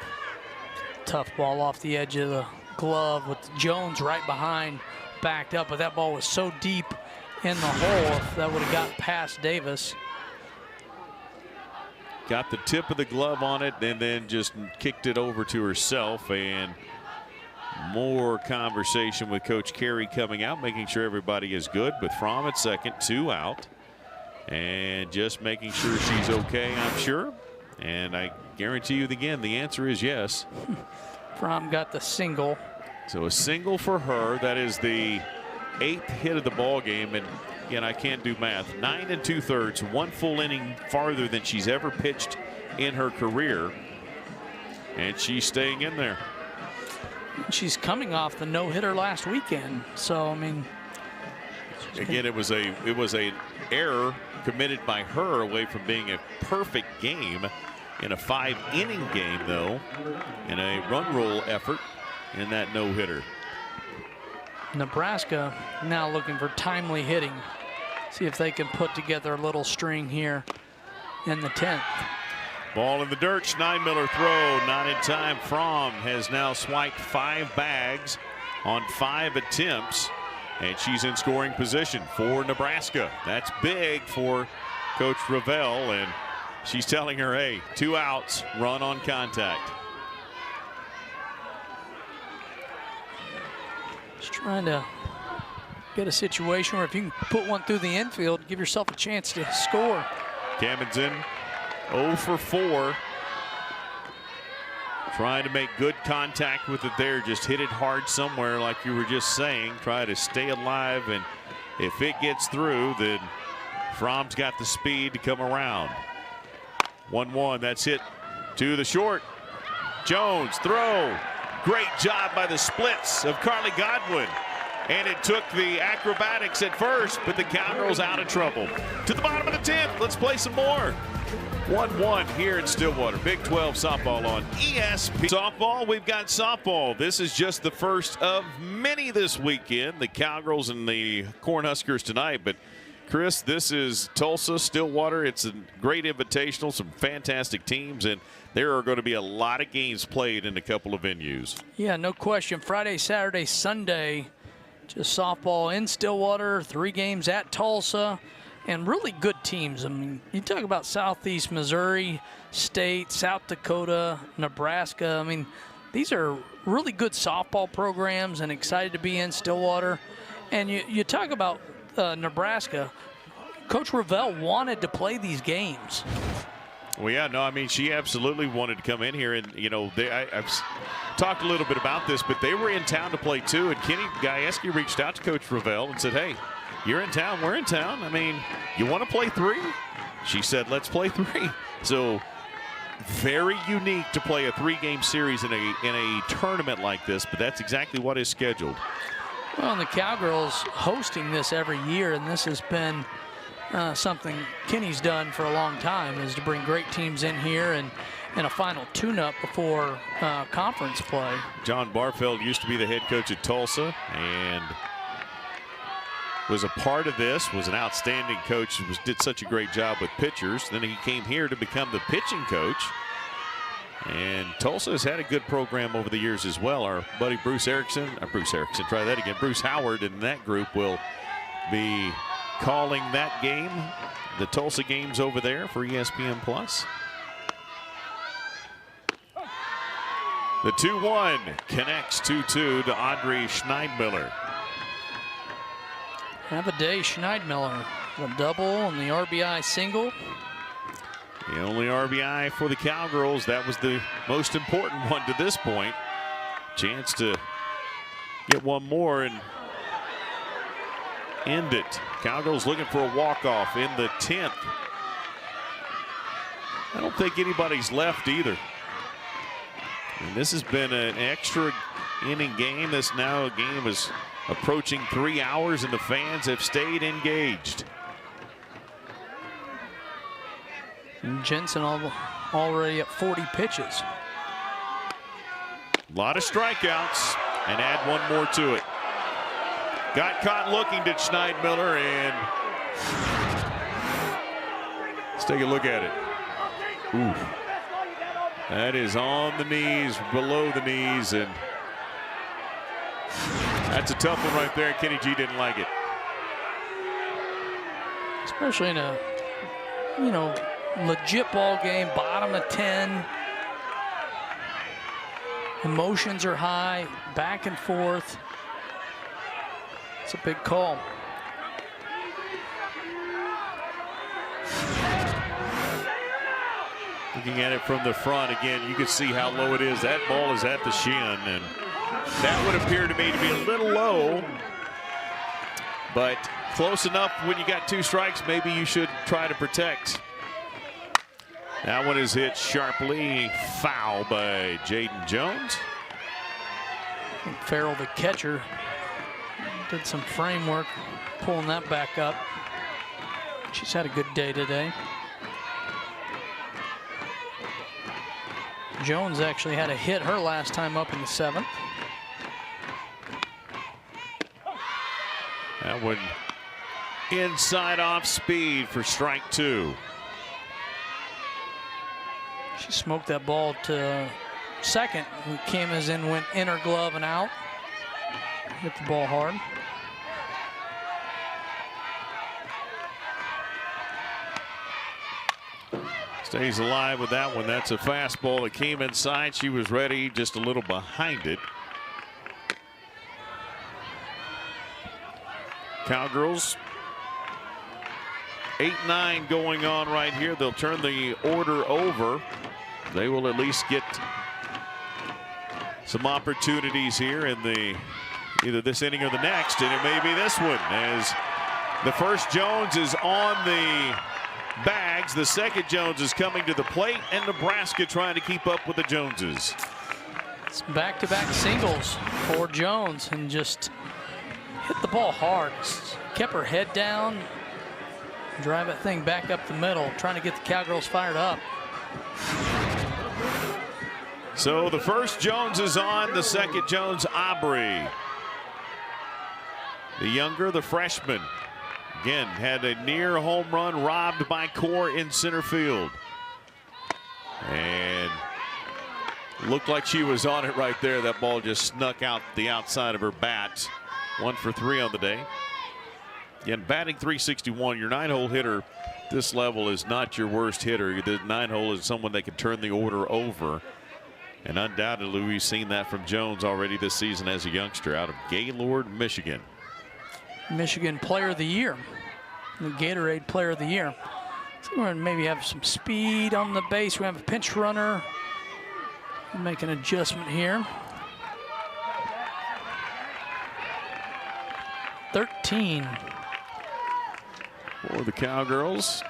Tough ball off the edge of the glove with Jones right behind, backed up, but that ball was so deep in the hole, if that would have got past Davis. Got the tip of the glove on it and then just kicked it over to herself. And more conversation with Coach Carey coming out, making sure everybody is good. But Fromm at second, 2 out. And just making sure she's okay, I'm sure. And I guarantee you again, the answer is yes. Fromm got the single. So a single for her. That is the 8th hit of the ball game. And again, I can't do math. 9 2/3, 1 full inning farther than she's ever pitched in her career. And she's staying in there. She's coming off the no-hitter last weekend. So, I mean, again, it was a error committed by her away from being a perfect game in a 5-inning game, though, in a run roll effort in that no-hitter. Nebraska now looking for timely hitting. See if they can put together a little string here in the 10th. Ball in the dirt. Schneidmiller throw not in time. Fromm has now swiped 5 bags on 5 attempts, and she's in scoring position for Nebraska. That's big for Coach Ravel, and she's telling her, hey, 2 outs, run on contact. Just trying to get a situation where if you can put one through the infield, give yourself a chance to score. Kamendsen 0 for 4. Trying to make good contact with it there. Just hit it hard somewhere like you were just saying. Try to stay alive, and if it gets through, then Fromm's got the speed to come around. 1-1. That's hit to the short. Jones throw. Great job by the splits of Carly Godwin. And it took the acrobatics at first, but the Cowgirls out of trouble. To the bottom of the 10th. Let's play some more. 1-1 here in Stillwater. Big 12 softball on ESPN. Softball, we've got softball. This is just the first of many this weekend. The Cowgirls and the Cornhuskers tonight. But Chris, this is Tulsa, Stillwater. It's a great invitational, some fantastic teams, and there are going to be a lot of games played in a couple of venues. Yeah, no question. Friday, Saturday, Sunday just softball in Stillwater, 3 games at Tulsa, and really good teams. I mean, you talk about Southeast Missouri State, South Dakota, Nebraska. I mean, these are really good softball programs, and excited to be in Stillwater. And you talk about Nebraska. Coach Ravel wanted to play these games. Well, yeah, no, I mean, she absolutely wanted to come in here, and I've talked a little bit about this, but they were in town to play too. And Kenny Gajewski reached out to Coach Ravel and said, "Hey, you're in town, we're in town. I mean, you want to play 3?" She said, "Let's play 3." So very unique to play a 3-game series in a tournament like this, but that's exactly what is scheduled. Well, and the Cowgirls hosting this every year, and this has been something Kenny's done for a long time, is to bring great teams in here and a final tune-up before conference play. John Barfeld used to be the head coach at Tulsa and was a part of this, was an outstanding coach, did such a great job with pitchers. Then he came here to become the pitching coach. And Tulsa has had a good program over the years as well. Our buddy Bruce Howard and that group will be calling that game, the Tulsa games over there for ESPN+. The 2-1 connects 2-2 to Audrey Schneidmiller. Have a day, Schneidmiller. The double and the RBI single. The only RBI for the Cowgirls. That was the most important one to this point. Chance to get one more and end it. Cowgirls looking for a walk-off in the 10th. I don't think anybody's left either. And this has been an extra inning game. This now game is approaching 3 hours, and the fans have stayed engaged. And Jensen already at 40 pitches. A lot of strikeouts, and add one more to it. Got caught looking to Schneidmiller, and let's take a look at it. Ooh. That is on the knees, below the knees, and that's a tough one right there. Kenny G didn't like it. Especially in a, legit ball game, bottom of 10. Emotions are high, back and forth. It's a big call. Looking at it from the front again, you can see how low it is. That ball is at the shin, and that would appear to me to be a little low, but close enough. When you got 2 strikes, maybe you should try to protect. That one is hit sharply foul by Jaden Jones. Farrell, the catcher, did some framework, pulling that back up. She's had a good day today. Jones actually had a hit her last time up in the 7th. That one inside off speed for strike 2. She smoked that ball to second. Came as in, went inner glove and out. Hit the ball hard. Stays alive with that one. That's a fastball that came inside. She was ready, just a little behind it. Cowgirls 8-9 going on right here. They'll turn the order over. They will at least get some opportunities here in either this inning or the next, and it may be this one, as the first Jones is on the bags. The second Jones is coming to the plate, and Nebraska trying to keep up with the Joneses. It's back-to-back singles for Jones, and just hit the ball hard. Kept her head down, drive that thing back up the middle, trying to get the Cowgirls fired up. So the first Jones is on, the second Jones, Aubrey. The younger, the freshman. Again, had a near home run robbed by Core in center field. And looked like she was on it right there. That ball just snuck out the outside of her bat. 1 for 3 on the day. Again, batting .361, your 9-hole hitter this level is not your worst hitter. The 9-hole is someone that can turn the order over. And undoubtedly, we've seen that from Jones already this season as a youngster out of Gaylord, Michigan. Michigan Player of the Year, the Gatorade Player of the Year. So we're gonna maybe have some speed on the base. We have a pinch runner. Make an adjustment here. 13 for the Cowgirls.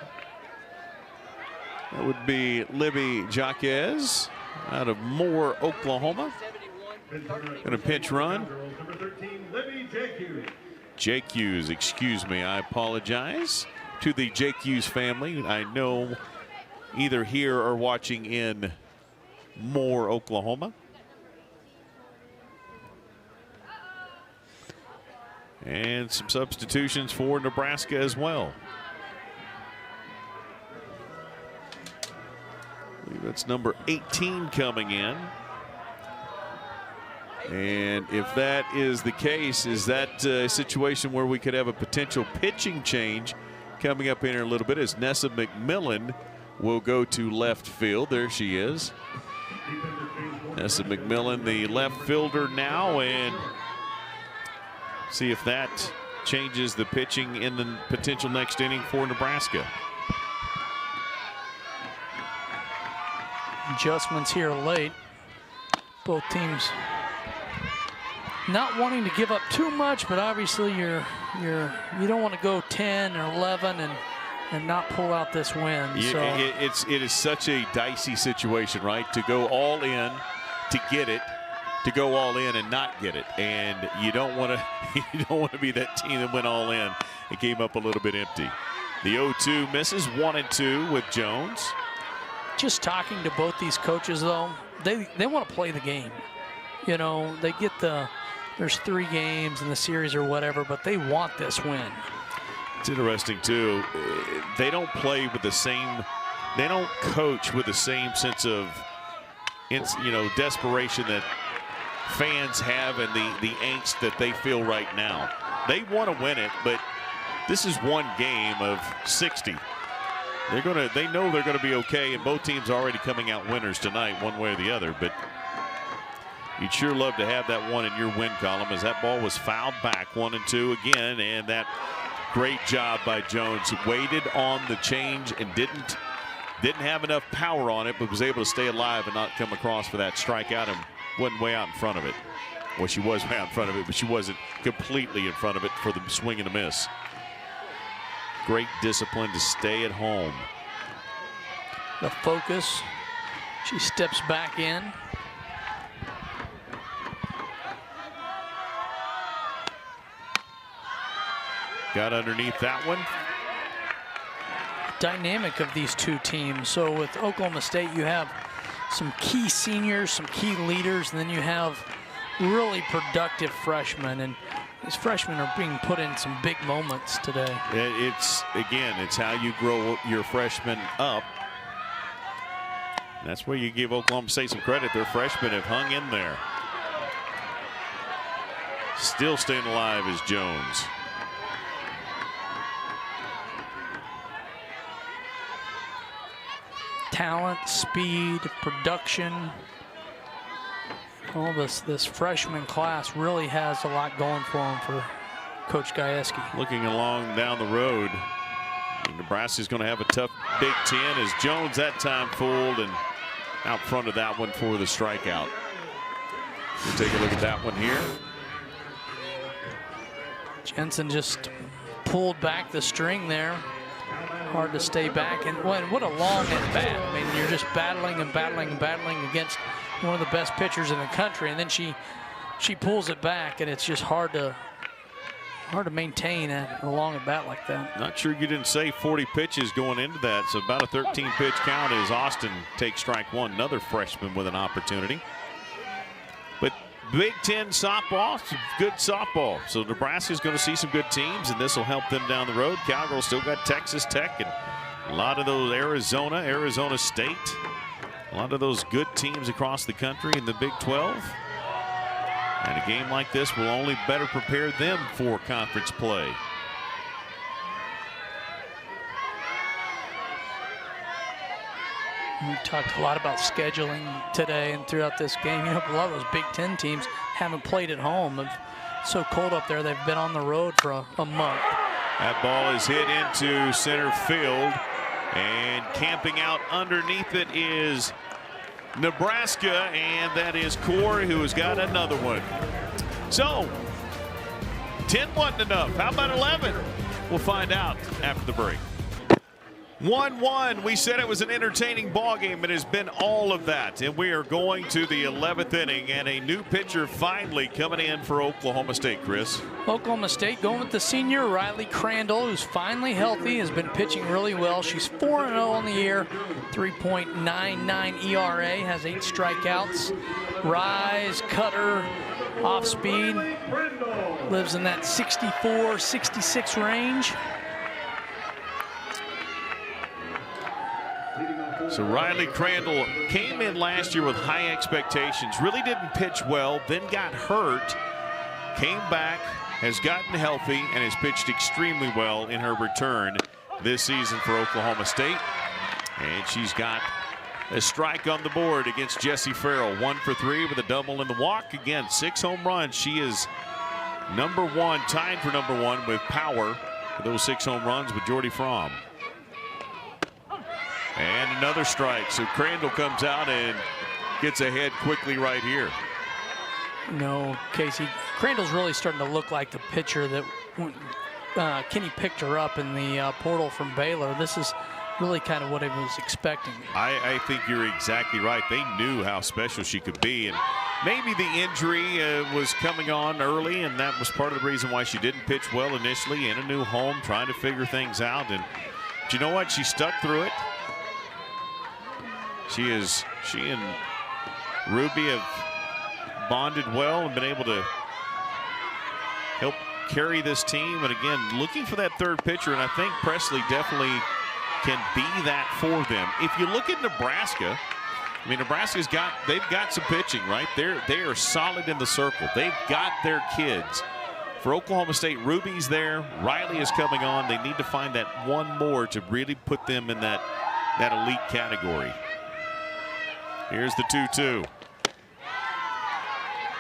That would be Libby Jaquez out of Moore, Oklahoma. Going to pinch run. Jake Hughes, excuse me, I apologize to the Jake Hughes family. I know either here or watching in Moore, Oklahoma. And some substitutions for Nebraska as well. I believe that's number 18 coming in. And if that is the case, is that a situation where we could have a potential pitching change coming up in here a little bit as Nessa McMillan will go to left field. There she is. Nessa McMillan, the left fielder now, and see if that changes the pitching in the potential next inning for Nebraska. Adjustments here late. Both teams not wanting to give up too much, but obviously you don't want to go 10 or 11 and not pull out this win. So it is such a dicey situation, right? To go all in to get it, to go all in and not get it, and you don't want to be that team that went all in and came up a little bit empty. The 0-2 misses, 1-2 with Jones. Just talking to both these coaches, though, they want to play the game. You know, they get there's 3 games in the series or whatever, but they want this win. It's interesting too. They don't play with the same. They don't coach with the same sense of, desperation that fans have and the angst that they feel right now. They want to win it, but this is one game of 60. They know they're gonna be okay, and both teams are already coming out winners tonight, one way or the other. But you'd sure love to have that one in your win column, as that ball was fouled back 1-2 again, and that great job by Jones. He waited on the change and didn't have enough power on it, but was able to stay alive and not come across for that strikeout, and wasn't way out in front of it. Well, she was way out in front of it, but she wasn't completely in front of it for the swing and a miss. Great discipline to stay at home. The focus. She steps back in. Got underneath that one. Dynamic of these two teams. So with Oklahoma State, you have some key seniors, some key leaders, and then you have really productive freshmen. And these freshmen are being put in some big moments today. It's how you grow your freshmen up. That's where you give Oklahoma State some credit. Their freshmen have hung in there. Still staying alive is Jones. Talent, speed, production. All this freshman class really has a lot going for them for Coach Gajewski. Looking along down the road, Nebraska's going to have a tough Big Ten as Jones that time fooled and out front of that one for the strikeout. We'll take a look at that one here. Jensen just pulled back the string there. Hard to stay back, and what a long at bat. I mean, you're just battling and battling and battling against one of the best pitchers in the country, and then she pulls it back, and it's just hard to maintain a long at bat like that. Not sure you didn't say 40 pitches going into that, so about a 13 pitch count as Austin takes strike one. Another freshman with an opportunity. But Big Ten softball, good softball. So Nebraska's going to see some good teams, and this will help them down the road. Cowgirls still got Texas Tech and a lot of those Arizona State. A lot of those good teams across the country in the Big 12. And a game like this will only better prepare them for conference play. We talked a lot about scheduling today and throughout this game. You know, a lot of those Big Ten teams haven't played at home. It's so cold up there, they've been on the road for a month. That ball is hit into center field, and camping out underneath it is Nebraska, and that is Corey, who has got another one. So 10 wasn't enough. How about 11? We'll find out after the break. 1-1. We said it was an entertaining ball game. It has been all of that, and we are going to the 11th inning, and a new pitcher finally coming in for Oklahoma State. Chris, Oklahoma State going with the senior Riley Crandall, who's finally healthy, has been pitching really well. She's 4-0 on the year, 3.99 ERA, has 8 strikeouts. Rise, cutter, off speed, lives in that 64, 66 range. so Riley Crandall came in last year with high expectations, really didn't pitch well, then got hurt, came back, has gotten healthy, and has pitched extremely well in her return this season for Oklahoma State. And she's got a strike on the board against Jessie Farrell, 1 for 3 with a double in the walk. Again, 6 home runs. She is #1, tied for #1 with power for those 6 home runs with Jordy Fromm. And another strike. So Crandall comes out and gets ahead quickly right here. No, Casey, Crandall's really starting to look like the pitcher that Kenny picked her up in the portal from Baylor. This is really kind of what I was expecting. I think you're exactly right. They knew how special she could be, and maybe the injury was coming on early, and that was part of the reason why she didn't pitch well initially in a new home, trying to figure things out. And but you know what? She stuck through it. She and Ruby have bonded well and been able to help carry this team. And again, looking for that third pitcher, and I think Presley definitely can be that for them. If you look at Nebraska, I mean, they've got some pitching, right? They are solid in the circle. They've got their kids. For Oklahoma State, Ruby's there. Riley is coming on. They need to find that one more to really put them in that elite category. Here's the 2-2.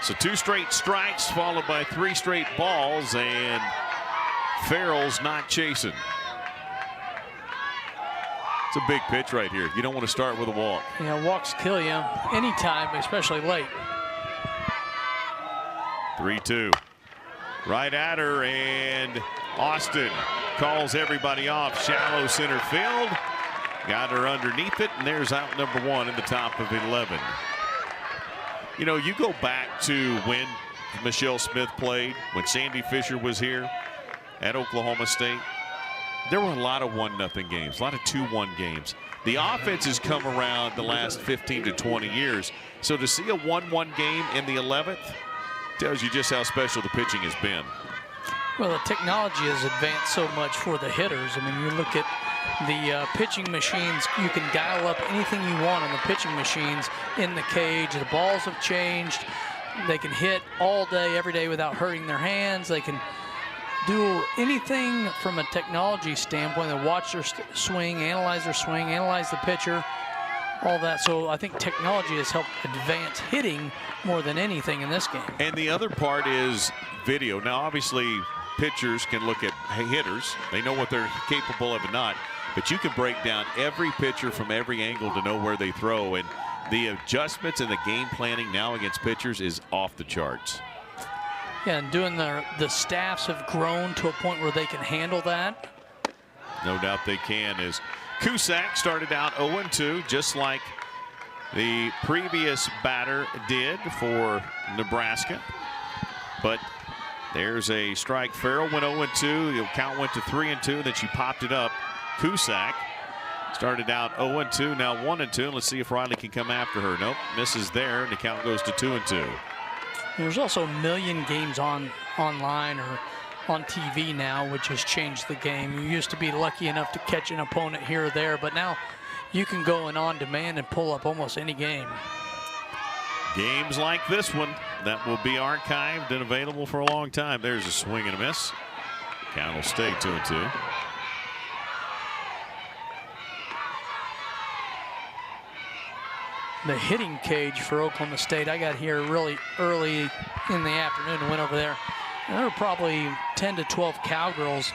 So 2 straight strikes followed by 3 straight balls, and Farrell's not chasing. It's a big pitch right here. You don't want to start with a walk. Yeah, walks kill you anytime, especially late. 3-2. Right at her, and Austin calls everybody off. Shallow center field. Got her underneath it, and there's out #1 in the top of 11. You know, you go back to when Michelle Smith played, when Sandy Fisher was here at Oklahoma State. There were a lot of 1-0 games, a lot of 2-1 games. The offense has come around the last 15 to 20 years. So to see a 1-1 game in the 11th tells you just how special the pitching has been. Well, the technology has advanced so much for the hitters. I mean, you look at the pitching machines, you can dial up anything you want on the pitching machines in the cage. The balls have changed. They can hit all day, every day without hurting their hands. They can do anything from a technology standpoint. They watch their swing, analyze the pitcher, all that. So I think technology has helped advance hitting more than anything in this game. And the other part is video. Now, obviously, pitchers can look at hitters. They know what they're capable of and not. But you can break down every pitcher from every angle to know where they throw. And the adjustments and the game planning now against pitchers is off the charts. Yeah, and doing the staffs have grown to a point where they can handle that. No doubt they can. As Cusack started out 0-2, just like the previous batter did for Nebraska. But there's a strike. Farrell went 0-2. The count went to 3-2. Then she popped it up. Cusack started out 0-2, now 1-2. Let's see if Riley can come after her. Nope, misses there, and the count goes to 2-2. There's also a million games online or on TV now, which has changed the game. You used to be lucky enough to catch an opponent here or there, but now you can go in on demand and pull up almost any game. Games like this one that will be archived and available for a long time. There's a swing and a miss. Count will stay 2-2. The hitting cage for Oklahoma State. I got here really early in the afternoon and went over there. There were probably 10 to 12 Cowgirls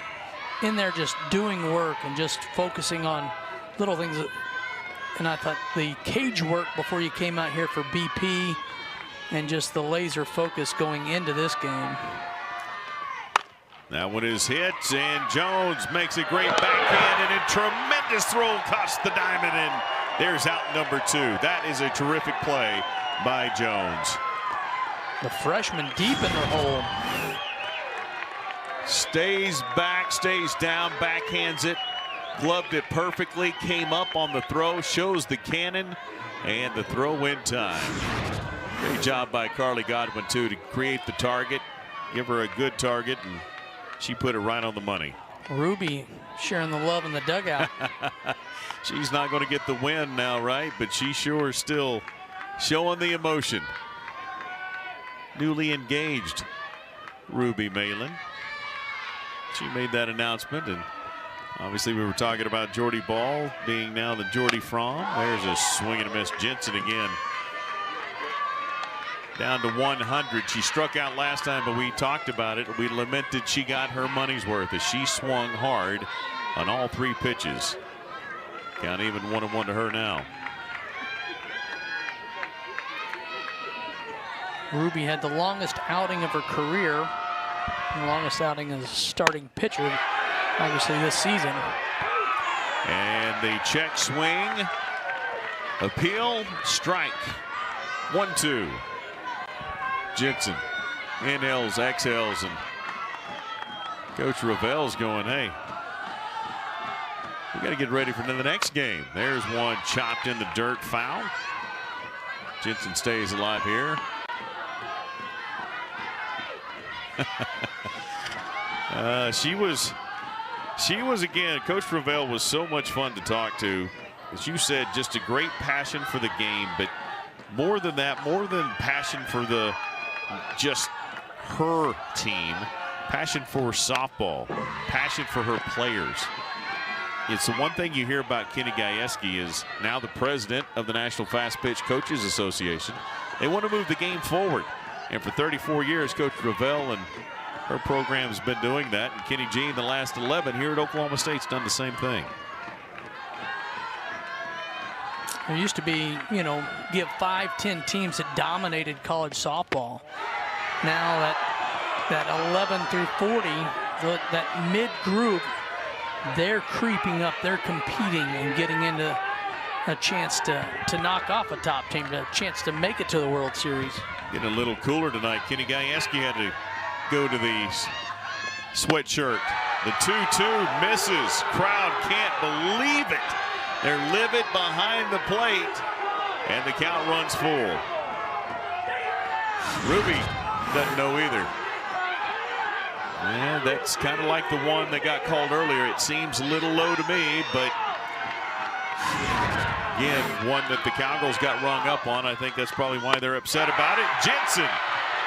in there just doing work and just focusing on little things. And I thought the cage work before you came out here for BP and just the laser focus going into this game. That one is hit, and Jones makes a great backhand, and a tremendous throw costs the diamond, and there's out number 2. That is a terrific play by Jones. The freshman deep in the hole. Stays back, stays down, backhands it, gloved it perfectly, came up on the throw, shows the cannon, and the throw in time. Great job by Carly Godwin, too, to create the target, give her a good target, and she put it right on the money. Ruby sharing the love in the dugout. She's not going to get the win now, right? But she sure is still showing the emotion. Newly engaged Ruby Malin. She made that announcement, and obviously we were talking about Jordy Ball being now the Jordy Fromm. There's a swing and a miss. Jensen again. Down to 100. She struck out last time, but we talked about it. We lamented she got her money's worth as she swung hard on all 3 pitches. Count even 1-1 to her now. Ruby had the longest outing of her career, the longest outing as a starting pitcher, obviously this season. And the check swing, appeal, strike. 1-2. Jensen inhales, exhales, and Coach Ravel's going, hey, we got to get ready for the next game. There's one chopped in the dirt, foul. Jensen stays alive here. She was again, Coach Ravel was so much fun to talk to. As you said, just a great passion for the game, but more than that, more than passion for just her team, passion for softball, passion for her players. It's the one thing you hear about Kenny Gajewski is now the president of the National Fast Pitch Coaches Association. They want to move the game forward. And for 34 years, Coach Ravel and her program has been doing that. And Kenny G in the last 11 here at Oklahoma State's done the same thing. There used to be, give 5-10 teams that dominated college softball. Now that 11 through 40, that mid group, they're creeping up, they're competing and getting into a chance to knock off a top team, a chance to make it to the World Series. Getting a little cooler tonight. Kenny Gajewski had to go to the sweatshirt. The 2-2 misses. Crowd can't believe it. They're livid behind the plate, and the count runs full. Ruby doesn't know either. And that's kind of like the one that got called earlier. It seems a little low to me, but again, one that the Cowgirls got rung up on. I think that's probably why they're upset about it. Jensen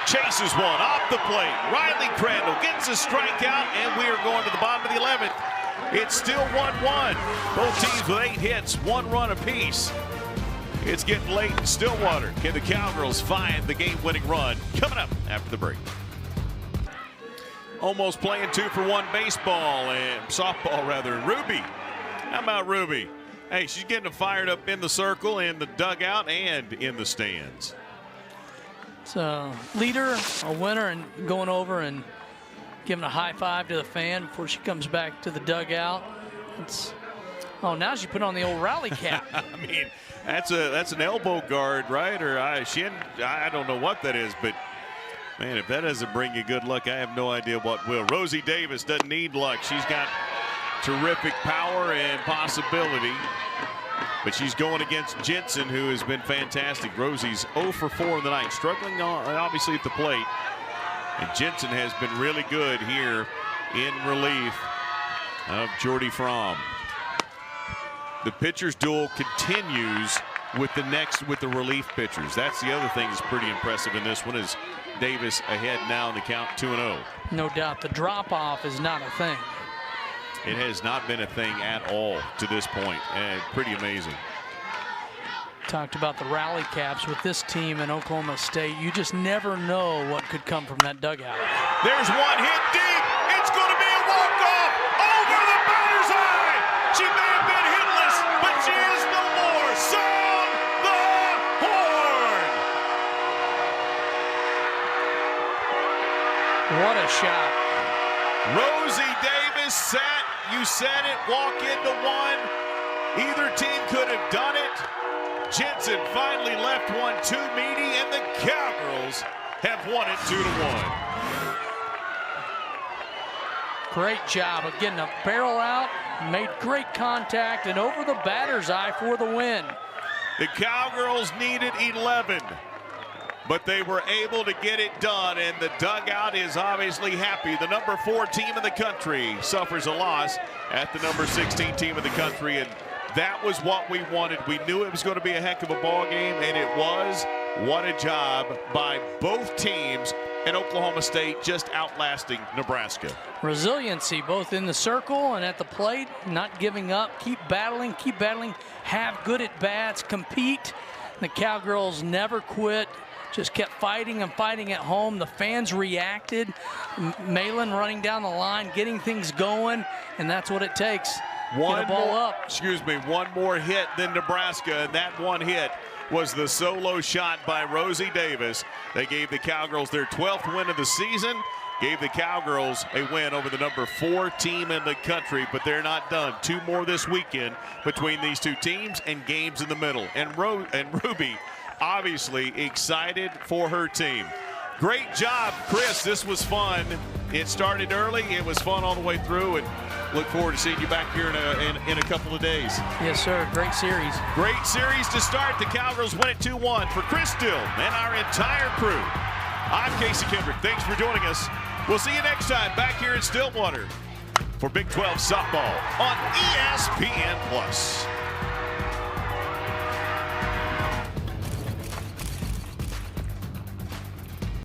chases one off the plate. Riley Crandall gets a strikeout, and we are going to the bottom of the 11th. It's still 1-1. Both teams with 8 hits, 1 run apiece. It's getting late in Stillwater. Can the Cowgirls find the game-winning run? Coming up after the break. Almost playing 2-for-1 baseball and softball rather. Ruby, how about Ruby? Hey, she's getting fired up in the circle, in the dugout, and in the stands. It's a leader, a winner, and going over and giving a high five to the fan before she comes back to the dugout. Now she put on the old rally cap. I mean, that's an elbow guard, right? Or I don't know what that is, but man, if that doesn't bring you good luck, I have no idea what will. Rosie Davis doesn't need luck. She's got terrific power and possibility, but she's going against Jensen, who has been fantastic. Rosie's 0 for 4 in the night, struggling obviously at the plate. And Jensen has been really good here in relief of Jordy Fromm. The pitcher's duel continues with the relief pitchers. That's the other thing that's pretty impressive in this one is Davis ahead now in the count 2-0. No doubt the drop-off is not a thing. It has not been a thing at all to this point, and pretty amazing. Talked about the rally caps with this team in Oklahoma State. You just never know what could come from that dugout. There's one hit deep. It's going to be a walk-off over the batter's eye. She may have been hitless, but she is no more. Sound the horn. What a shot. Rosie Davis sat, you said it, walk into one. Either team could have done it. Jensen finally left one too meaty, and the Cowgirls have won it 2-1. Great job of getting a barrel out, made great contact, and over the batter's eye for the win. The Cowgirls needed 11, but they were able to get it done, and the dugout is obviously happy. The number 4 team in the country suffers a loss at the number 16 team in the country, and that was what we wanted. We knew it was going to be a heck of a ball game, and it was. What a job by both teams, and Oklahoma State just outlasting Nebraska. Resiliency both in the circle and at the plate, not giving up, keep battling, have good at bats, compete. The Cowgirls never quit, just kept fighting and fighting at home. The fans reacted. Malin running down the line, getting things going, and that's what it takes. One more hit than Nebraska, and that one hit was the solo shot by Rosie Davis. They gave the Cowgirls their 12th win of the season, gave the Cowgirls a win over the number 4 team in the country, but they're not done. 2 more this weekend between these 2 teams and games in the middle. And Ruby obviously excited for her team. Great job, Chris. This was fun. It started early. It was fun all the way through, and look forward to seeing you back here in a couple of days. Yes, sir. Great series. Great series to start. The Cowgirls win it 2-1. For Chris Dill and our entire crew, I'm Casey Kendrick. Thanks for joining us. We'll see you next time back here in Stillwater for Big 12 softball on ESPN+.